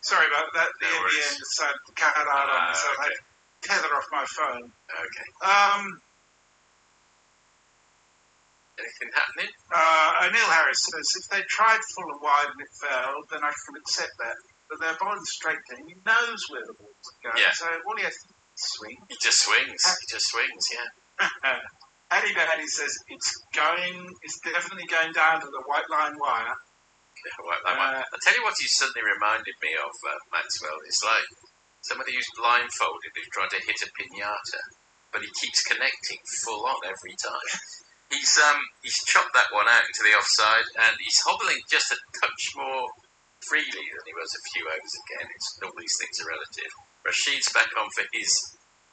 Sorry about that. The No NBN worries. decided to cut it out on me, so I Okay. tether off my phone. Okay. Anything happening? O'Neill Harris says, if they tried full and wide and it failed, then I can accept that. But they're bowling straight thing. He knows where the ball's going. Yeah. So all he has to do is swing. He just swings. Yeah. Addy Baddy says it's definitely going down to the white line wire. I'll tell you what he suddenly reminded me of, Maxwell. It's like somebody who's blindfolded who's trying to hit a piñata, but he keeps connecting full on every time. He's chopped that one out into the offside, and he's hobbling just a touch more freely than he was a few overs again. All these things are relative. Rashid's back on for his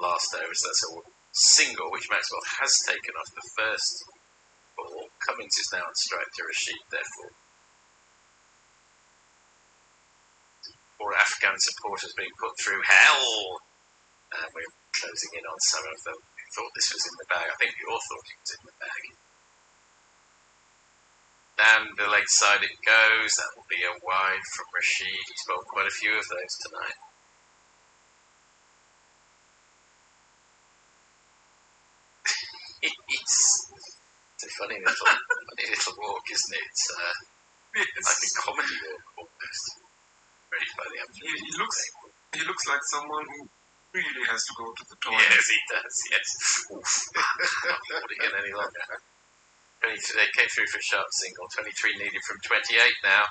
last over, so that's a single, which Maxwell has taken off the first ball. Cummins is now on strike to Rashid, therefore. 4 Afghan supporters being put through hell. And we're closing in on some of them who thought this was in the bag. I think we all thought it was in the bag. Down the leg side it goes. That will be a wide from Rashid. He's bowled quite a few of those tonight. It's a funny little walk, isn't it? It's like a comedy walk almost. Ready by the He looks like someone who really has to go to the toilet. Yes, he does. Yes. Not holding it any longer. They came through for a sharp single. 23 needed from 28 now.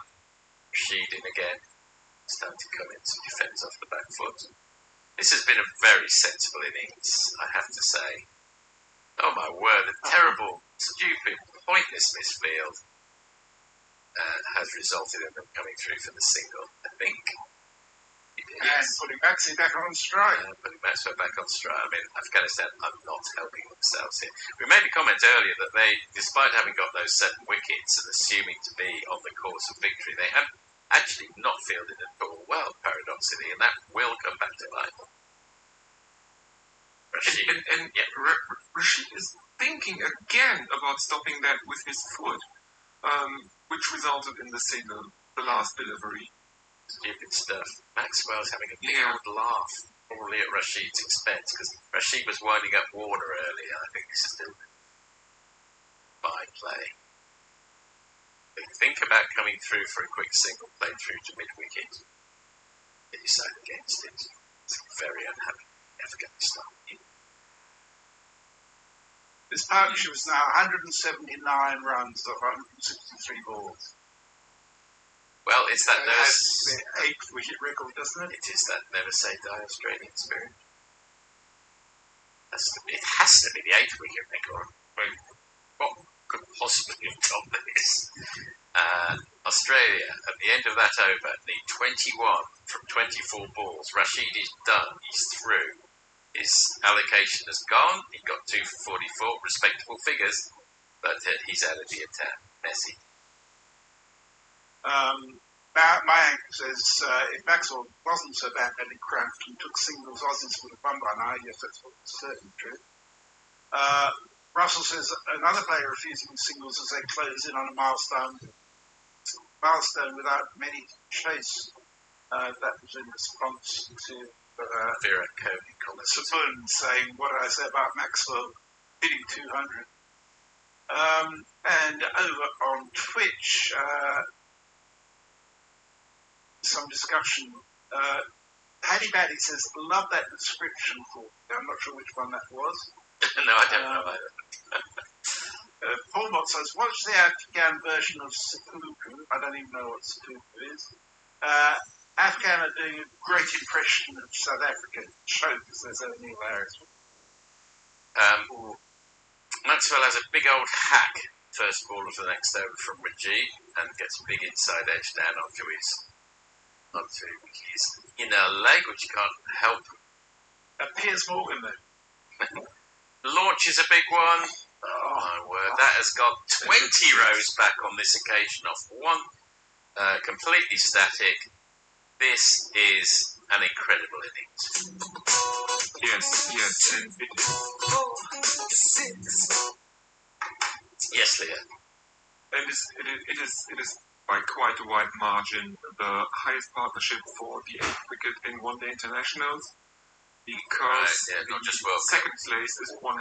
Rashid in again. It's time to come in to defend off the back foot. This has been a very sensible innings, I have to say. Oh my word, a terrible, stupid, pointless misfield has resulted in them coming through for the single, I think. And putting Maxi back on strike. Putting Maxwell back on strike. I mean, Afghanistan are not helping themselves here. We made a comment earlier that they, despite having got those 7 wickets and assuming to be on the course of victory, they have actually not fielded at all well, paradoxically, and that will come back to bite them. Rashid. Rashid is thinking again about stopping that with his foot, which resulted in the single, the last delivery. Stupid stuff. Maxwell's having a big old laugh, probably at Rashid's expense, because Rashid was winding up Warner earlier. I think this is still by play. They think about coming through for a quick single, played through to mid-wicket. They decide against it. It's very unhappy. Afghanistan. This partnership is now 179 runs of 163 balls. Well, it's that That's the 8th wicket record, doesn't it? It is that never say die Australian spirit. It has to be the 8th wicket record. I mean, what could possibly have done this? Australia, at the end of that over, need 21 from 24 balls. Rashid is done. He's through. His allocation has gone. He got 2 for 44, respectable figures, but he's out of the attack. Messi. Mayank says if Maxwell wasn't so badly cramped and took singles, Aussies would have won by now. Yes, that's certainly true. Russell says another player refusing singles as they close in on a milestone without many to chase. That was in response to Virat Kohli comments. Sabun saying, what did I say about Maxwell hitting 200? And over on Twitch, some discussion. Paddy Baddy says, love that description for. I'm not sure which one that was. No, I don't know either. Paul Mott says, watch the Afghan version of Seppuku. I don't even know what Seppuku is. Afghan are doing a great impression of South Africa. Chokers, there's only hilarious. Maxwell has a big old hack first ball of the next over from Rajiv and gets a big inside edge down onto his inner leg, which you can't help. Piers Morgan, though. Launches a big one. Oh my word, that has got 20 rows back on this occasion off one. Completely static. This is an incredible innings. Yes, and it is. Yes, Leah. And it is by quite a wide margin the highest partnership for the 8th wicket in one-day internationals, because not just World Cup. second place is 138.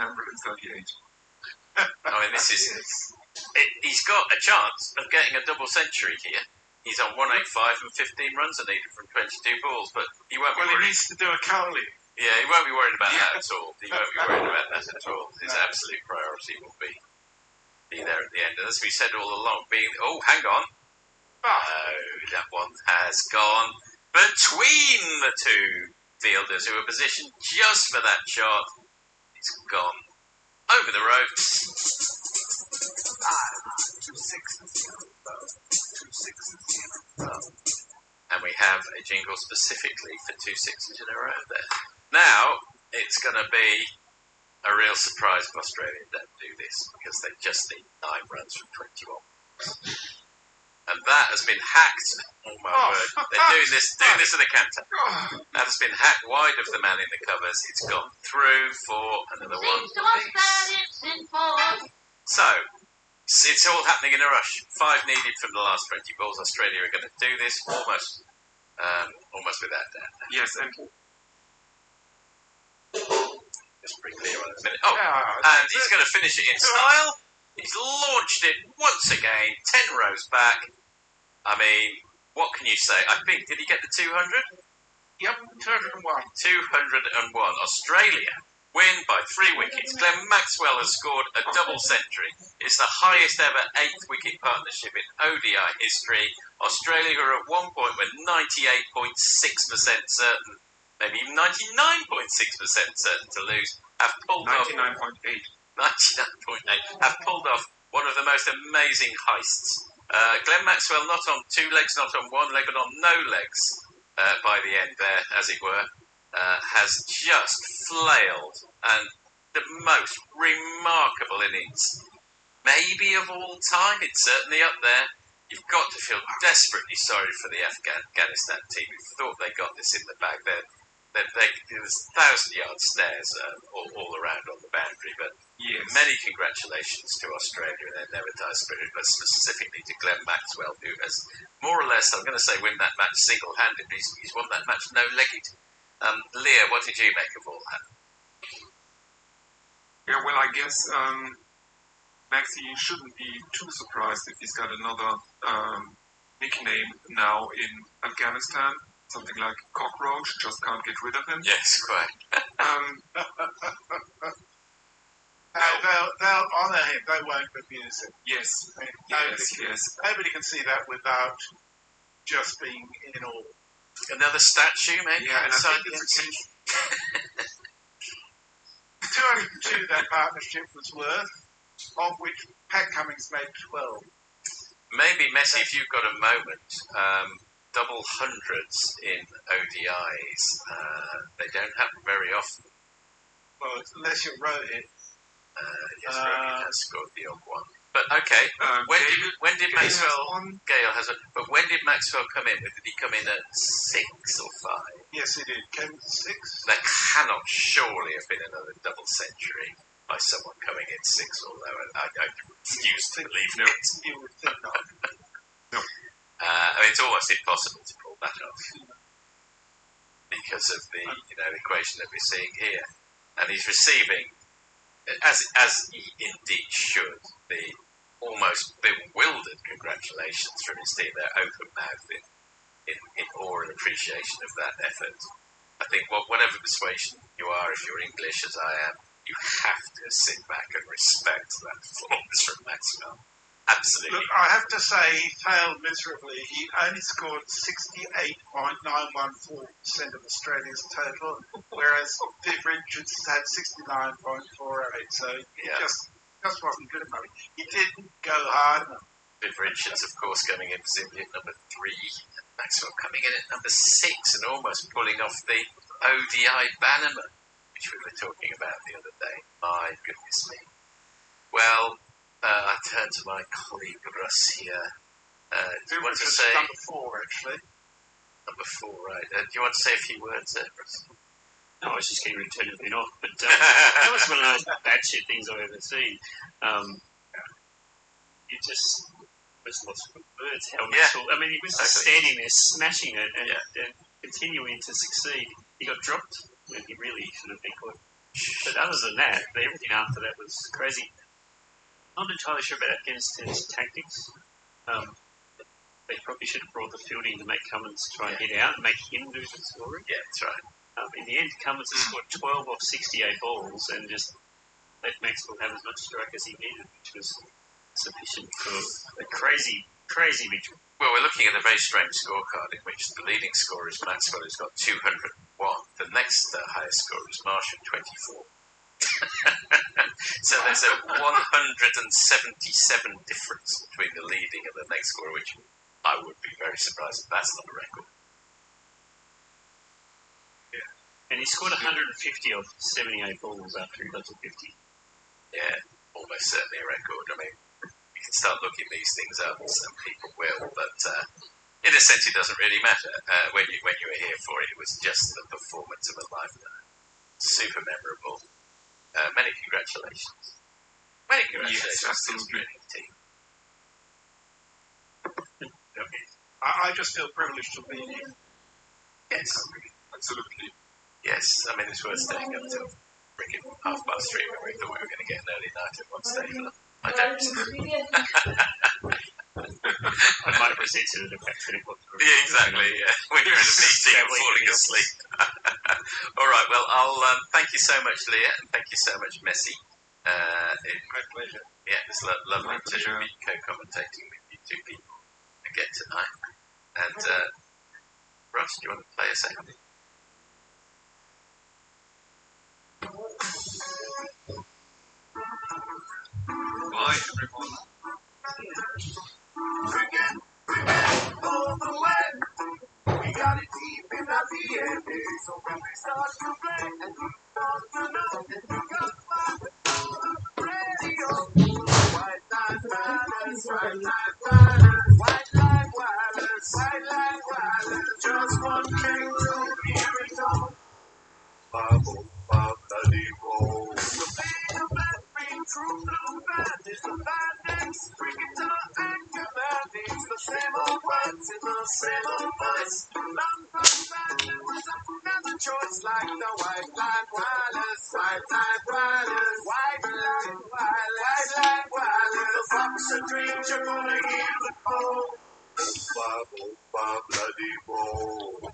I mean, this is... he's got a chance of getting a double century here. He's on 185 and 15 runs are needed from 22 balls, but he won't be Well, worried. he needs to do a Cowley. Yeah, he won't be worried about that at all. He won't be worried about that at all. His absolute priority will be there at the end. And as we said all along, hang on. That one has gone between the two fielders who are positioned just for that shot. It's gone over the road. 2 6. And we have a jingle specifically for 2 6s in a row there. Now, it's going to be a real surprise if Australia don't do this, because they just need 9 runs from 21. And that has been hacked. Oh my word. They're doing this at the canter. That has been hacked wide of the man in the covers. It's gone through for another one. So, it's all happening in a rush. 5 needed from the last 20 balls. Australia are going to do this almost without doubt. Yes, and Just bring Leo on in a minute. And he's going to finish it in style. He's launched it once again, 10 rows back. I mean, what can you say? I think, did he get the 200? Yep, 201. 201. Australia win by 3 wickets. Glenn Maxwell has scored a double century. It's the highest ever 8th wicket partnership in ODI history. Australia are at one point were 98.6% certain, maybe even 99.6% certain to lose, have pulled 99.8. off 99.8, have pulled off one of the most amazing heists. Glenn Maxwell not on 2 legs, not on 1 leg, but on no legs by the end there, as it were. Has just flailed, and the most remarkable innings, maybe of all time. It's certainly up there. You've got to feel desperately sorry for the Afghanistan team who thought they got this in the bag. There's 1,000-yard stares all around on the boundary, but many congratulations to Australia and their never-die spirit, but specifically to Glenn Maxwell, who has more or less, I'm going to say, win that match single-handed. He's won that match no-legged. Leah, what did you make of all that? Yeah, well, I guess Maxi shouldn't be too surprised if he's got another nickname now in Afghanistan. Something like Cockroach, just can't get rid of him. Yes, quite. They'll honour him, they won't abuse him. Yes, Nobody can see that without just being in awe. Another statue, maybe? Yeah, and I think it's 202 that partnership was worth, of which Pat Cummins made 12. Maybe, Messi, if you've got a moment, double hundreds in ODIs, they don't happen very often. Well, unless you're Rohit. Yes, Rohit has scored the odd one. But okay, when did Maxwell? Gale has one. But when did Maxwell come in? Did he come in at 6 or 5? Yes, he did. Came at 6. There cannot surely have been another double century by someone coming in 6, although I refuse to believe it. You would think not. No. I mean, it's almost impossible to pull that off because of the equation that we're seeing here, and he's receiving, as he indeed should, the almost bewildered congratulations from his team. They're open mouthed in awe and appreciation of that effort. I think whatever persuasion you are, if you're English as I am, you have to sit back and respect that performance from Maxwell. Absolutely. Look, I have to say he failed miserably. He only scored 68.914% of Australia's total, whereas Viv Richards had 69.48. So it just wasn't good enough. He didn't go hard enough. Viv Richards, of course, coming in presumably at number 3. Maxwell coming in at number 6 and almost pulling off the ODI bannerman, which we were talking about the other day. My goodness me. Well, I turn to my colleague Russ here. Do you want to say number 4, actually? Number 4, right? Do you want to say a few words there, Russ? No, I was just getting returned a bit off, but that was one of those batshit things I've ever seen. You just was lost for words. How I mean, he was just standing there smashing it and continuing to succeed. He got dropped when he really should have been caught. But other than that, everything after that was crazy. I'm not entirely sure about Afghanistan's tactics. They probably should have brought the field in to make Cummins try and hit out and make him do the scoring. Yeah, that's right. In the end, Cummins has scored 12 off 68 balls and just let Maxwell have as much strike as he needed, which was sufficient for a crazy, crazy victory. Well, we're looking at a very strange scorecard in which the leading scorer is Maxwell, who's got 201. The next highest scorer is Marsh at 24. So there's a 177 difference between the leading and the next scorer, which I would be very surprised if that's not a record. Yeah. And he scored 150 off 78 balls after he got to 50. Yeah, almost certainly a record. I mean, you can start looking these things up, some people will, but in a sense it doesn't really matter. When you were here for it, it was just the performance of a lifetime. Super memorable. Many congratulations. Many congratulations to the Australian team. Okay. I just feel privileged to be here. Yes. Absolutely. Yes, I mean, it's worth staying up till freaking 3:30 when we thought we were going to get an early night at one stage. I don't. I might have resented it about 10 o'clock. Yeah, exactly, yeah. When you're in a meeting and falling asleep. All right, well, I'll thank you so much, Leah, and thank you so much, Messi. My pleasure. Yeah, it's lovely to be co-commentating with you two people again tonight. And Russ, do you want to play us out? Bye, everyone. All the way. We got it deep in our DNA, so when we start to play, and you want to know, and you got radio. White line wireless, white line wireless, white line wireless, white line wireless. Just one thing to hear it all. Bubble, bubbly roll. The big black green true blue band is the bandits. Bring it to active landings. The same old words in the same old voice. Long from band, there was another choice like the white line wireless, white line wireless, white line wireless, white line wireless. The fox a dreams you're gonna hear the call. Bubble, bubbly roll.